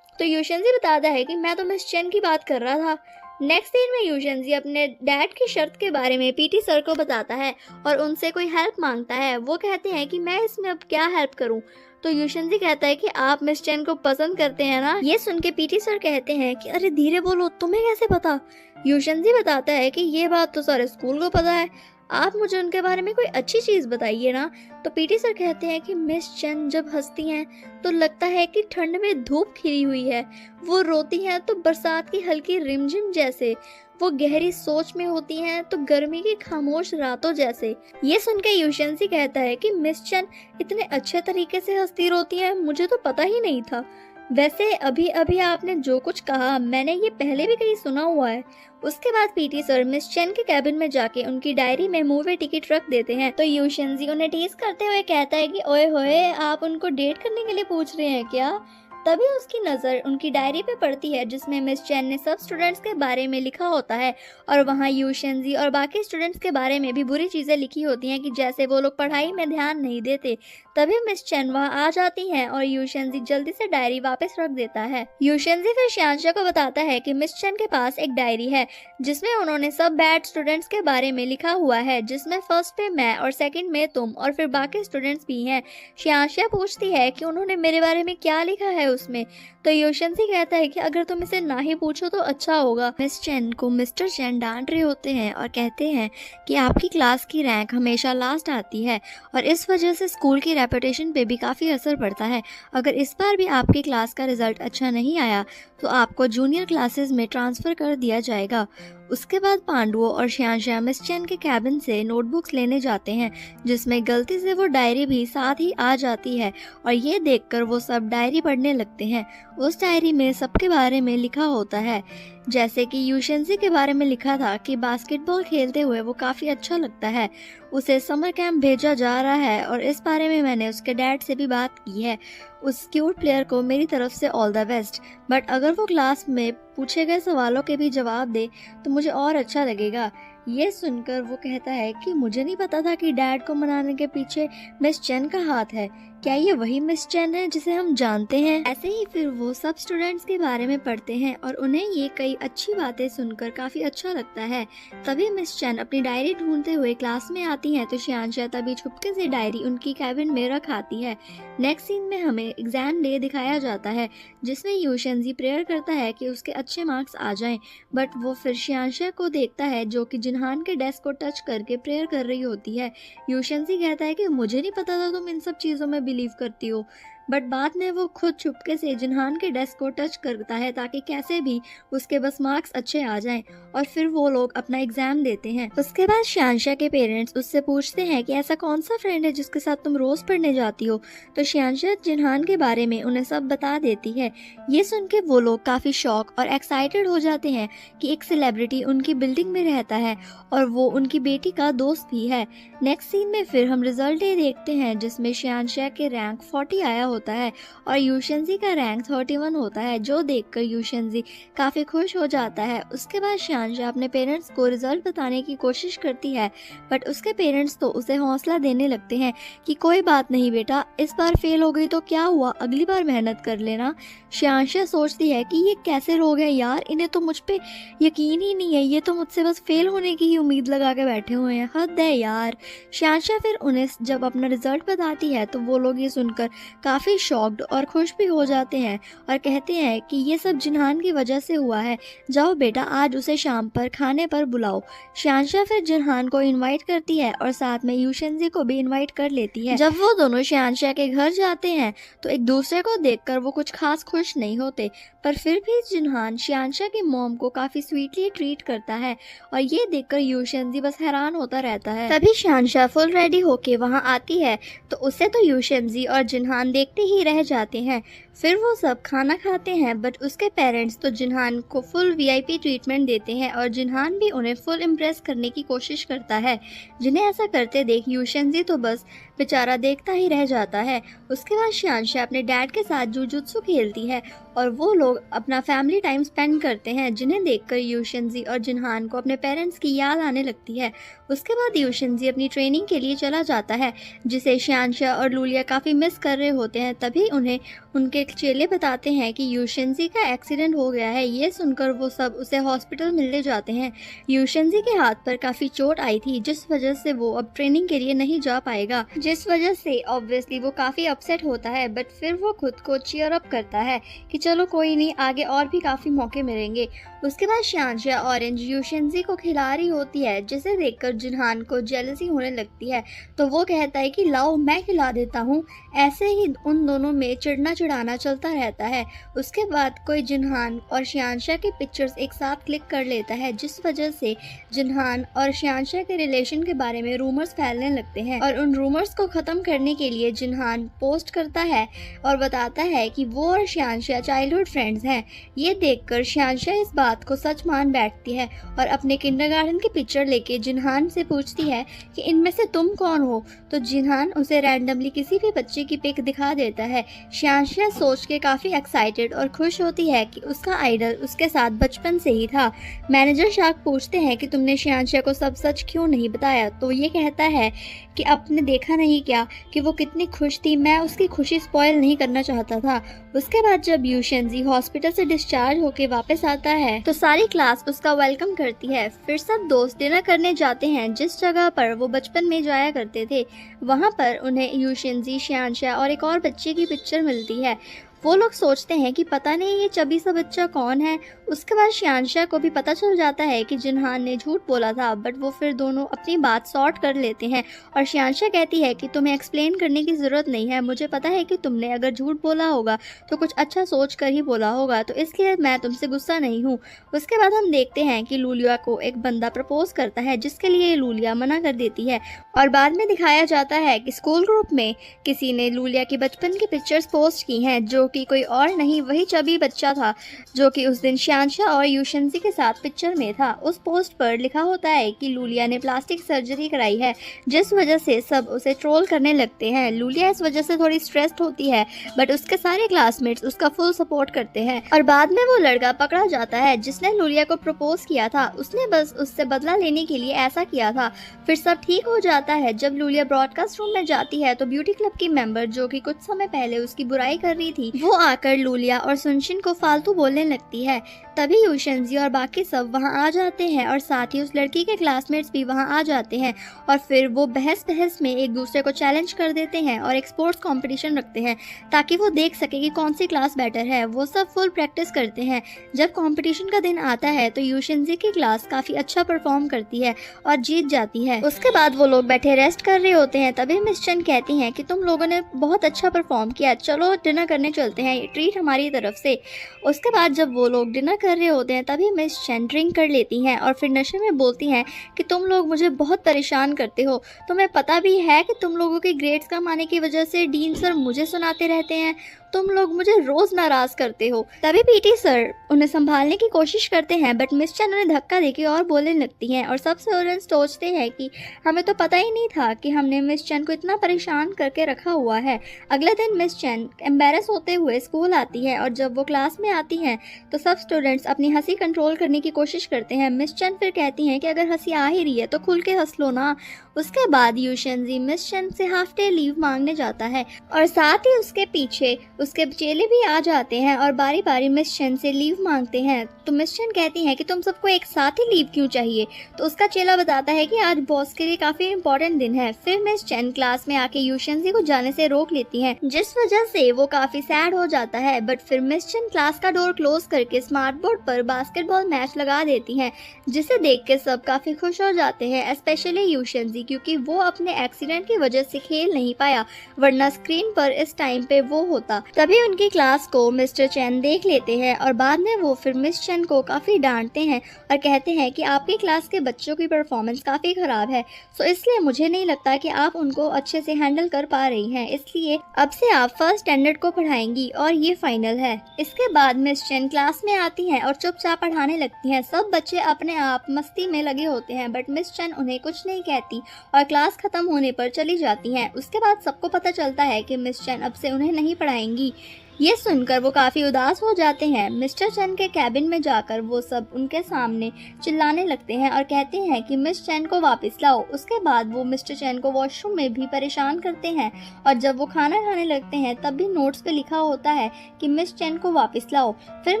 तो यूशेंजी बताता है कि मैं तो मिस चेन की बात कर रहा था। नेक्स्ट सीन में यूशेंजी अपने डैड की शर्त के बारे में पीटी सर को बताता है और उनसे कोई हेल्प मांगता है। वो कहते हैं कि मैं इसमें अब क्या हेल्प करूं। तो यूशेंजी कहता है कि आप मिस चेन को पसंद करते हैं ना। ये सुन के पीटी सर कहते हैं कि अरे धीरे बोलो, तुम्हें कैसे पता। यूशेंजी बताता है कि ये बात तो सारे स्कूल को पता है, आप मुझे उनके बारे में कोई अच्छी चीज बताइए ना। तो पीटी सर कहते हैं कि मिस चेन जब हंसती हैं तो लगता है कि ठंड में धूप खिली हुई है, वो रोती हैं तो बरसात की हल्की रिमझिम जैसे, वो गहरी सोच में होती हैं तो गर्मी की खामोश रातों जैसे। ये सुन के यूशेंजी कहता है कि मिस चेन इतने अच्छे तरीके से हंसती रोती हैं, मुझे तो पता ही नहीं था। वैसे अभी अभी आपने जो कुछ कहा मैंने ये पहले भी कहीं सुना हुआ है। उसके बाद पीटी सर मिस चेन के कैबिन में जाके उनकी डायरी में मूवी टिकट रख देते हैं। तो यूशेंजी उन्हें टीज करते हुए कहता है कि ओए होए, आप उनको डेट करने के लिए पूछ रहे हैं क्या। तभी उसकी नज़र उनकी डायरी पे पड़ती है जिसमें मिस चेन ने सब स्टूडेंट्स के बारे में लिखा होता है और वहाँ यूशेंजी और बाकी स्टूडेंट्स के बारे में भी बुरी चीज़ें लिखी होती हैं कि जैसे वो लोग पढ़ाई में ध्यान नहीं देते। तभी मिस चेन वहाँ आ जाती हैं और यूशेंजी जल्दी से डायरी वापस रख देता है। यूशेंजी फिर शियांशा को बताता है कि मिस चेन के पास एक डायरी है जिसमें उन्होंने सब बैड स्टूडेंट्स के बारे में लिखा हुआ है, जिसमें फर्स्ट पे मैं और सेकंड में तुम और फिर बाकी स्टूडेंट्स भी हैं। शियांशा पूछती है कि उन्होंने मेरे बारे में क्या लिखा है उसमें। तो यूशेंजी कहता है कि अगर तुम इसे ना ही पूछो तो अच्छा होगा। मिस चेन को मिस्टर चेन डांट रहे होते हैं और कहते हैं कि आपकी क्लास की रैंक हमेशा लास्ट आती है और इस वजह से स्कूल की रेपुटेशन पे भी काफ़ी असर पड़ता है। अगर इस बार भी आपकी क्लास का रिजल्ट अच्छा नहीं आया तो आपको जूनियर क्लासेस में ट्रांसफ़र कर दिया जाएगा। उसके बाद पांडुओं और शियांशा मिस चेन के कैबिन से नोटबुक्स लेने जाते हैं जिसमें गलती से वो डायरी भी साथ ही आ जाती है और ये देखकर वो सब डायरी पढ़ने लगते हैं। उस डायरी में सबके बारे में लिखा होता है, जैसे कि यूशेंजी के बारे में लिखा था कि बास्केटबॉल खेलते हुए वो काफ़ी अच्छा लगता है, उसे समर कैंप भेजा जा रहा है और इस बारे में मैंने उसके डैड से भी बात की है। उस क्यूट प्लेयर को मेरी तरफ से ऑल द बेस्ट, बट अगर वो क्लास में पूछे गए सवालों के भी जवाब दे तो मुझे और अच्छा लगेगा। ये सुनकर वो कहता है कि मुझे नहीं पता था कि डैड को मनाने के पीछे मिस चेन का हाथ है। क्या ये वही मिस चेन है जिसे हम जानते हैं? ऐसे ही फिर वो सब स्टूडेंट्स के बारे में पढ़ते हैं और उन्हें ये कई अच्छी बातें सुनकर काफी अच्छा लगता है। तभी मिस चेन अपनी डायरी ढूंढते हुए क्लास में आती हैं तो शियांशा तभी छुपके से डायरी उनकी कैबिन में रख आती है। नेक्स्ट सीन में हमें एग्जाम डे दिखाया जाता है जिसमें यूशेंजी प्रेयर करता है कि उसके अच्छे मार्क्स आ जाएं, बट वो फिर शियांशा को देखता है जो कि जिनहान के डेस्क को टच करके प्रेयर कर रही होती है। यूशेंजी कहता है कि मुझे नहीं पता था तुम इन सब चीज़ों में बिलीव करती हो, बट बाद में वो खुद छुपके से जिनहान के डेस्क को टच करता है ताकि कैसे भी उसके बस मार्क्स अच्छे आ जाएं, और फिर वो लोग अपना एग्जाम देते हैं। उसके बाद शियांशा के पेरेंट्स उससे पूछते हैं कि ऐसा कौन सा फ्रेंड है जिसके साथ तुम रोज पढ़ने जाती हो, तो शियांशा जिनहान के बारे में उन्हें सब बता देती है। ये सुन के वो लोग काफी शॉक और एक्साइटेड हो जाते हैं कि एक सेलिब्रिटी उनकी बिल्डिंग में रहता है और वो उनकी बेटी का दोस्त भी है। नेक्स्ट सीन में फिर हम रिजल्ट डे देखते हैं जिसमें शियांशा के रैंक 40 आया होता है और यूशेंजी का रैंक 31 होता है, जो देखकर यूशेंजी काफी खुश हो जाता है। उसके बाद शियांशा अपने पेरेंट्स को रिजल्ट बताने की कोशिश करती है, बट उसके पेरेंट्स तो उसे हौसला देने लगते हैं कि कोई बात नहीं बेटा, इस बार फेल हो गई तो क्या हुआ, अगली बार मेहनत कर लेना। शियांशा सोचती है कि ये कैसे लोग हैं यार, इन्हें तो मुझ पे यकीन ही नहीं है, ये तो मुझसे बस फेल होने की ही उम्मीद लगा के बैठे हुए हैं, हद है यार। शियांशा फिर उन्हें जब अपना रिजल्ट बताती है तो वो लोग ये सुनकर काफ़ी शॉक्ड और खुश भी हो जाते हैं और कहते हैं कि ये सब जिनहान की वजह से हुआ है, जाओ बेटा आज उसे शाम पर खाने पर बुलाओ। शियांशा फिर जिनहान को इनवाइट करती है और साथ में यूशेंजी को भी इनवाइट कर लेती है। जब वो दोनों शियांशा के घर जाते हैं तो एक दूसरे को देखकर वो कुछ खास खुश नहीं होते, पर फिर भी जिनहान शियांशा की मॉम को काफ़ी स्वीटली ट्रीट करता है और ये देखकर यूशेंजी बस हैरान होता रहता है। तभी शियांशा फुल रेडी होके वहाँ आती है तो उसे तो यूशेंजी और जिनहान देखते ही रह जाते हैं। फिर वो सब खाना खाते हैं, बट उसके पेरेंट्स तो जिनहान को फुल वीआईपी ट्रीटमेंट देते हैं और जिनहान भी उन्हें फुल इम्प्रेस करने की कोशिश करता है। जिन्हें ऐसा करते देख यूशेंजी तो बस बेचारा देखता ही रह जाता है। उसके बाद शियांशा अपने डैड के साथ जुजुत्सु खेलती है और वो लोग अपना फैमिली टाइम स्पेंड करते हैं, जिन्हें देखकर यूशेंजी और जिनहान को अपने पेरेंट्स की याद आने लगती है। उसके बाद यूशेंजी अपनी ट्रेनिंग के लिए चला जाता है जिसे शियांशा और लूलिया काफ़ी मिस कर रहे होते हैं। तभी उन्हें उनके चेले बताते हैं कि यूशेंजी का एक्सीडेंट हो गया है। ये सुनकर वो सब उसे हॉस्पिटल मिलने जाते हैं। यूशेंजी के हाथ पर काफ़ी चोट आई थी जिस वजह से वो अब ट्रेनिंग के लिए नहीं जा पाएगा, जिस वजह से ऑब्वियसली वो काफ़ी अपसेट होता है, बट फिर वो खुद को चीयर अप करता है कि चलो कोई नहीं, आगे और भी काफ़ी मौके मिलेंगे। उसके बाद शियांशा ऑरेंज यूशेंजी को खिला रही होती है जिसे देखकर जिनहान को जेलसी होने लगती है, तो वो कहता है कि लाओ मैं खिला देता हूँ। ऐसे ही उन दोनों में चिढ़ना चिढ़ाना चलता रहता है। उसके बाद कोई जिनहान और शियांशा की पिक्चर्स एक साथ क्लिक कर लेता है जिस वजह से जिनहान और शियांशा के रिलेशन के बारे में रूमर्स फैलने लगते हैं और उन रूमर्स को ख़त्म करने के लिए जिनहान पोस्ट करता है और बताता है कि वो और शियांशा चाइल्डहुड फ्रेंड्स हैं। ये देखकर शियांशा इस बात को सच मान बैठती है और अपने किंडरगार्टन की पिक्चर लेके जिनहान से पूछती है कि इनमें से तुम कौन हो, तो जिनहान उसे रैंडमली किसी भी बच्चे की पिक दिखा देता है। शियांशा सोच के काफ़ी एक्साइटेड और खुश होती है कि उसका आइडल उसके साथ बचपन से ही था। मैनेजर शाक पूछते हैं कि तुमने शियांशा को सब सच क्यों नहीं बताया, तो ये कहता है कि आपने देखा नहीं क्या कि वो कितनी खुश थी, मैं उसकी खुशी स्पॉइल नहीं करना चाहता था। उसके बाद जब यूशेंजी हॉस्पिटल से डिस्चार्ज होके वापस आता है तो सारी क्लास उसका वेलकम करती है। फिर सब दोस्त डिनर करने जाते हैं जिस जगह पर वो बचपन में जाया करते थे। वहाँ पर उन्हें यूशेंजी, शियांशा और एक और बच्चे की पिक्चर मिलती है। वो लोग सोचते हैं कि पता नहीं ये चबी सा बच्चा कौन है। उसके बाद शियांशा को भी पता चल जाता है कि जिनहान ने झूठ बोला था, बट वो फिर दोनों अपनी बात सॉर्ट कर लेते हैं और शियांशा कहती है कि तुम्हें एक्सप्लेन करने की ज़रूरत नहीं है, मुझे पता है कि तुमने अगर झूठ बोला होगा तो कुछ अच्छा सोच कर ही बोला होगा, तो इसलिए मैं तुमसे गुस्सा नहीं हूँ। उसके बाद हम देखते हैं कि लूलिया को एक बंदा प्रपोज करता है जिसके लिए लूलिया मना कर देती है और बाद में दिखाया जाता है कि स्कूल ग्रुप में किसी ने लूलिया की बचपन की पिक्चर्स पोस्ट की हैं जो कि कोई और नहीं वही चबी बच्चा था जो कि उस दिन शियांशा और यूशेंजी के साथ पिक्चर में था। उस पोस्ट पर लिखा होता है कि लूलिया ने प्लास्टिक सर्जरी कराई है, जिस वजह से सब उसे ट्रोल करने लगते हैं। लूलिया इस वजह से थोड़ी स्ट्रेस्ड होती है, बट उसके सारे क्लासमेट्स उसका फुल सपोर्ट करते हैं। और बाद में वो लड़का पकड़ा जाता है जिसने लूलिया को प्रपोज किया था। उसने बस उससे बदला लेने के लिए ऐसा किया था। फिर सब ठीक हो जाता है। जब लूलिया ब्रॉडकास्ट रूम में जाती है तो ब्यूटी क्लब की मेंबर जो कि कुछ समय पहले उसकी बुराई कर रही थी, वो आकर लूलिया और सुनशिन को फालतू बोलने लगती है। तभी यूशेंजी और बाकी सब वहां आ जाते हैं और साथ ही उस लड़की के क्लासमेट्स भी वहां आ जाते हैं और फिर वो बहस में एक दूसरे को चैलेंज कर देते हैं और एक स्पोर्ट्स कंपटीशन रखते हैं ताकि वो देख सके कि कौन सी क्लास बेटर है। वो सब फुल प्रैक्टिस करते हैं। जब कंपटीशन का दिन आता है तो यूशेंजी की क्लास काफी अच्छा परफॉर्म करती है और जीत जाती है। उसके बाद वो लोग बैठे रेस्ट कर रहे होते हैं। तभी मिस चन कहती हैं कि तुम लोगों ने बहुत अच्छा परफॉर्म किया, चलो डिनर करने चलते हैं, ये ट्रीट हमारी तरफ से। उसके बाद जब वो लोग डिनर कर रहे होते हैं तभी मिस चन ड्रिंक कर लेती हैं और फिर नशे में बोलती हैं कि तुम लोग मुझे बहुत परेशान करते हो। तुम्हें पता भी है कि तुम लोगों के ग्रेड्स कम आने की वजह से डीन सर मुझे सुनाते रहते हैं, तुम लोग मुझे रोज नाराज करते हो। तभी पीटी सर उन्हें संभालने की कोशिश करते हैं, बट मिस चन उन्हें धक्का देके और बोलने लगती हैं और सब स्टूडेंट्स सोचते हैं कि हमें तो पता ही नहीं था कि हमने मिस चन को इतना परेशान करके रखा हुआ है। अगले दिन मिस चन एम्बेरस होते हुए स्कूल आती है और जब वो क्लास में आती हैं तो सब स्टूडेंट्स अपनी हंसी कंट्रोल करने की कोशिश करते हैं। मिस चन फिर कहती हैं कि अगर हंसी आ ही रही है तो खुल के हंस लो ना। उसके बाद यूशेंजी मिस चन से हाफ डे लीव मांगने जाता है और साथ ही उसके पीछे उसके चेले भी आ जाते हैं और बारी बारी मिस चन से लीव मांगते हैं। तो मिस चन कहती हैं कि तुम सबको एक साथ ही लीव क्यों चाहिए। तो उसका चेला बताता है कि आज बॉस के लिए काफी इम्पोर्टेंट दिन है। फिर मिस चन क्लास में आके यूशेंजी को जाने से रोक लेती हैं, जिस वजह से वो काफी सैड हो जाता है। बट फिर मिस चन क्लास का डोर क्लोज करके स्मार्ट बोर्ड पर बास्केटबॉल मैच लगा देती हैं, जिसे देख के सब काफी खुश हो जाते हैं, स्पेशली यूशेंजी, क्योंकि वो अपने एक्सीडेंट की वजह से खेल नहीं पाया, वरना स्क्रीन पर इस टाइम पे वो होता। तभी उनकी क्लास को मिस्टर चैन देख लेते हैं और बाद में वो फिर मिस चैन को काफी डांटते हैं और कहते हैं कि आपकी क्लास के बच्चों की परफॉर्मेंस काफी खराब है, सो इसलिए मुझे नहीं लगता कि आप उनको अच्छे से हैंडल कर पा रही हैं, इसलिए अब से आप फर्स्ट स्टैंडर्ड को पढ़ाएंगी और ये फाइनल है। इसके बाद मिस चैन क्लास में आती हैं और चुपचाप पढ़ाने लगती हैं। सब बच्चे अपने आप मस्ती में लगे होते हैं, बट मिस चैन उन्हें कुछ नहीं कहती और क्लास खत्म होने पर चली जाती हैं। उसके बाद सबको पता चलता है कि मिस चैन अब से उन्हें नहीं पढ़ाएंगी। ये सुनकर वो काफ़ी उदास हो जाते हैं। मिस्टर चैन के कैबिन में जाकर वो सब उनके सामने चिल्लाने लगते हैं और कहते हैं कि मिस चैन को वापस लाओ। उसके बाद वो मिस्टर चैन को वॉशरूम में भी परेशान करते हैं और जब वो खाना खाने लगते हैं तब भी नोट्स पे लिखा होता है कि मिस चैन को वापस लाओ। फिर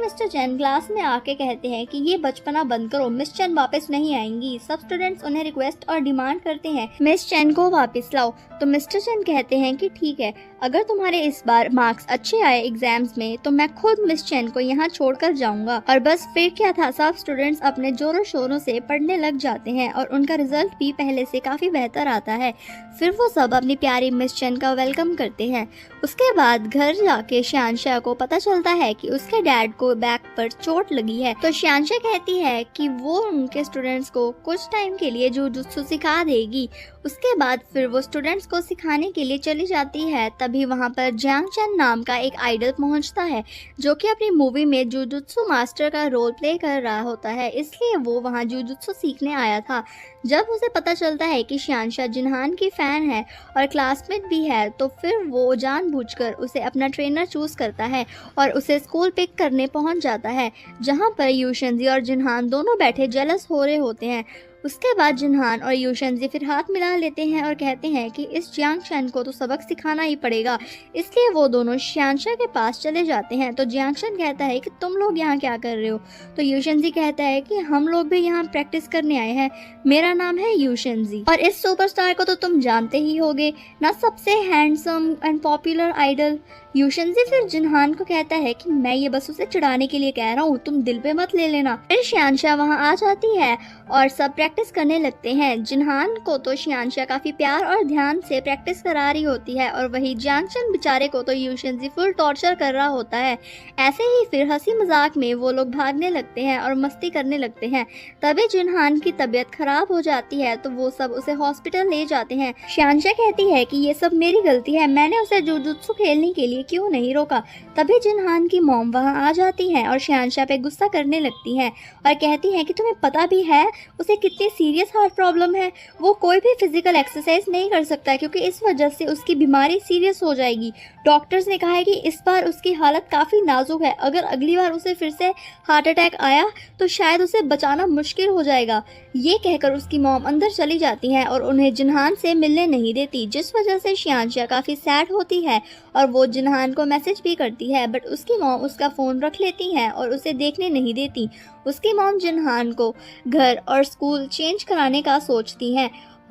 मिस्टर चैन क्लास में आके कहते हैं कि ये बचपना बंद करो, मिस चैन वापस नहीं आएंगी। सब स्टूडेंट्स उन्हें रिक्वेस्ट और डिमांड करते हैं मिस चैन को वापस लाओ। तो मिस्टर चैन कहते हैं कि ठीक है, अगर तुम्हारे इस बार मार्क्स अच्छे आए एग्जाम्स में तो मैं खुद मिस चैन को यहाँ छोड़कर जाऊंगा। और बस फिर क्या था, सब स्टूडेंट्स अपने जोरों शोरों से पढ़ने लग जाते हैं और उनका रिजल्ट भी पहले से काफी बेहतर आता है। फिर वो सब अपनी प्यारी मिस चैन का वेलकम करते हैं। उसके बाद घर जाके शियांशा को पता चलता है कि उसके डैड को बैक पर चोट लगी है। तो शियांशा कहती है कि वो उनके स्टूडेंट्स को कुछ टाइम के लिए जुजुत्सु सिखा देगी। उसके बाद फिर वो स्टूडेंट्स को सिखाने के लिए चली जाती है। तभी वहाँ पर जियांग चैन नाम का एक आइडल पहुँचता है जो कि अपनी मूवी में जुजुत्सु मास्टर का रोल प्ले कर रहा होता है, इसलिए वो वहाँ जुजुत्सु सीखने आया था। जब उसे पता चलता है कि शियांशा जिनहान की फैन है और क्लासमेट भी है, तो फिर वो जानबूझकर उसे अपना ट्रेनर चूज करता है और उसे स्कूल पिक करने पहुंच जाता है, जहां पर यूशेंजी और जिनहान दोनों बैठे जेलस हो रहे होते हैं। उसके बाद जिनहान और यूशेंजी फिर हाथ मिला लेते हैं और कहते हैं कि इस जियांग चैन को तो सबक सिखाना ही पड़ेगा, इसलिए वो दोनों शियांशा के पास चले जाते हैं। तो जियांग चैन कहता है कि तुम लोग यहाँ क्या कर रहे हो। तो यूशेंजी कहता है कि हम लोग भी यहाँ प्रैक्टिस करने आए हैं, मेरा नाम है यूशेंजी और इस सुपरस्टार को तो तुम जानते ही होगे ना, सबसे हैंडसम एंड पॉपुलर आइडल। यूशेंजी फिर जिनहान को कहता है कि मैं ये बस उसे चिढ़ाने के लिए कह रहा हूँ, तुम दिल पे मत ले लेना। फिर शियांशा वहाँ आ जाती है और सब प्रैक्टिस करने लगते हैं। जिनहान को तो शियांशा काफ़ी प्यार और ध्यान से प्रैक्टिस करा रही होती है और वही जियांगशन बेचारे को तो यूशेंजी फुल टॉर्चर कर रहा होता है। ऐसे ही फिर हंसी मजाक में वो लोग भागने लगते हैं और मस्ती करने लगते हैं। तभी जिनहान की तबीयत खराब हो जाती है तो वो सब उसे हॉस्पिटल ले जाते हैं। शियांशा कहती है कि ये सब मेरी गलती है, मैंने उसे जुजुत्सु खेलने के लिए क्यों नहीं रोका। तभी जिनहान की मॉम वहाँ आ जाती है और शियांशा पे गुस्सा करने लगती है और कहती है कि तुम्हें पता भी है उसे कितनी सीरियस हार्ट प्रॉब्लम है, वो कोई भी फिजिकल एक्सरसाइज नहीं कर सकता क्योंकि इस वजह से उसकी बीमारी सीरियस हो जाएगी। डॉक्टर्स ने कहा है कि इस बार उसकी हालत काफ़ी नाजुक है, अगर अगली बार उसे फिर से हार्ट अटैक आया तो शायद उसे बचाना मुश्किल हो जाएगा। ये कहकर उसकी मॉम अंदर चली जाती है और उन्हें जिनहान से मिलने नहीं देती, जिस वजह से शियांशा काफ़ी सैड होती है और वो जिनहान को मैसेज भी करती है, बट उसकी मॉम उसका फ़ोन रख लेती है और उसे देखने नहीं देती। उसकी मॉम जिनहान को घर और स्कूल चेंज कराने का सोचती है,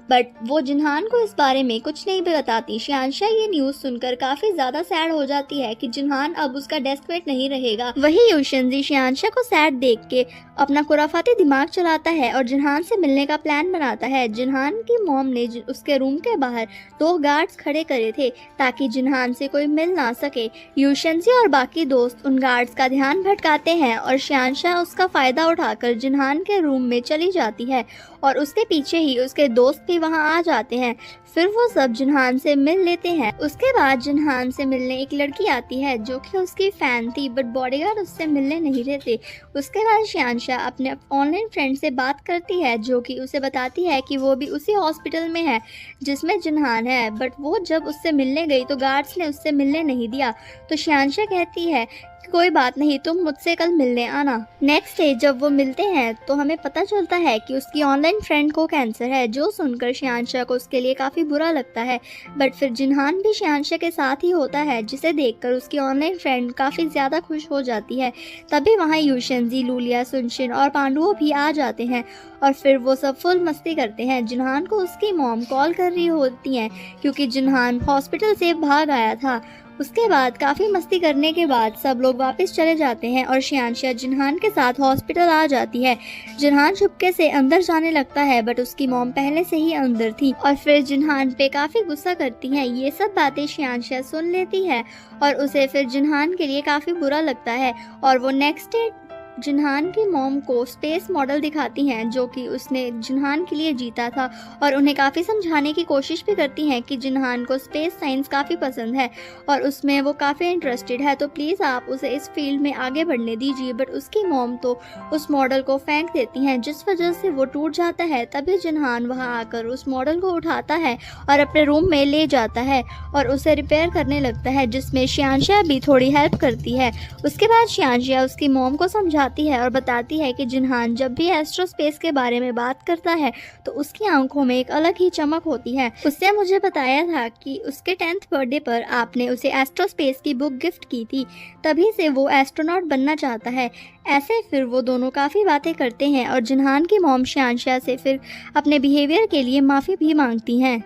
बट वो जिनहान को इस बारे में कुछ नहीं बताती। शियांशा ये न्यूज़ सुनकर काफ़ी ज़्यादा सैड हो जाती है कि जिनहान अब उसका डेस्कमेट नहीं रहेगा। वही यूशेंजी शियांशा को सैड देख के अपना खुराफाती दिमाग चलाता है और जिनहान से मिलने का प्लान बनाता है। जिनहान की मॉम ने उसके रूम के बाहर 2 गार्ड्स खड़े करे थे ताकि जिनहान से कोई मिल ना सके। यूशेंजी और बाकी दोस्त उन गार्ड्स का ध्यान भटकाते हैं और शियांशा उसका फ़ायदा उठाकर जिनहान के रूम में चली जाती है और उसके पीछे ही उसके दोस्त भी वहां आ जाते हैं। फिर वो सब जिनहान से मिल लेते हैं। उसके बाद जिनहान से मिलने एक लड़की आती है जो कि उसकी फ़ैन थी, बट बॉडीगार्ड उससे मिलने नहीं देते। उसके बाद शियांशा अपने ऑनलाइन फ्रेंड से बात करती है जो कि उसे बताती है कि वो भी उसी हॉस्पिटल में है जिसमें जिनहान है, बट वो जब उससे मिलने गई तो गार्ड्स ने उससे मिलने नहीं दिया। तो शियांशा कहती है कि कोई बात नहीं, तुम मुझसे कल मिलने आना। नेक्स्ट डे जब वो मिलते हैं तो हमें पता चलता है कि उसकी ऑनलाइन फ्रेंड को कैंसर है, जो सुनकर शियांशा को उसके लिए काफ़ी बुरा लगता है। बट फिर जिनहान भी शियांशा के साथ ही होता है, जिसे देखकर उसकी ऑनलाइन फ्रेंड काफ़ी ज़्यादा खुश हो जाती है। तभी वहाँ यूशेंजी, लूलिया, सुनशिन और पांडुओ भी आ जाते हैं और फिर वो सब फुल मस्ती करते हैं। जिनहान को उसकी मॉम कॉल कर रही होती हैं क्योंकि जिनहान हॉस्पिटल से भाग आया था। उसके बाद काफ़ी मस्ती करने के बाद सब लोग वापस चले जाते हैं और शियांशा जिनहान के साथ हॉस्पिटल आ जाती है। जिनहान चुपके से अंदर जाने लगता है बट उसकी मॉम पहले से ही अंदर थी और फिर जिनहान पे काफ़ी गुस्सा करती हैं। ये सब बातें शियांशा सुन लेती है और उसे फिर जिनहान के लिए काफ़ी बुरा लगता है और वो नेक्स्ट डे जिनहान की मॉम को स्पेस मॉडल दिखाती हैं जो कि उसने जिनहान के लिए जीता था और उन्हें काफ़ी समझाने की कोशिश भी करती हैं कि जिनहान को स्पेस साइंस काफ़ी पसंद है और उसमें वो काफ़ी इंटरेस्टेड है, तो प्लीज़ आप उसे इस फील्ड में आगे बढ़ने दीजिए। बट उसकी मॉम तो उस मॉडल को फेंक देती हैं जिस वजह से वो टूट जाता है। तभी जिनहान वहाँ आकर उस मॉडल को उठाता है और अपने रूम में ले जाता है और उसे रिपेयर करने लगता है, जिसमें शियांशा भी थोड़ी हेल्प करती है। उसके बाद शियांशा उसकी मॉम को समझाती है और बताती है कि जिनहान जब भी एस्ट्रोस्पेस के बारे में बात करता है तो उसकी आंखों में एक अलग ही चमक होती है। उसने मुझे बताया था कि उसके 10th बर्थडे पर आपने उसे एस्ट्रोस्पेस की बुक गिफ्ट की थी, तभी से वो एस्ट्रोनॉट बनना चाहता है। ऐसे फिर वो दोनों काफ़ी बातें करते हैं और जिनहान की मॉम शियांशा से फिर अपने बिहेवियर के लिए माफ़ी भी मांगती हैं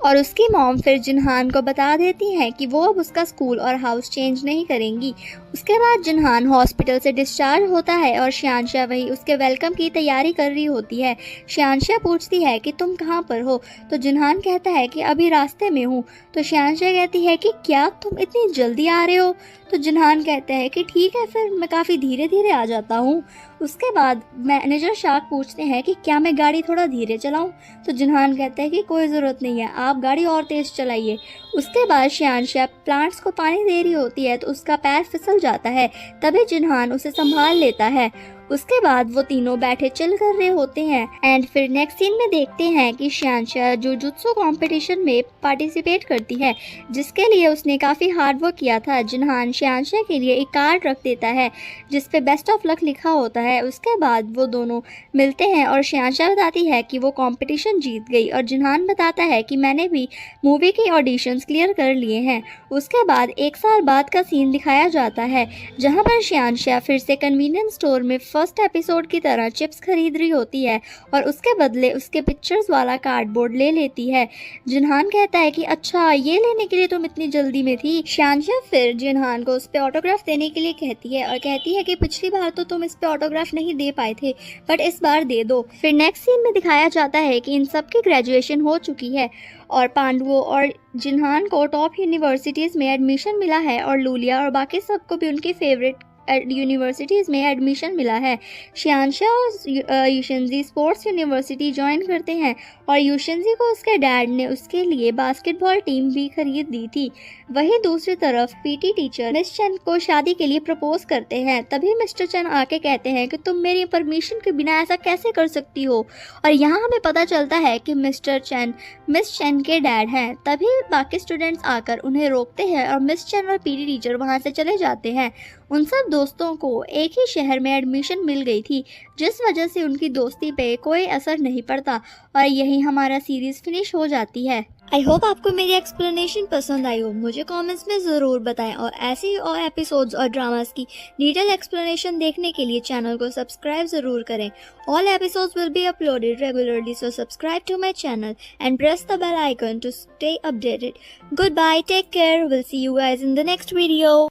और उसकी मॉम फिर जिनहान को बता देती है कि वो अब उसका स्कूल और हाउस चेंज नहीं करेंगी। उसके बाद जिनहान हॉस्पिटल से डिस्चार्ज होता है और शियांशा वही उसके वेलकम की तैयारी कर रही होती है। शियांशा पूछती है कि तुम कहाँ पर हो, तो जिनहान कहता है कि अभी रास्ते में हूँ। तो शियांशा कहती है कि क्या तुम इतनी जल्दी आ रहे हो? तो जिनहान कहते हैं कि ठीक है, फिर मैं काफ़ी धीरे धीरे आ जाता हूँ। उसके बाद मैनेजर शार्क पूछते हैं कि क्या मैं गाड़ी थोड़ा धीरे चलाऊं? तो जिनहान कहता है कि कोई ज़रूरत नहीं है, आप गाड़ी और तेज़ चलाइए। उसके बाद शियांशा प्लांट्स को पानी दे रही होती है तो उसका पैर फिसल जाता है, तभी जिनहान उसे संभाल लेता है। उसके बाद वो तीनों बैठे चिल कर रहे होते हैं एंड फिर नेक्स्ट सीन में देखते हैं कि शियांशा जुजुत्सु कंपटीशन में पार्टिसिपेट करती है जिसके लिए उसने काफ़ी हार्ड वर्क किया था। जिनहान शियांशा के लिए एक कार्ड रख देता है जिस पे बेस्ट ऑफ लक लिखा होता है। उसके बाद वो दोनों मिलते हैं और शियांशा बताती है कि वो कंपटीशन जीत गई और जिनहान बताता है कि मैंने भी मूवी के ऑडिशंस क्लियर कर लिए हैं। उसके बाद 1 साल बाद का सीन दिखाया जाता है जहाँ पर शियांशा फिर से कन्वीनियंस स्टोर में फर्स्ट फर्स्ट एपिसोड की तरह चिप्स खरीद रही होती है और उसके बदले उसके पिक्चर्स वाला कार्डबोर्ड ले लेती है। जिनहान कहता है कि अच्छा ये लेने के लिए तुम इतनी जल्दी में थी। शानशा फिर जिनहान को उस पे ऑटोग्राफ देने के लिए कहती है और कहती है कि पिछली बार तो तुम इस पे ऑटोग्राफ नहीं दे पाए थे, बट इस बार दे दो। फिर नेक्स्ट सीन में दिखाया जाता है कि इन सब की ग्रेजुएशन हो चुकी है और पांडवों और जिनहान को टॉप यूनिवर्सिटीज़ में एडमिशन मिला है और लूलिया और बाकी सबको भी उनकी फेवरेट यूनिवर्सिटीज़ में एडमिशन मिला है। शियानशा और यूशनजी स्पोर्ट्स यूनिवर्सिटी ज्वाइन करते हैं और यूशनजी को उसके डैड ने उसके लिए बास्केटबॉल टीम भी खरीद दी थी। वहीं दूसरी तरफ पीटी टीचर मिस चन को शादी के लिए प्रपोज करते हैं। तभी मिस्टर चन आके कहते हैं कि तुम मेरी परमिशन के बिना ऐसा कैसे कर सकती हो, और यहाँ हमें पता चलता है कि मिस्टर चन मिस चन के डैड हैं। तभी बाकी स्टूडेंट्स आकर उन्हें रोकते हैं और मिस चन और पीटी टीचर वहाँ से चले जाते हैं। उन सब दोस्तों को एक ही शहर में एडमिशन मिल गई थी, जिस वजह से उनकी दोस्ती पे कोई असर नहीं पड़ता और यही हमारा सीरीज फिनिश हो जाती है। आई होप आपको मेरी एक्सप्लेनेशन पसंद आई हो। मुझे कमेंट्स में ज़रूर बताएं और ऐसे ही और एपिसोड्स और ड्रामास की डिटेल एक्सप्लेनेशन देखने के लिए चैनल को सब्सक्राइब ज़रूर करें। All episodes will be uploaded regularly, so subscribe to my channel and press the bell icon to stay updated. Good bye, take care, will see you guys in the next video.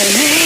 Hey,